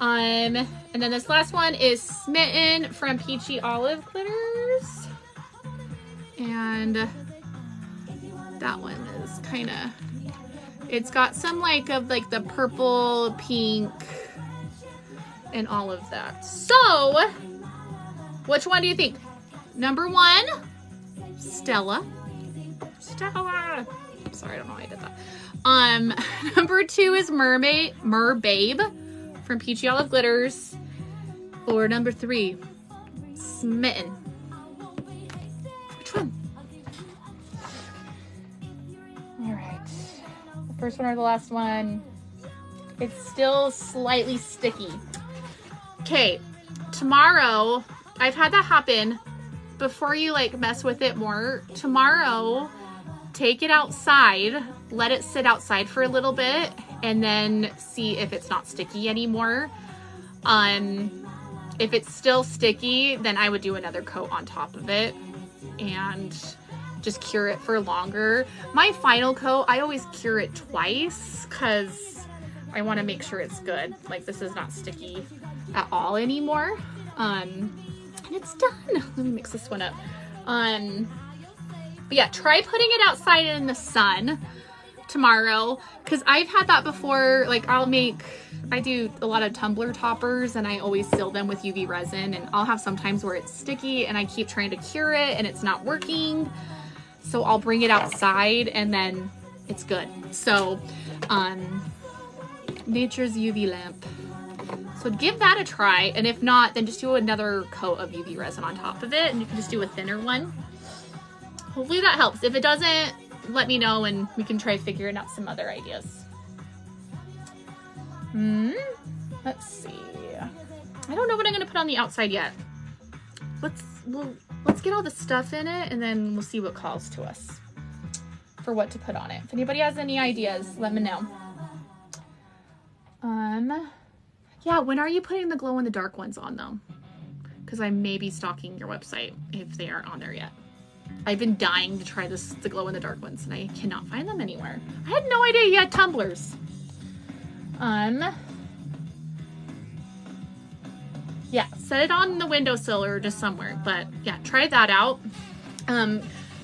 And then this last one is Smitten from Peachy Olive Glitters. And that one is kind of, it's got some like of like the purple, pink, and all of that. So, which one do you think? Number one, Stella. Stella. Sorry, I don't know why I did that. Number two is Merbabe from Peachy Olive Glitters. Or number three, Smitten. Which one? All right. The first one or the last one? It's still slightly sticky. Okay, tomorrow, I've had that happen. Before you like mess with it more, tomorrow, take it outside, let it sit outside for a little bit, and then see if it's not sticky anymore. If it's still sticky, then I would do another coat on top of it and just cure it for longer. My final coat, I always cure it twice because I want to make sure it's good. Like this is not sticky at all anymore. And it's done. Let me mix this one up. But yeah, try putting it outside in the sun tomorrow, because I've had that before. Like I do a lot of tumbler toppers and I always seal them with UV resin, and I'll have sometimes where it's sticky and I keep trying to cure it and it's not working. So I'll bring it outside and then it's good. So, nature's UV lamp. So give that a try, and if not, then just do another coat of UV resin on top of it, and you can just do a thinner one. Hopefully that helps. If it doesn't, let me know and we can try figuring out some other ideas. Let's see. I don't know what I'm gonna put on the outside yet. Let's get all the stuff in it and then we'll see what calls to us for what to put on it. If anybody has any ideas, let me know. Yeah, when are you putting the glow in the dark ones on though? Because I may be stalking your website if they aren't on there yet. I've been dying to try the glow in the dark ones and I cannot find them anywhere. I had no idea you had tumblers. Yeah, set it on the windowsill or just somewhere, but yeah, try that out.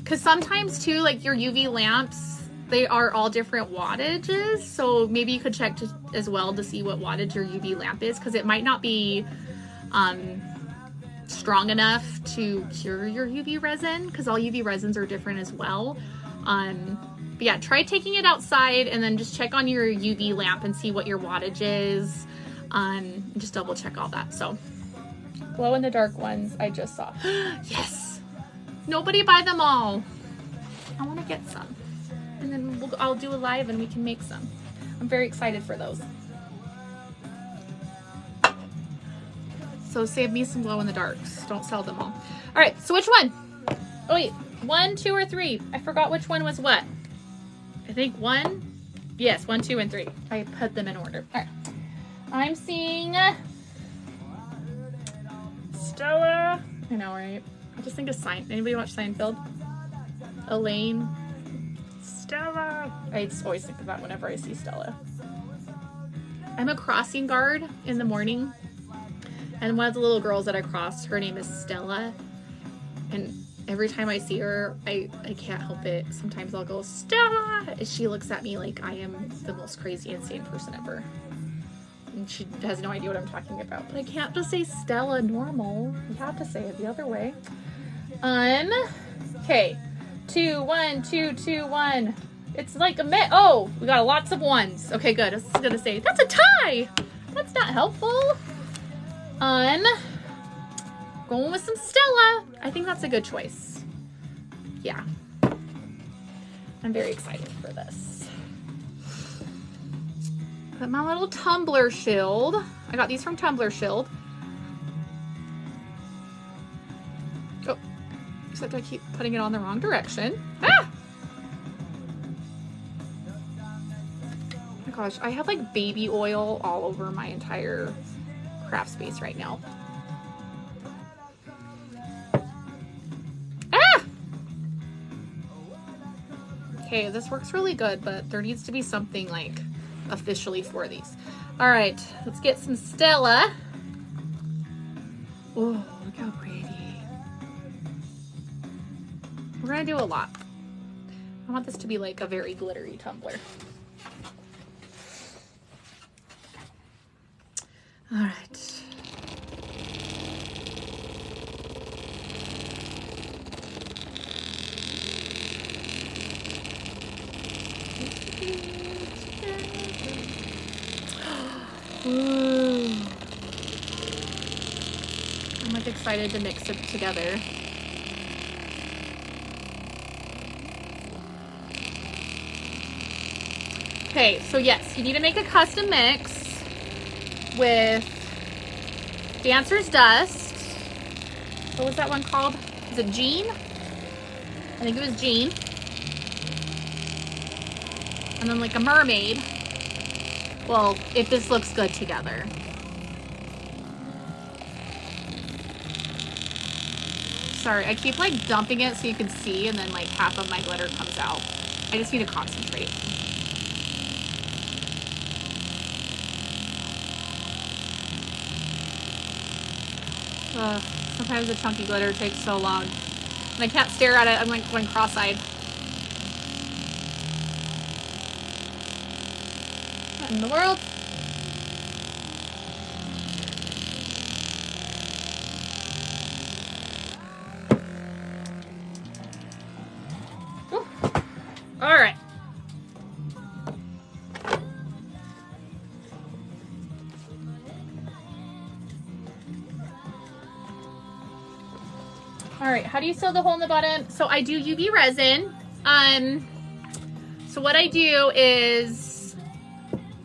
Because sometimes too, like your UV lamps, they are all different wattages, so maybe you could check as well to see what wattage your UV lamp is, because it might not be strong enough to cure your UV resin, because all UV resins are different as well. But yeah, try taking it outside and then just check on your UV lamp and see what your wattage is. Just double check all that. So glow in the dark ones I just saw. Yes! Nobody buy them all. I want to get some. And then I'll do a live and we can make some. I'm very excited for those. So save me some glow in the darks. Don't sell them all. All right, so which one? Oh wait, 1, 2, or 3? I forgot which one was what. I think 1. Yes, 1, 2, and 3. I put them in order. All right. I'm seeing Stella. I know, right? I just think of Anybody watch Seinfeld? Elaine. Stella. I just always think of that whenever I see Stella. I'm a crossing guard in the morning. And one of the little girls that I crossed, her name is Stella. And every time I see her, I can't help it. Sometimes I'll go, Stella! And she looks at me like I am the most crazy, insane person ever. And she has no idea what I'm talking about. But I can't just say Stella normal. You have to say it the other way. Okay. 2, 1, 2, 2, 1. It's like a oh, we got lots of ones. Okay, good. I was gonna say, that's a tie! That's not helpful. Going with some Stella. I think that's a good choice. Yeah. I'm very excited for this. Put my little tumbler shield. I got these from Tumbler Shield. Oh, except I keep putting it on the wrong direction. Ah! Oh my gosh, I have like baby oil all over my entire craft space right now. Ah! Okay, this works really good, but there needs to be something like officially for these. All right, let's get some Stella. Oh, look how pretty. We're gonna do a lot. I want this to be like a very glittery tumbler. All right. Ooh. I'm like excited to mix it together. Okay. Okay, so yes, you need to make a custom mix with Dancer's Dust. What was that one called? Is it Jean? I think it was Jean. And then like a mermaid. Well, if this looks good together. Sorry, I keep like dumping it so you can see, and then like half of my glitter comes out. I just need to concentrate. Sometimes the chunky glitter takes so long. And I can't stare at it, I'm like going cross-eyed. What in the world? Ooh. All right. All right, how do you sew the hole in the bottom? So I do UV resin. So what I do is,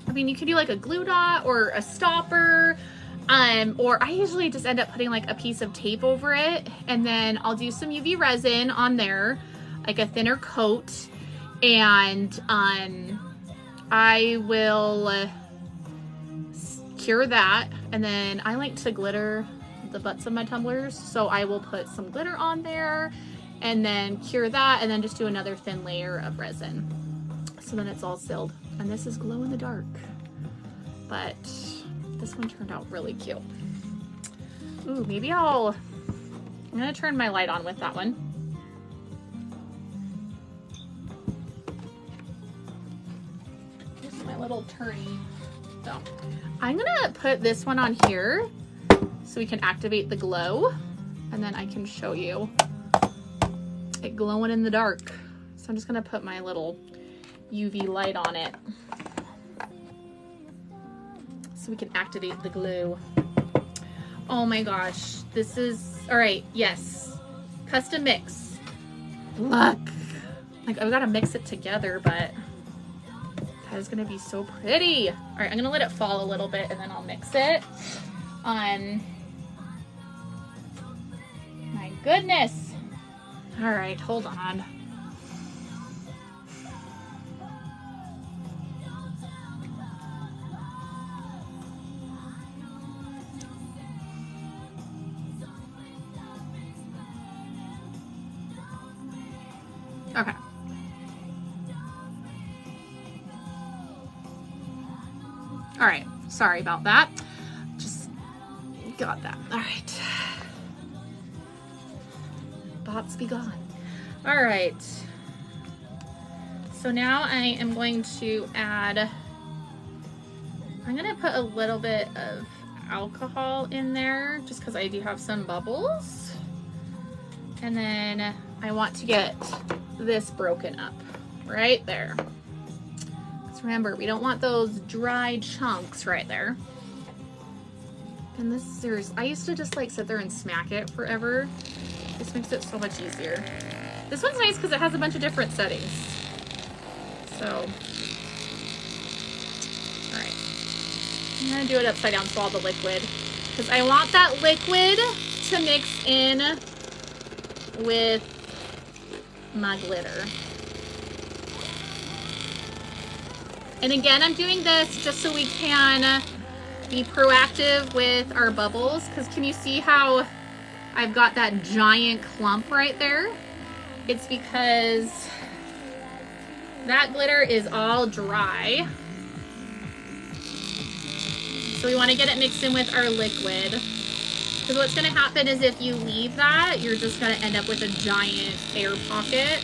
I mean, you can do like a glue dot or a stopper, or I usually just end up putting like a piece of tape over it, and then I'll do some UV resin on there, like a thinner coat, and I will cure that, and then I like to glitter the butts of my tumblers, so I will put some glitter on there and then cure that, and then just do another thin layer of resin, so then it's all sealed. And this is glow in the dark, but this one turned out really cute. Ooh, maybe I'm gonna turn my light on with that one. Here's my little turny. So I'm gonna put this one on here so we can activate the glow, and then I can show you it glowing in the dark. So I'm just gonna put my little UV light on it so we can activate the glow. Oh my gosh, this is, all right, yes, custom mix. Look, like I've gotta mix it together, but that is gonna be so pretty. All right, I'm gonna let it fall a little bit and then I'll mix it. My goodness. All right, hold on. Okay. All right, sorry about that. Just got that. All right. Bots be gone. All right. So now I am going to add, I'm gonna put a little bit of alcohol in there just because I do have some bubbles. And then I want to get this broken up right there. Because remember, we don't want those dry chunks right there. And this, seriously, I used to just like sit there and smack it forever. This makes it so much easier. This one's nice because it has a bunch of different settings. So, all right. I'm gonna do it upside down so all the liquid, because I want that liquid to mix in with my glitter. And again, I'm doing this just so we can be proactive with our bubbles, because can you see how I've got that giant clump right there? It's because that glitter is all dry. So we want to get it mixed in with our liquid. Because what's going to happen is if you leave that, you're just going to end up with a giant air pocket.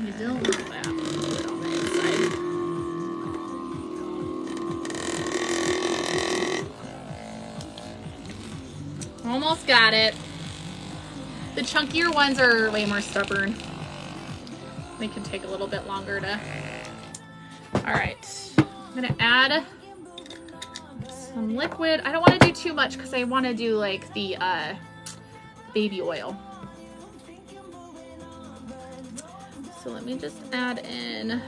You don't want that. Put it on the inside. Almost got it. The chunkier ones are way more stubborn. They can take a little bit longer to... All right, I'm gonna add some liquid. I don't want to do too much because I want to do like the baby oil. So let me just add in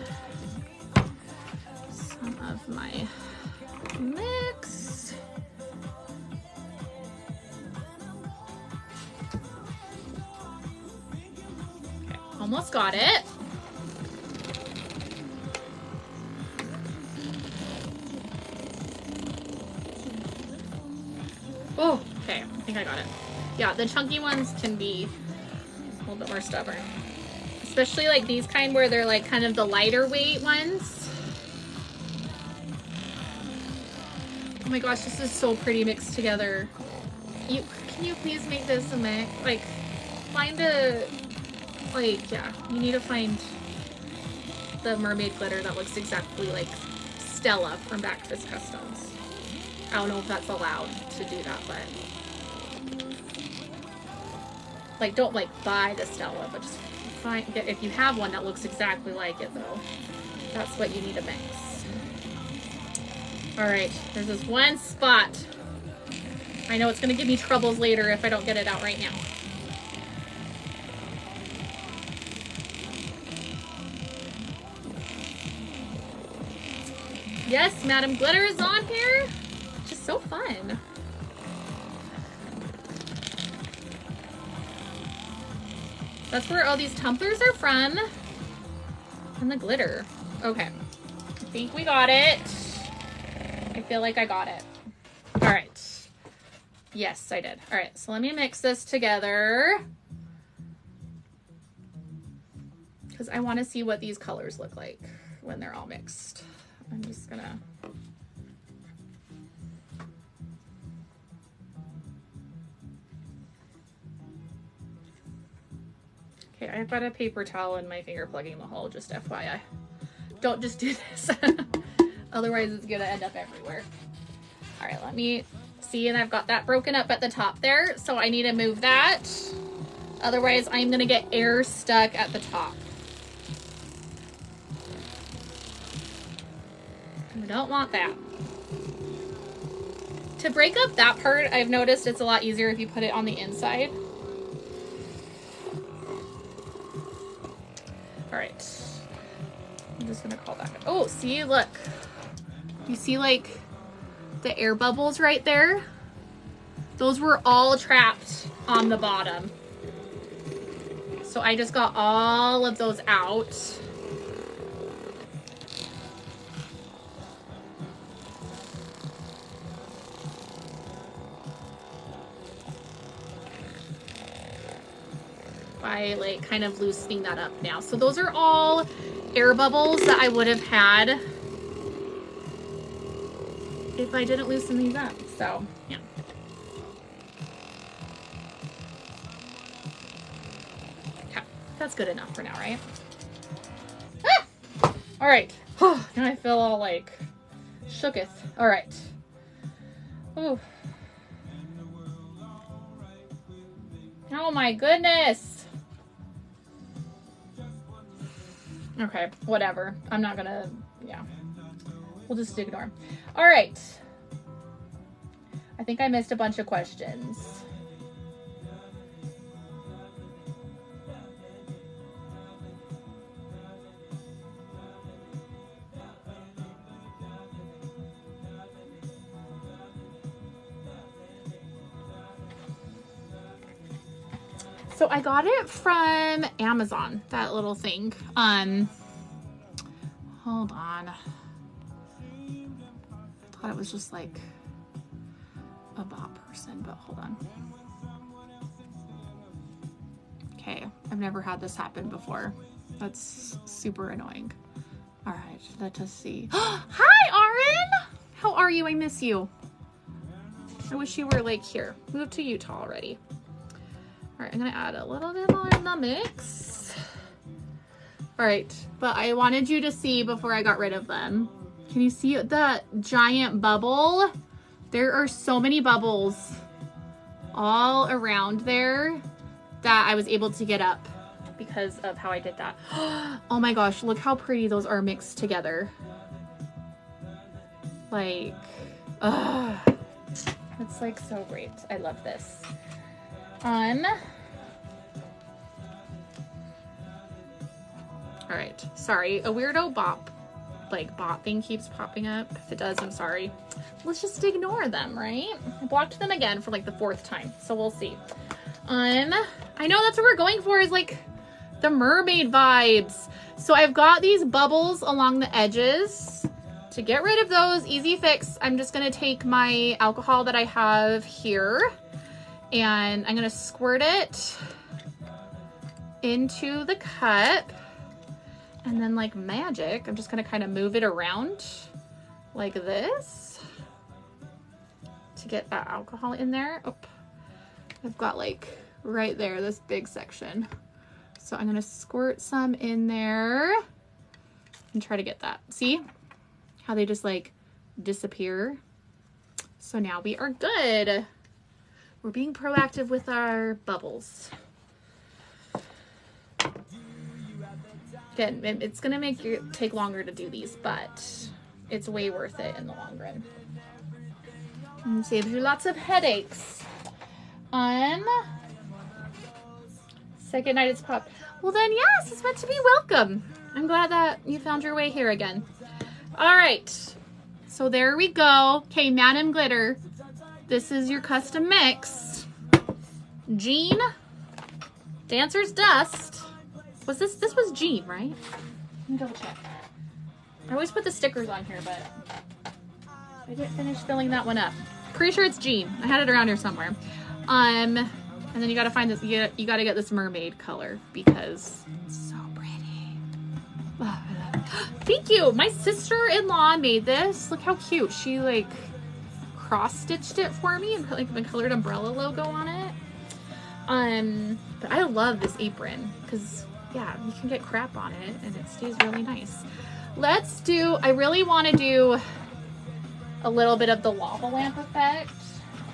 some of my mix. Okay, almost got it. Oh, okay, I think I got it. Yeah, the chunky ones can be a little bit more stubborn. Especially like these kind where they're like kind of the lighter weight ones. Oh my gosh, this is so pretty mixed together. Can you please make this a mix? Like, find a, like, yeah, you need to find the mermaid glitter that looks exactly like Stella from Breakfast Customs. I don't know if that's allowed to do that, but like, don't like buy the Stella, but just find, if you have one that looks exactly like it though, that's what you need to mix. All right, there's this one spot. I know it's gonna give me troubles later if I don't get it out right now. Yes, Madam Glitter is on here. Just so fun. That's where all these tumblers are from. And the glitter. Okay. I think we got it. I feel like I got it. All right. Yes, I did. All right, so let me mix this together. Because I want to see what these colors look like when they're all mixed. I'm just gonna... Okay, I've got a paper towel in my finger plugging the hole, just FYI. Don't just do this. Otherwise it's gonna end up everywhere. All right, let me see, and I've got that broken up at the top there, so I need to move that. Otherwise I'm gonna get air stuck at the top. We don't want that. To break up that part, I've noticed it's a lot easier if you put it on the inside. All right, I'm just gonna call that. Oh, see, look. You see like the air bubbles right there? Those were all trapped on the bottom. So I just got all of those out. By like kind of loosening that up now. So those are all air bubbles that I would have had if I didn't loosen these up. So yeah. Okay, that's good enough for now, right? Ah! All right. Now I feel all like shooketh. All right. Ooh. Oh my goodness. Okay, whatever. I'm not gonna, yeah. We'll just ignore. All right. I think I missed a bunch of questions. So I got it from Amazon, that little thing. Hold on. Thought it was just like a bot person, but hold on. Okay, I've never had this happen before. That's super annoying. All right, let's just see. Hi, Aaron! How are you? I miss you. I wish you were like here. Moved to Utah already. All right, I'm gonna add a little bit more in the mix. All right, but I wanted you to see before I got rid of them. Can you see the giant bubble? There are so many bubbles all around there that I was able to get up because of how I did that. Oh my gosh, look how pretty those are mixed together. Like, it's like so great. I love this. All right, sorry, a weirdo bop like bot thing keeps popping up. If it does, I'm sorry. Let's just ignore them, right? I blocked them again for like the 4th time, so we'll see. I know that's what we're going for, is like the mermaid vibes. So I've got these bubbles along the edges. To get rid of those, easy fix, I'm just gonna take my alcohol that I have here and I'm gonna squirt it into the cup. And then like magic, I'm just gonna kind of move it around like this to get that alcohol in there. Oh, I've got like right there, this big section. So I'm gonna squirt some in there and try to get that. See how they just like disappear? So now we are good. We're being proactive with our bubbles. Again, it's gonna make you take longer to do these, but it's way worth it in the long run. And saves you lots of headaches. Second night it's popped. Well then, yes, it's meant to be welcome. I'm glad that you found your way here again. All right, so there we go. Okay, Madam Glitter, this is your custom mix. Jean, Dancer's Dust. Was this was Jean, right? Let me double check. I always put the stickers on here, but I didn't finish filling that one up. Pretty sure it's Jean. I had it around here somewhere. And then you gotta find this, you gotta get this mermaid color because it's so pretty. Oh, I love it. Thank you. My sister-in-law made this. Look how cute. She like cross-stitched it for me and put like the colored umbrella logo on it. But I love this apron because yeah, you can get crap on it and it stays really nice. Let's do, I really want to do a little bit of the lava lamp effect.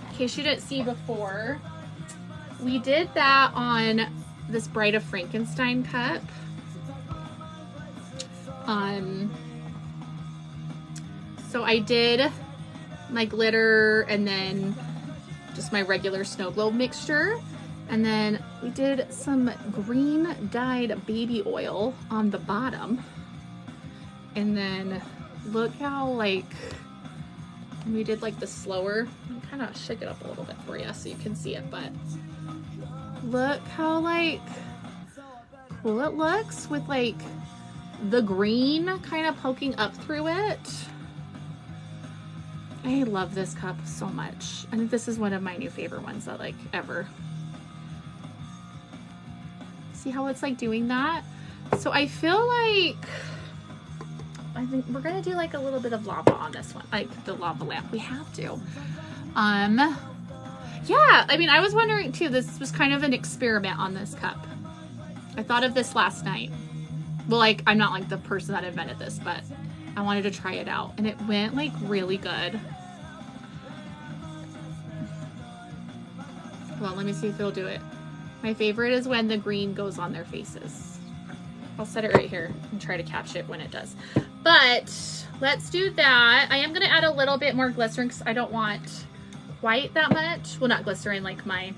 In case you didn't see before, we did that on this Bride of Frankenstein cup. So I did my glitter and then just my regular snow globe mixture. And then we did some green dyed baby oil on the bottom. And then look how like, we did like the slower, kind of shake it up a little bit for you so you can see it, but look how like cool it looks with like the green kind of poking up through it. I love this cup so much. I think this is one of my new favorite ones that like ever. See how it's like doing that? So I feel like I think we're gonna do like a little bit of lava on this one, like the lava lamp. We have to. Yeah, I mean, I was wondering too, this was kind of an experiment on this cup. I thought of this last night. Well, like, I'm not like the person that invented this, but I wanted to try it out and it went like really good. Well, let me see if it'll do it. My favorite is when the green goes on their faces. I'll set it right here and try to catch it when it does. But let's do that. I am gonna add a little bit more glycerin because I don't want quite that much. Well, not glycerin, like my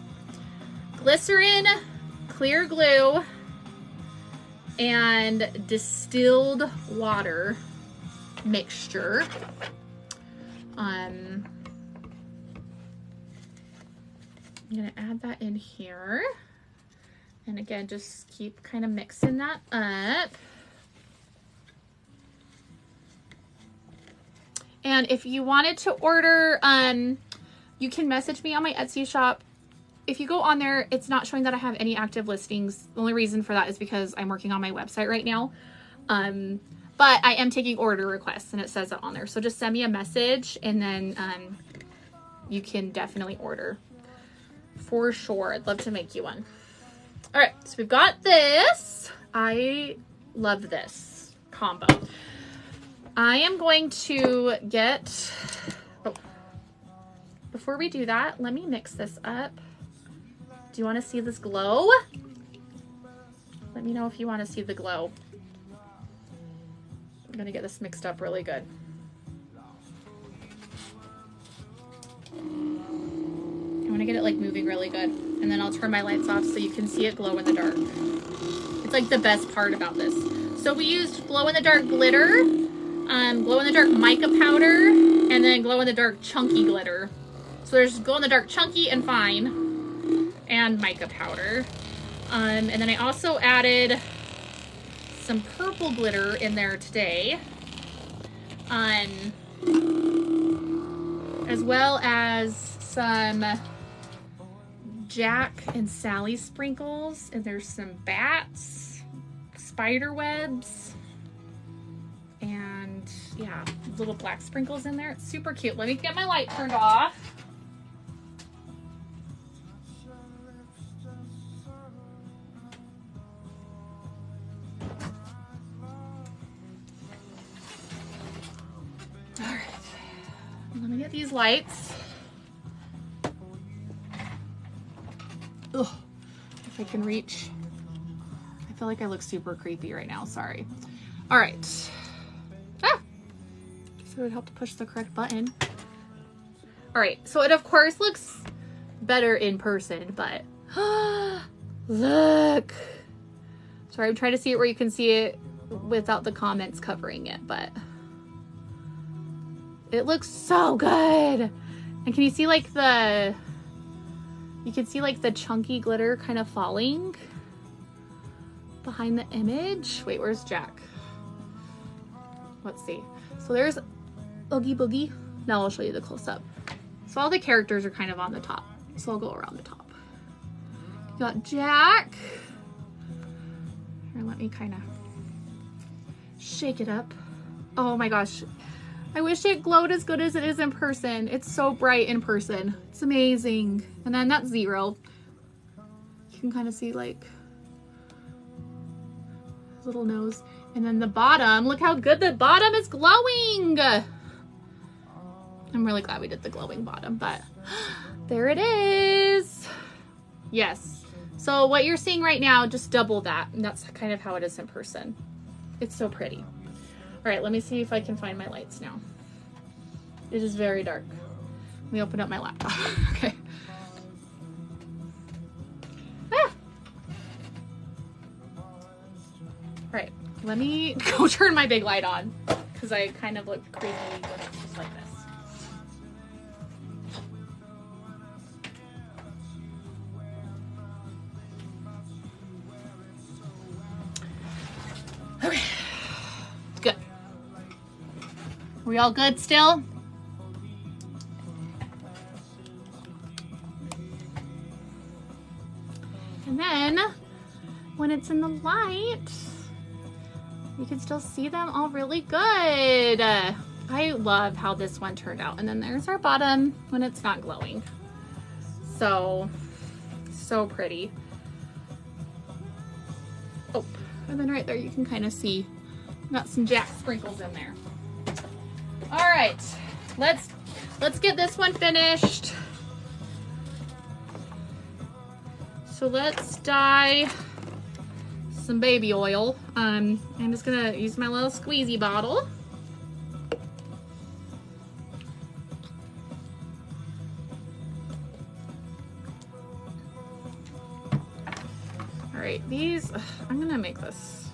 glycerin, clear glue, and distilled water mixture. I'm gonna add that in here. And again, just keep kind of mixing that up. And if you wanted to order, you can message me on my Etsy shop. If you go on there, it's not showing that I have any active listings. The only reason for that is because I'm working on my website right now. But I am taking order requests and it says it on there. So just send me a message and then you can definitely order for sure. I'd love to make you one. All right, so we've got this. I love this combo. I am going to get, oh, before we do that, let me mix this up. Do you want to see this glow? Let me know if you want to see the glow. I'm gonna get this mixed up really good. I want to get it like moving really good. And then I'll turn my lights off so you can see it glow in the dark. It's like the best part about this. So we used glow in the dark glitter. glow-in-the-dark mica powder, and then glow-in-the-dark chunky glitter. So there's glow-in-the-dark chunky and fine, and mica powder. And then I also added some purple glitter in there today, as well as some Jack and Sally sprinkles, and there's some bats, spider webs, and yeah, little black sprinkles in there. It's super cute. Let me get my light turned off. All right, let me get these lights. Ugh, if I can reach. I feel like I look super creepy right now, sorry. All right. Ah! So it would help to push the correct button. All right, so it of course looks better in person, but look. Sorry, I'm trying to see it where you can see it without the comments covering it, but it looks so good. And can you see like you can see like the chunky glitter kind of falling behind the image. Wait, where's Jack? Let's see. So there's Oogie Boogie. Now I'll show you the close-up. So all the characters are kind of on the top. So I'll go around the top. You got Jack. Here, let me kind of shake it up. Oh my gosh. I wish it glowed as good as it is in person. It's so bright in person. It's amazing. And then that's Zero. You can kind of see like his little nose. And then the bottom, look how good the bottom is glowing. I'm really glad we did the glowing bottom, but there it is. Yes. So what you're seeing right now, just double that. And that's kind of how it is in person. It's so pretty. All right, let me see if I can find my lights now. It is very dark. Let me open up my laptop. Okay. Ah! All right, let me go turn my big light on because I kind of look creepy when it's just like this. Okay. Good. Are we all good still? And then when it's in the light, you can still see them all really good. I love how this one turned out. And then there's our bottom when it's not glowing. So pretty. Oh, and then right there you can kind of see got some Jack sprinkles in there. All right, let's get this one finished. So let's dye some baby oil. I'm just gonna use my little squeezy bottle. All right, these, I'm gonna make this.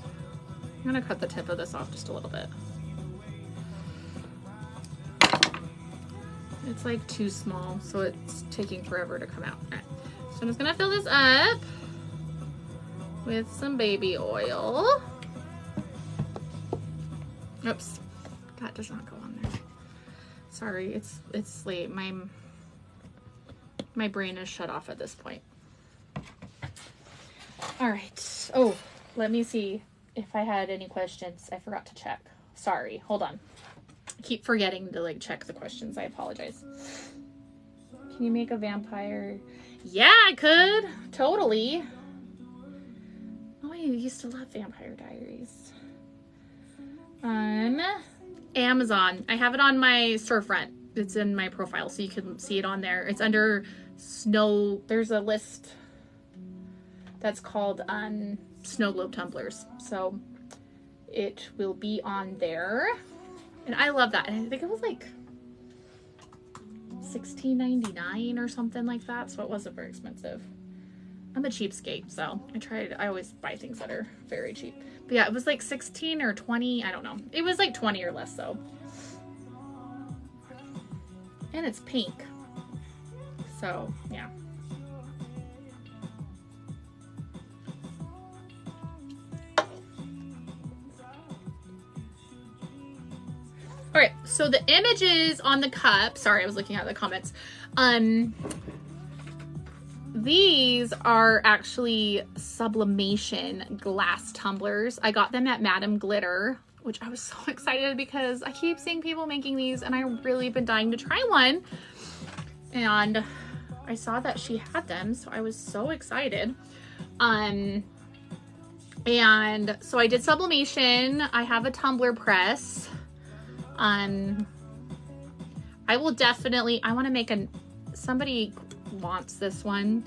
I'm gonna cut the tip of this off just a little bit. It's like too small, so it's taking forever to come out. All right. So I'm just gonna fill this up with some baby oil. Oops, that does not go on there. Sorry, it's late. My brain is shut off at this point. All right. Oh, let me see if I had any questions. I forgot to check. Sorry, hold on. I keep forgetting to like check the questions. I apologize. Can you make a vampire? Yeah, I could. Totally. Oh, I used to love Vampire Diaries. Amazon. I have it on my storefront. It's in my profile, so you can see it on there. It's under snow. There's a list that's called snow globe tumblers. So it will be on there. And I love that. And I think it was like $16.99 or something like that. So it wasn't very expensive. I'm a cheapskate, so I always buy things that are very cheap. But yeah, it was like 16 or 20, I don't know. It was like 20 or less though. And it's pink. So, yeah. All right, so the images on the cup, sorry, I was looking at the comments. These are actually sublimation glass tumblers. I got them at Madame Glitter, which I was so excited because I keep seeing people making these and I really been dying to try one. And I saw that she had them, so I was so excited. And so I did sublimation. I have a tumbler press. I will definitely, I want to make somebody wants this one,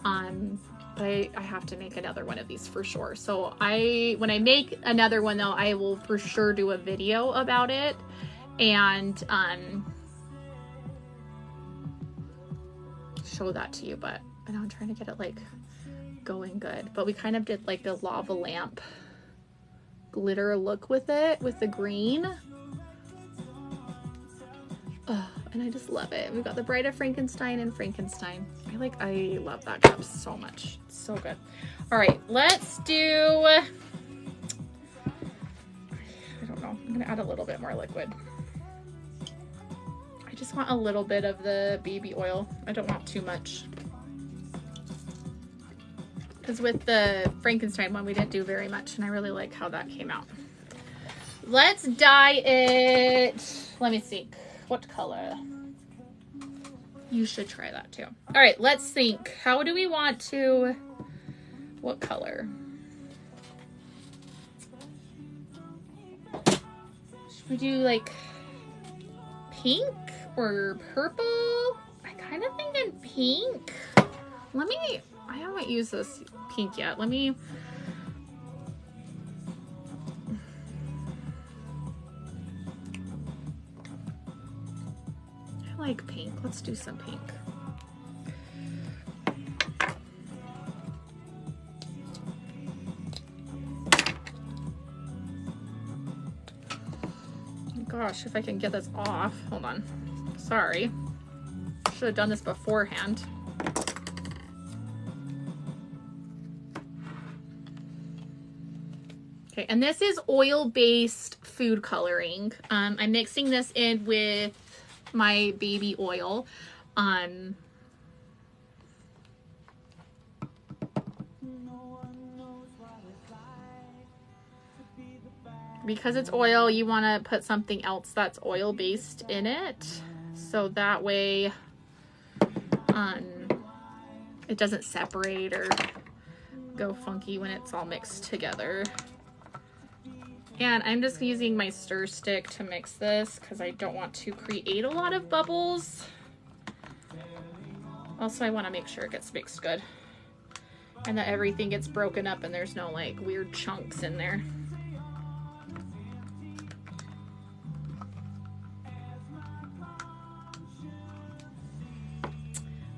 but I have to make another one of these for sure. So when I make another one though, I will for sure do a video about it, and show that to you. But I know I'm trying to get it like going good, but we kind of did like a lava lamp glitter look with it, with the green. Oh, and I just love it. We've got the Bride of Frankenstein and Frankenstein. I love that cup so much. It's so good. All right, let's do, I don't know. I'm gonna add a little bit more liquid. I just want a little bit of the baby oil. I don't want too much. Because with the Frankenstein one, we didn't do very much, and I really like how that came out. Let's dye it. Let me see. What color? You should try that too. All right, let's think. How do we want to, what color? Should we do like pink or purple? I kind of thinking pink. I haven't used this pink yet. I like pink. Let's do some pink. Gosh, if I can get this off. Hold on. Sorry. Should have done this beforehand. Okay, and this is oil-based food coloring. I'm mixing this in with my baby oil. Because it's oil, you want to put something else that's oil-based in it, so that way it doesn't separate or go funky when it's all mixed together. And I'm just using my stir stick to mix this because I don't want to create a lot of bubbles. Also, I want to make sure it gets mixed good and that everything gets broken up and there's no like weird chunks in there.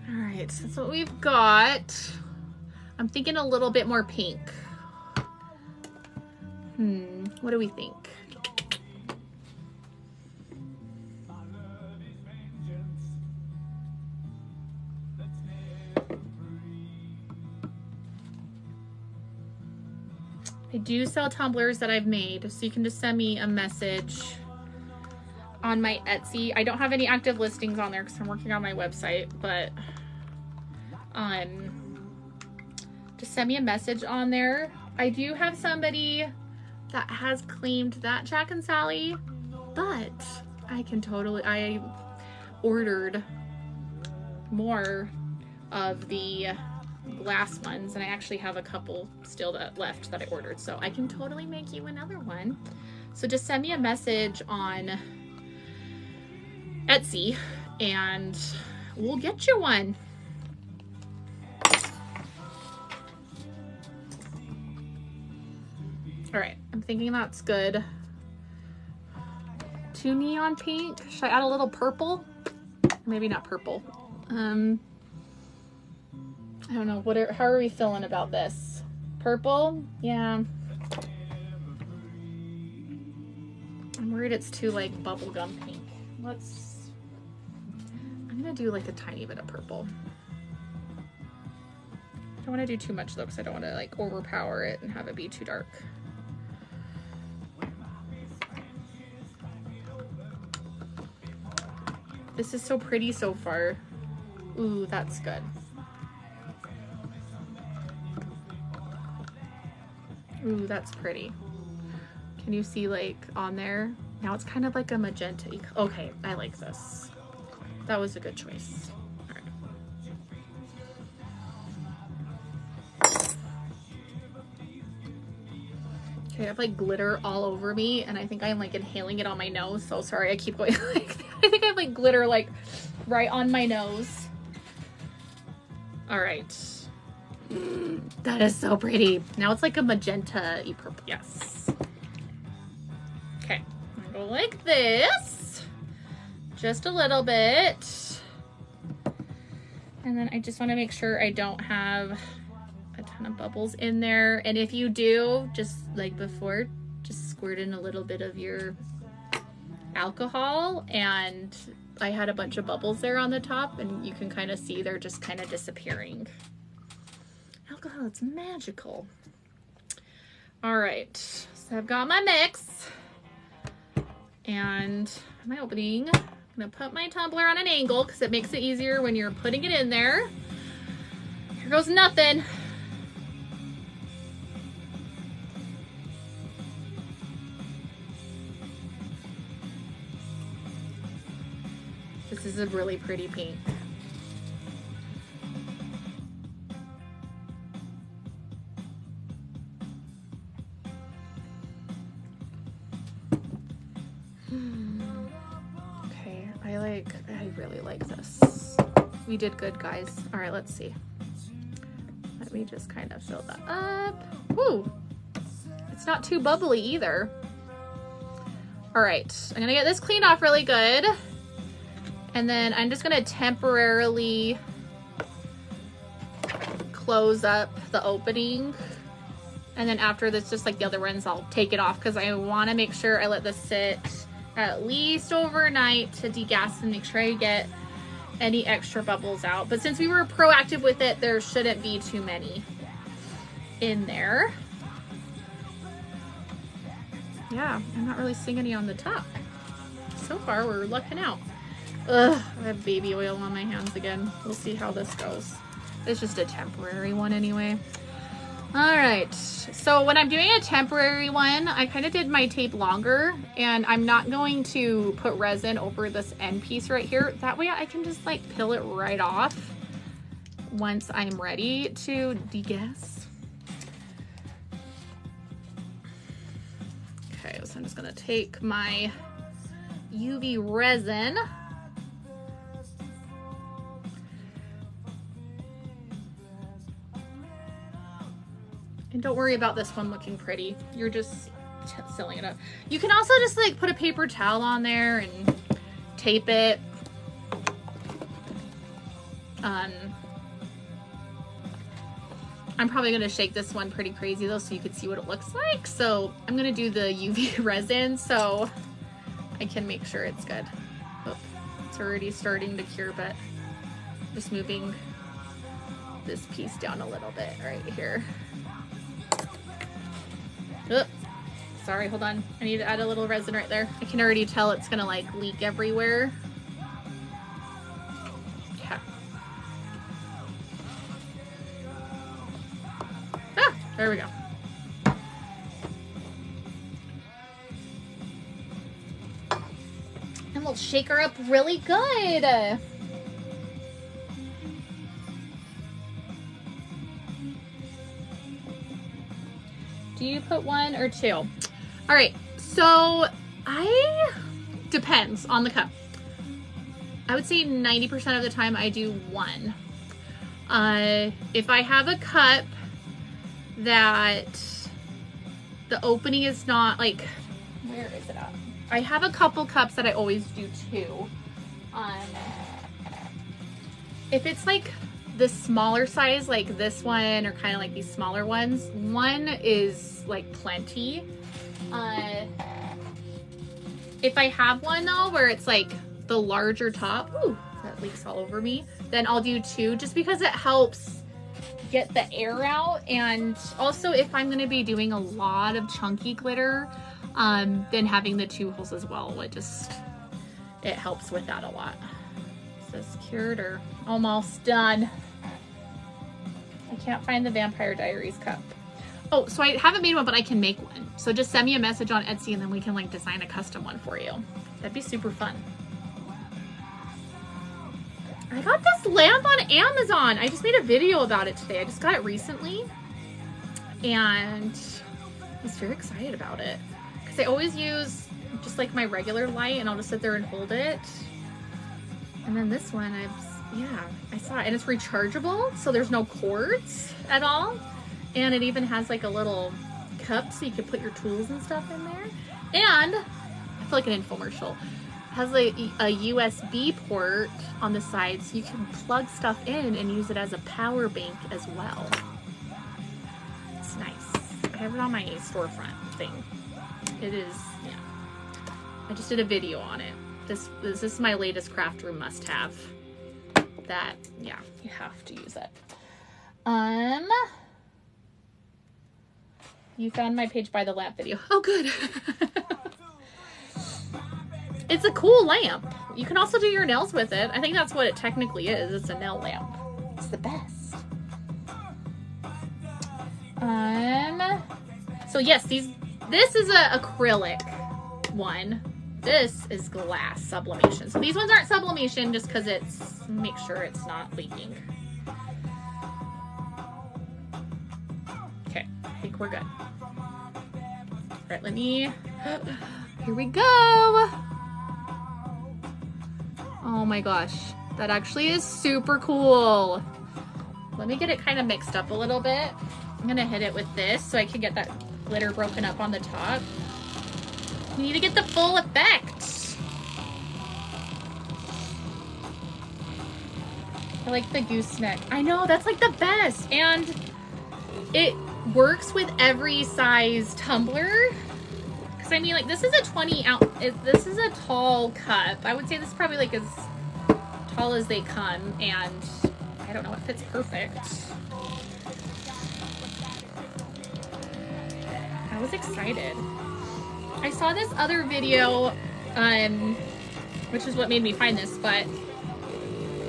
All right, so that's what we've got. I'm thinking a little bit more pink. What do we think? I do sell tumblers that I've made, so you can just send me a message on my Etsy. I don't have any active listings on there because I'm working on my website, but just send me a message on there. I do have somebody that has claimed that Jack and Sally, but I ordered more of the glass ones, and I actually have a couple still left that I ordered, so I can totally make you another one. So just send me a message on Etsy and we'll get you one. All right, I'm thinking that's good. 2 neon pink. Should I add a little purple? Maybe not purple. I don't know, how are we feeling about this? Purple? Yeah. I'm worried it's too like bubblegum pink. I'm gonna do like a tiny bit of purple. I don't want to do too much though, because I don't want to like overpower it and have it be too dark. This is so pretty so far. Ooh, that's good. Ooh, that's pretty. Can you see like on there? Now it's kind of like a magenta. Okay, I like this. That was a good choice. All right. Okay, I have like glitter all over me and I think I'm like inhaling it on my nose. So sorry, I keep going like that. I think I have like glitter like right on my nose. All right. That is so pretty. Now it's like a magenta-y purple. Yes. Okay, I'm gonna go like this. Just a little bit. And then I just want to make sure I don't have a ton of bubbles in there. And if you do, just like before, just squirt in a little bit of your alcohol. And I had a bunch of bubbles there on the top and you can kind of see they're just kind of disappearing. Alcohol, it's magical. All right, so I've got my mix and my opening. I'm gonna put my tumbler on an angle because it makes it easier when you're putting it in there. Here goes nothing. This is a really pretty pink. Okay, I really like this. We did good, guys. All right, let's see. Let me just kind of fill that up. Woo! It's not too bubbly either. All right, I'm gonna get this cleaned off really good. And then I'm just gonna temporarily close up the opening. And then after this, just like the other ones, I'll take it off because I wanna make sure I let this sit at least overnight to degas and make sure I get any extra bubbles out. But since we were proactive with it, there shouldn't be too many in there. Yeah, I'm not really seeing any on the top. So far, we're lucking out. Ugh, I have baby oil on my hands again. We'll see how this goes. It's just a temporary one anyway. All right, so when I'm doing a temporary one, I kind of did my tape longer and I'm not going to put resin over this end piece right here. That way I can just like peel it right off once I'm ready to degas. Okay, so I'm just gonna take my UV resin. And don't worry about this one looking pretty. You're just sealing it up. You can also just like put a paper towel on there and tape it. I'm probably gonna shake this one pretty crazy though so you can see what it looks like. So I'm gonna do the UV resin so I can make sure it's good. Oh, it's already starting to cure, but just moving this piece down a little bit right here. Oh, sorry, hold on. I need to add a little resin right there. I can already tell it's gonna like leak everywhere. Yeah. Ah, there we go. And we'll shake her up really good. Do you put one or two? All right, so depends on the cup. I would say 90% of the time I do one. If I have a cup that the opening is not like, where is it at? I have a couple cups that I always do two. If it's like the smaller size, like this one, or kind of like these smaller ones. One is like plenty. If I have one though, where it's like the larger top, ooh, that leaks all over me, then I'll do 2, just because it helps get the air out. And also if I'm gonna be doing a lot of chunky glitter, then having the 2 holes as well, it helps with that a lot. Is this cured or almost done? I can't find the Vampire Diaries cup. Oh, so I haven't made one, but I can make one. So just send me a message on Etsy and then we can like design a custom one for you. That'd be super fun. I got this lamp on Amazon. I just made a video about it today. I just got it recently and I was very excited about it because I always use just like my regular light and I'll just sit there and hold it. And then this one, I saw it, and it's rechargeable, so there's no cords at all. And it even has like a little cup so you can put your tools and stuff in there. And I feel like an infomercial. It has like a USB port on the side so you can plug stuff in and use it as a power bank as well. It's nice. I have it on my storefront thing. It is, yeah. I just did a video on it. This is my latest craft room must-have. That, yeah, you have to use it. You found my page by the lamp video. Oh, good. It's a cool lamp. You can also do your nails with it. I think that's what it technically is. It's a nail lamp. It's the best. So yes, this is a acrylic one. This is glass sublimation. So these ones aren't sublimation just because make sure it's not leaking. Okay, I think we're good. All right, let me, here we go. Oh my gosh, that actually is super cool. Let me get it kind of mixed up a little bit. I'm gonna hit it with this so I can get that glitter broken up on the top. You need to get the full effect. I like the gooseneck. I know, that's like the best. And it works with every size tumbler. Because I mean, like, this is a 20 ounce, this is a tall cup. I would say this is probably like as tall as they come. And I don't know, it fits perfect. I was excited. I saw this other video, which is what made me find this, but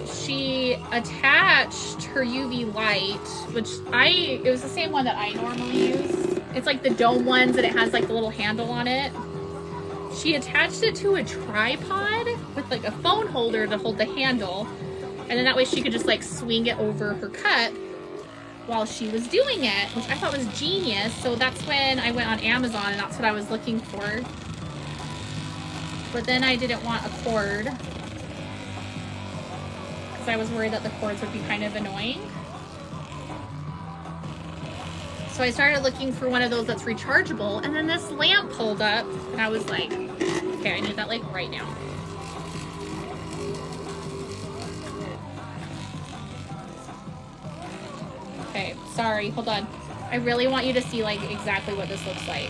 she attached her UV light, which it was the same one that I normally use. It's like the dome ones and it has like the little handle on it. She attached it to a tripod with like a phone holder to hold the handle. And then that way she could just like swing it over her cup while she was doing it, which I thought was genius. So that's when I went on Amazon and that's what I was looking for. But then I didn't want a cord because I was worried that the cords would be kind of annoying. So I started looking for one of those that's rechargeable, and then this lamp pulled up and I was like, okay, I need that like right now. Okay, sorry, hold on. I really want you to see like exactly what this looks like.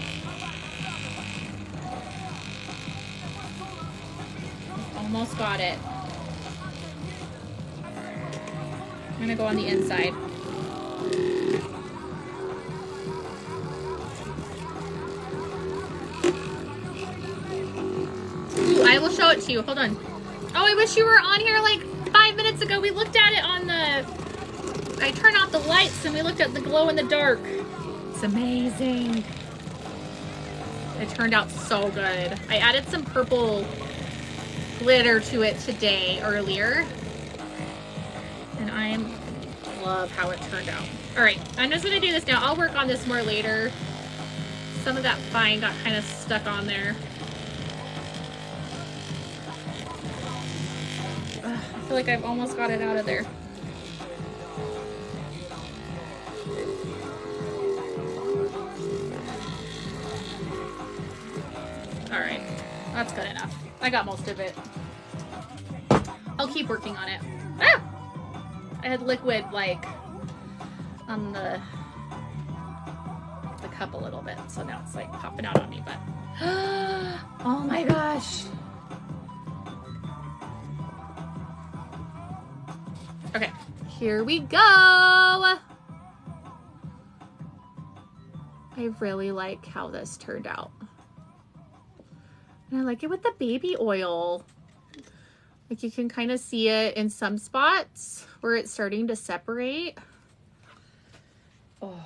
Almost got it. I'm gonna go on the inside. Ooh, I will show it to you, hold on. Oh, I wish you were on here like 5 minutes ago. We looked at it on I turned off the lights and we looked at the glow in the dark. It's amazing. It turned out so good. I added some purple glitter to it earlier. And I love how it turned out. All right, I'm just gonna do this now. I'll work on this more later. Some of that fine got kind of stuck on there. Ugh, I feel like I've almost got it out of there. All right, that's good enough. I got most of it. I'll keep working on it. Ah! I had liquid like on the cup a little bit, so now it's like popping out on me, but oh my gosh. Okay, here we go. I really like how this turned out. And I like it with the baby oil. Like you can kind of see it in some spots where it's starting to separate. Oh,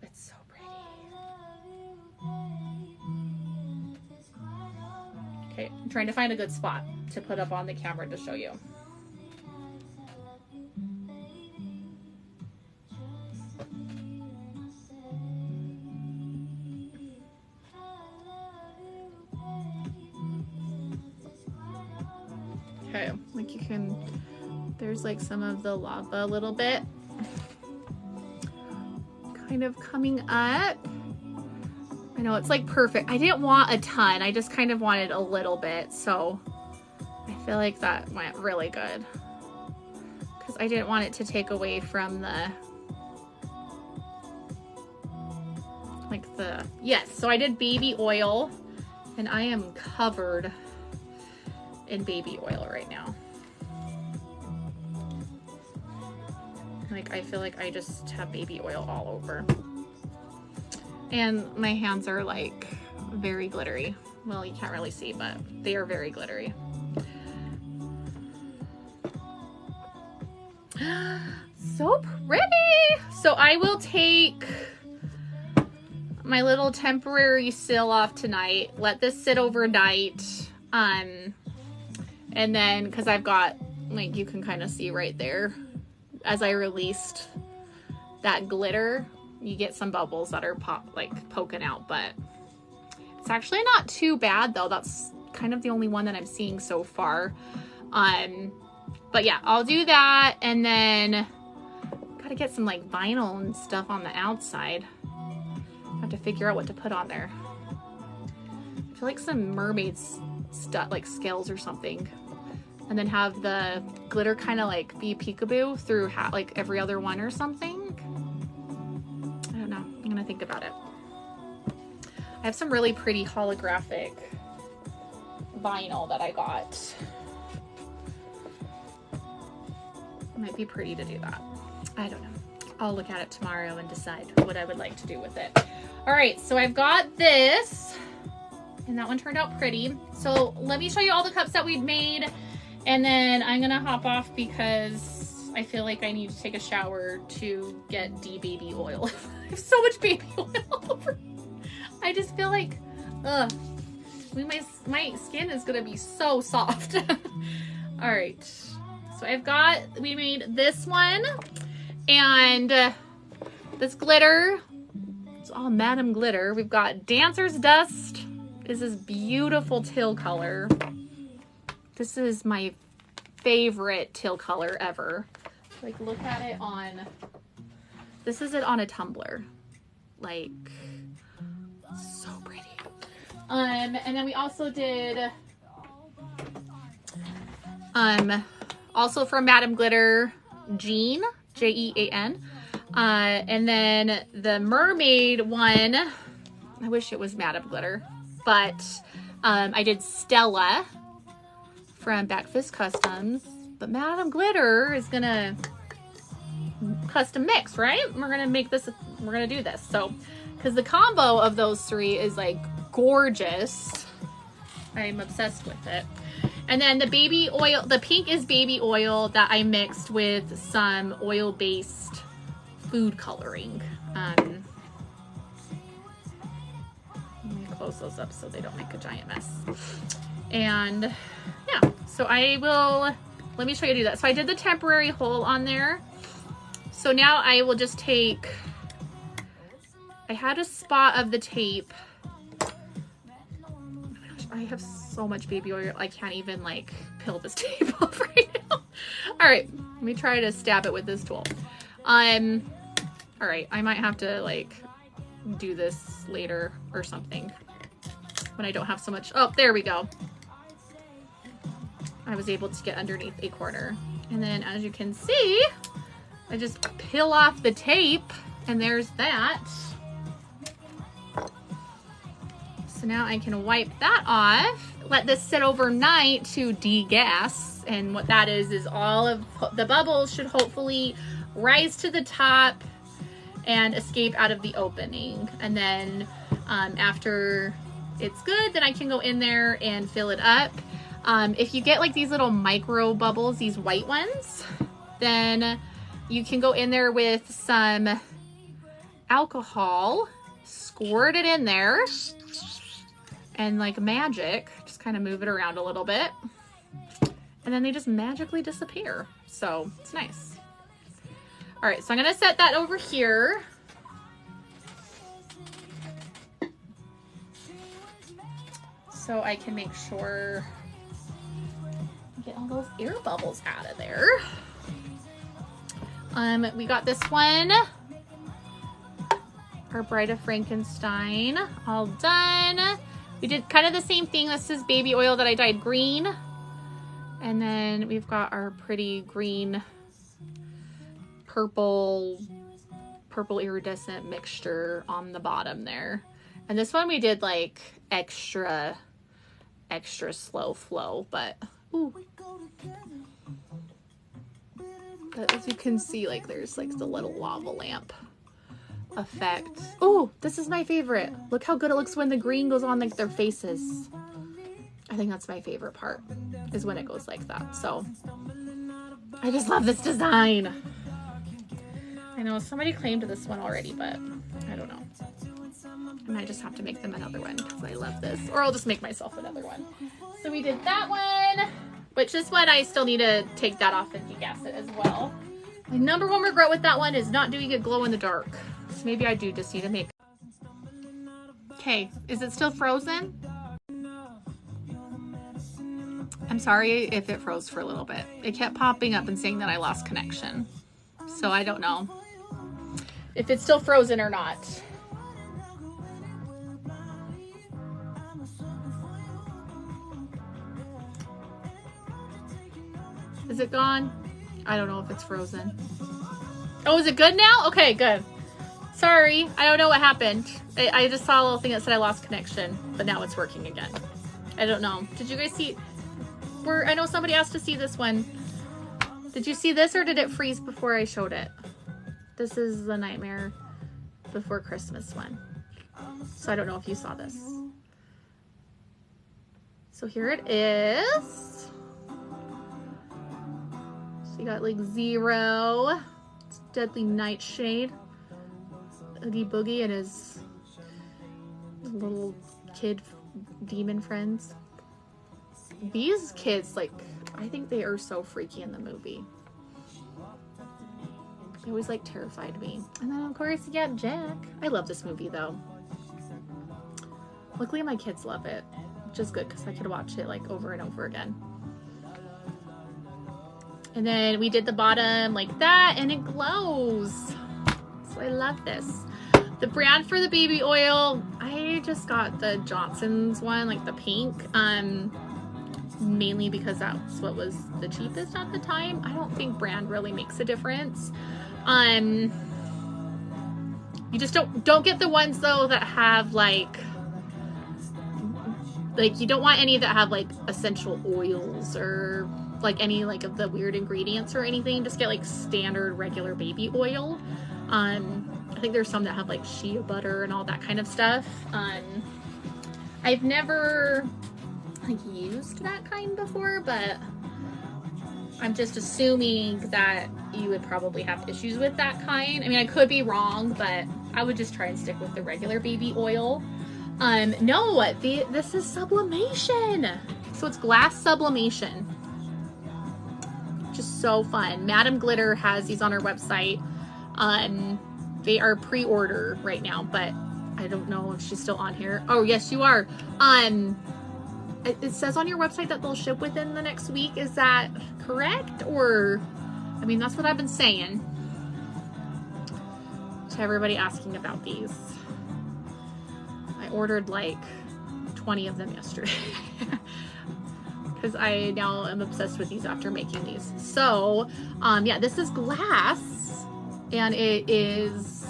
it's so pretty. Okay, I'm trying to find a good spot to put up on the camera to show you. Okay, like you can, there's like some of the lava a little bit kind of coming up. I know it's like perfect. I didn't want a ton. I just kind of wanted a little bit. So I feel like that went really good because I didn't want it to take away from the, like the, yes. So I did baby oil and I am covered in baby oil right now. Like I feel like I just have baby oil all over. And my hands are like very glittery. Well, you can't really see, but they are very glittery. So pretty. So I will take my little temporary seal off tonight. Let this sit overnight. And then, because I've got, like, you can kind of see right there, as I released that glitter, you get some bubbles that are poking out, but it's actually not too bad though. That's kind of the only one that I'm seeing so far. But yeah, I'll do that, and then gotta get some like vinyl and stuff on the outside. I have to figure out what to put on there. I feel like some mermaids stuff, like scales or something, and then have the glitter kind of like be peekaboo through like every other one or something. I don't know. I'm gonna think about it. I have some really pretty holographic vinyl that I got. It might be pretty to do that. I don't know. I'll look at it tomorrow and decide what I would like to do with it. All right, so I've got this, and that one turned out pretty. So let me show you all the cups that we've made, and then I'm gonna hop off because I feel like I need to take a shower to get baby oil. I have so much baby oil over. I just feel like, my skin is gonna be so soft. All right, so we made this one, and this glitter, it's all Madame Glitter. We've got Dancer's Dust, is this beautiful teal color. This is my favorite teal color ever. Like, look at it on, this is it on a tumbler. Like, so pretty. And then we also did, also from Madame Glitter, Jean, Jean. And then the mermaid one, I wish it was Madame Glitter, but I did Stella from Backfist Customs, but Madame Glitter is gonna custom mix, right? We're gonna make this, we're gonna do this. So, because the combo of those three is like gorgeous. I'm obsessed with it. And then the baby oil, the pink is baby oil that I mixed with some oil-based food coloring. Let me close those up so they don't make a giant mess. And yeah, so let me show you how to do that. So I did the temporary hole on there. So now I will just take, I had a spot of the tape. Oh my gosh, I have so much baby oil, I can't even like peel this tape off right now. All right, let me try to stab it with this tool. All right, I might have to like do this later or something when I don't have so much. Oh, there we go. I was able to get underneath a corner. And then as you can see, I just peel off the tape and there's that. So now I can wipe that off, let this sit overnight to degas. And what that is all of the bubbles should hopefully rise to the top and escape out of the opening. And then after it's good, then I can go in there and fill it up. If you get like these little micro bubbles, these white ones, then you can go in there with some alcohol, squirt it in there, and like magic, just kind of move it around a little bit. And then they just magically disappear. So it's nice. All right, so I'm gonna set that over here. So I can make sure I get all those air bubbles out of there. We got this one, our Bride of Frankenstein, all done. We did kind of the same thing. This is baby oil that I dyed green. And then we've got our pretty green, purple iridescent mixture on the bottom there. And this one we did like extra slow flow, but ooh. But as you can see, like there's like the little lava lamp effect. Oh, this is my favorite. Look how good it looks when the green goes on like their faces. I think that's my favorite part, is when it goes like that. So I just love this design. I know somebody claimed this one already, but I don't know. I might just have to make them another one because I love this, or I'll just make myself another one. So we did that one, which this one I still need to take that off and degas it as well. My number one regret with that one is not doing a glow in the dark. So maybe I do just need to make. Okay, is it still frozen? I'm sorry if it froze for a little bit. It kept popping up and saying that I lost connection. So I don't know if it's still frozen or not. Is it gone? I don't know if it's frozen. Oh, is it good now? Okay, good. Sorry, I don't know what happened. I just saw a little thing that said I lost connection, but now it's working again. I don't know. Did you guys see? I know somebody asked to see this one. Did you see this, or did it freeze before I showed it? This is the Nightmare Before Christmas one. So I don't know if you saw this. So here it is. So you got like Zero, it's Deadly Nightshade, Oogie Boogie and his little kid demon friends. These kids, like, I think they are so freaky in the movie. They always like terrified me. And then of course you got Jack. I love this movie though. Luckily my kids love it, which is good because I could watch it like over and over again. And then we did the bottom like that and it glows. So I love this. The brand for the baby oil, I just got the Johnson's one, like the pink. Mainly because that's what was the cheapest at the time. I don't think brand really makes a difference. You just don't get the ones though that have like you don't want any that have like essential oils or like any like of the weird ingredients or anything. Just get like standard regular baby oil. I think there's some that have like shea butter and all that kind of stuff. I've never used that kind before, but I'm just assuming that you would probably have issues with that kind. I mean, I could be wrong, but I would just try and stick with the regular baby oil. No, this is sublimation. So it's glass sublimation. Just so fun. Madam Glitter has these on her website. They are pre-order right now, but I don't know if she's still on here. Oh, yes, you are. It says on your website that they'll ship within the next week. Is that correct? Or, I mean, that's what I've been saying to everybody asking about these. I ordered like 20 of them yesterday. because I now am obsessed with these after making these. So, yeah, this is glass, and it is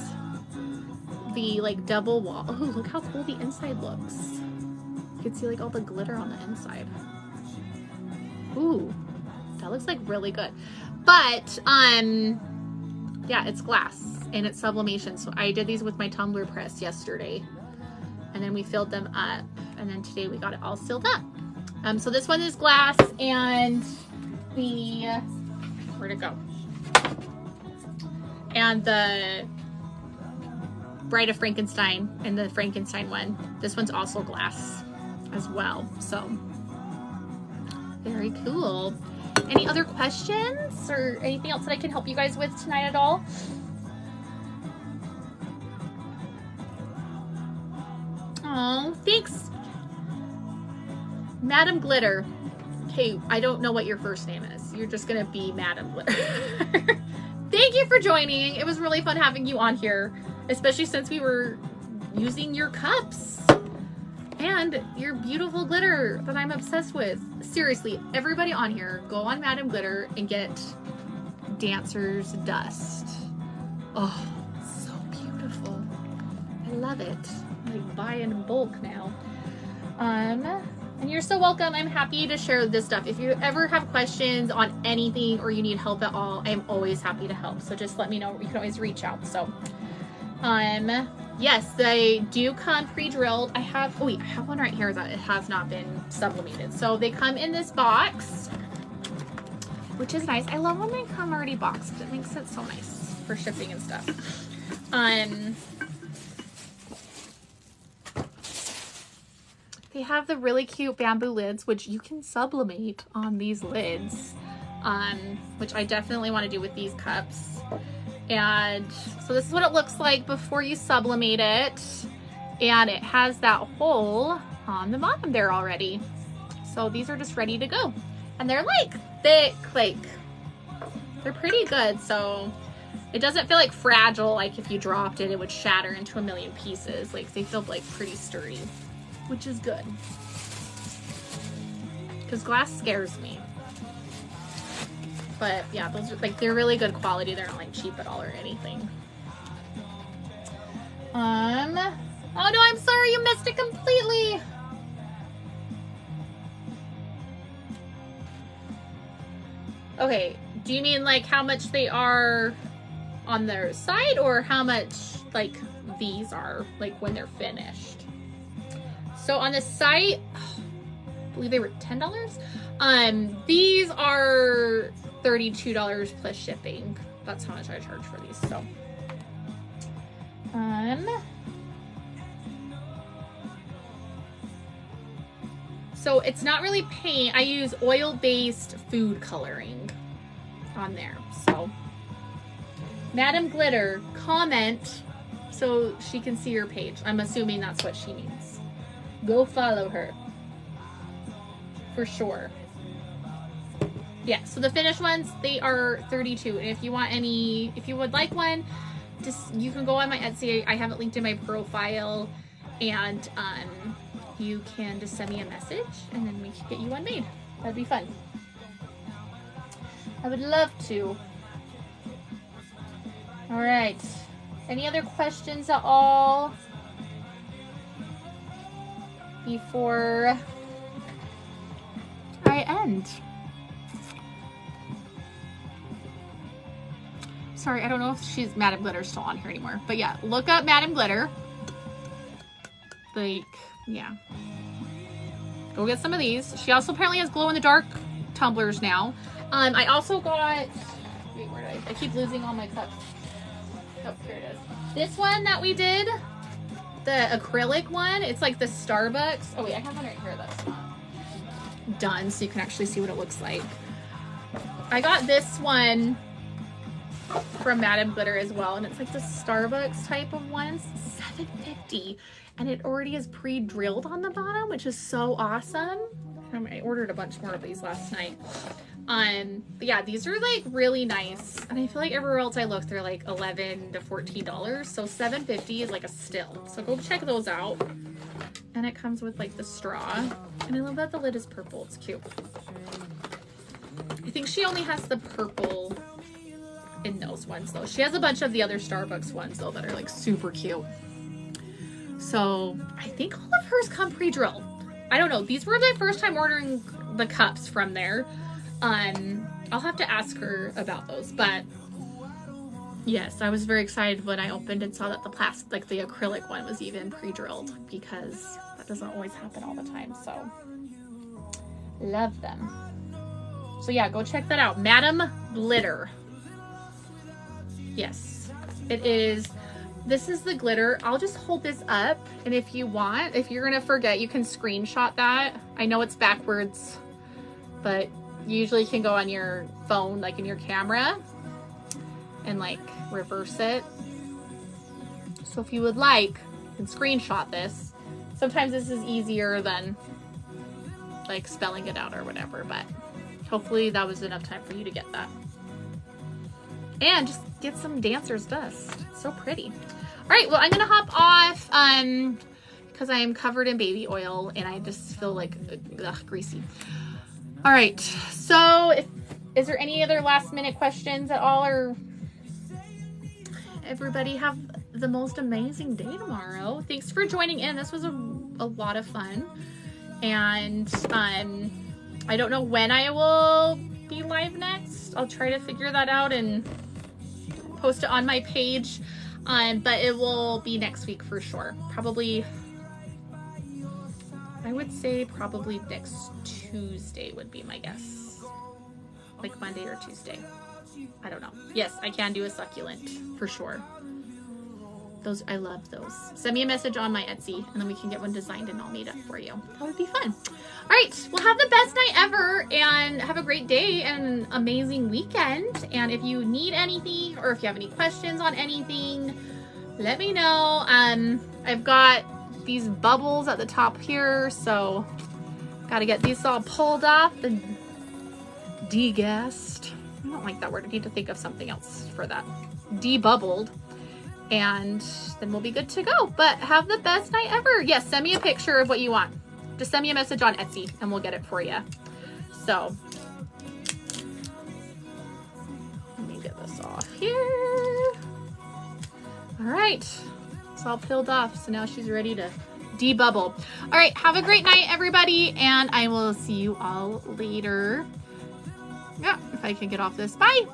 the like double wall. Oh, look how cool the inside looks. You can see like all the glitter on the inside. Ooh, that looks like really good. But, yeah, it's glass and it's sublimation. So I did these with my tumbler press yesterday, and then we filled them up, and then today we got it all sealed up. So this one is glass, and the, where'd it go? And the Bride of Frankenstein and the Frankenstein one, this one's also glass as well. So very cool. Any other questions or anything else that I can help you guys with tonight at all? Oh, thanks, Madam Glitter. Okay, I don't know what your first name is. You're just gonna be Madam Glitter. Thank you for joining. It was really fun having you on here, especially since we were using your cups and your beautiful glitter that I'm obsessed with. Seriously, everybody on here, go on Madam Glitter and get Dancer's Dust. Oh, so beautiful. I love it. I'm like buying in bulk now. And you're so welcome. I'm happy to share this stuff. If you ever have questions on anything or you need help at all, I'm always happy to help. So just let me know. You can always reach out. So, yes, they do come pre-drilled. I have one right here that it has not been sublimated. So they come in this box, which is nice. I love when they come already boxed. It makes it so nice for shipping and stuff. They have the really cute bamboo lids, which you can sublimate on these lids, which I definitely want to do with these cups. And so this is what it looks like before you sublimate it. And it has that hole on the bottom there already. So these are just ready to go. And they're like thick, like they're pretty good. So it doesn't feel like fragile, like if you dropped it, it would shatter into a million pieces. Like they feel like pretty sturdy, which is good. Because glass scares me. But yeah, those are like, they're really good quality. They're not like cheap at all or anything. Oh no, I'm sorry you missed it completely. Okay, do you mean like how much they are on their side, or how much like these are like when they're finished? So on the site, I believe they were $10. These are $32 plus shipping. That's how much I charge for these. So, so it's not really paint. I use oil-based food coloring on there. So, Madam Glitter, comment so she can see your page. I'm assuming that's what she means. Go follow her. For sure. Yeah, so the finished ones, they are $32. And if you want any, if you would like one, just, you can go on my Etsy. I have it linked in my profile. And you can just send me a message and then we can get you one made. That'd be fun. I would love to. All right. Any other questions at all before I end? Sorry, I don't know if she's Madam Glitter's still on here anymore. But yeah, look up Madam Glitter. Like, yeah. Go get some of these. She also apparently has glow-in-the-dark tumblers now. I also got... Wait, where did I keep losing all my cups. Oh, here it is. This one that we did, the acrylic one, it's like the Starbucks. Oh wait, I have one right here that's not done, so you can actually see what it looks like. I got this one from Madam Glitter as well, and it's like the Starbucks type of one. It's $7.50, and it already is pre-drilled on the bottom, which is so awesome. I ordered a bunch more of these last night. But yeah, these are like really nice, and I feel like everywhere else I look, they're like $11 to $14. So $7.50 is like a steal. So go check those out. And it comes with like the straw, and I love that the lid is purple. It's cute. I think she only has the purple in those ones though. She has a bunch of the other Starbucks ones though that are like super cute. So I think all of hers come pre-drilled. I don't know. These were my first time ordering the cups from there. I'll have to ask her about those, but yes, I was very excited when I opened and saw that the plastic, like the acrylic one, was even pre-drilled, because that doesn't always happen all the time. So love them. So yeah, go check that out. Madam Glitter. Yes, it is. This is the glitter. I'll just hold this up, and if you want, if you're gonna forget, you can screenshot that. I know it's backwards, but you usually can go on your phone, like in your camera, and like reverse it. So if you would like, you can screenshot this. Sometimes this is easier than like spelling it out or whatever, but hopefully that was enough time for you to get that. And just get some dancer's dust. It's so pretty. All right, well, I'm gonna hop off because I am covered in baby oil and I just feel like greasy. All right, so is there any other last minute questions at all, or everybody have the most amazing day tomorrow. Thanks for joining in. This was a lot of fun, and I don't know when I will be live next. I'll try to figure that out and post it on my page, but it will be next week for sure. Probably, I would say probably next Tuesday would be my guess. Like Monday or Tuesday. I don't know. Yes, I can do a succulent for sure. Those, I love those. Send me a message on my Etsy and then we can get one designed and all made up for you. That would be fun. All right, well, have the best night ever and have a great day and an amazing weekend. And if you need anything or if you have any questions on anything, let me know. I've got these bubbles at the top here, so got to get these all pulled off and degassed. I don't like that word. I need to think of something else for that. Debubbled. And then we'll be good to go. But have the best night ever. Yes, send me a picture of what you want. Just send me a message on Etsy and we'll get it for you. So, let me get this off here. All right, it's all peeled off. So now she's ready to debubble. All right, have a great night, everybody. And I will see you all later. Yeah, if I can get off this. Bye.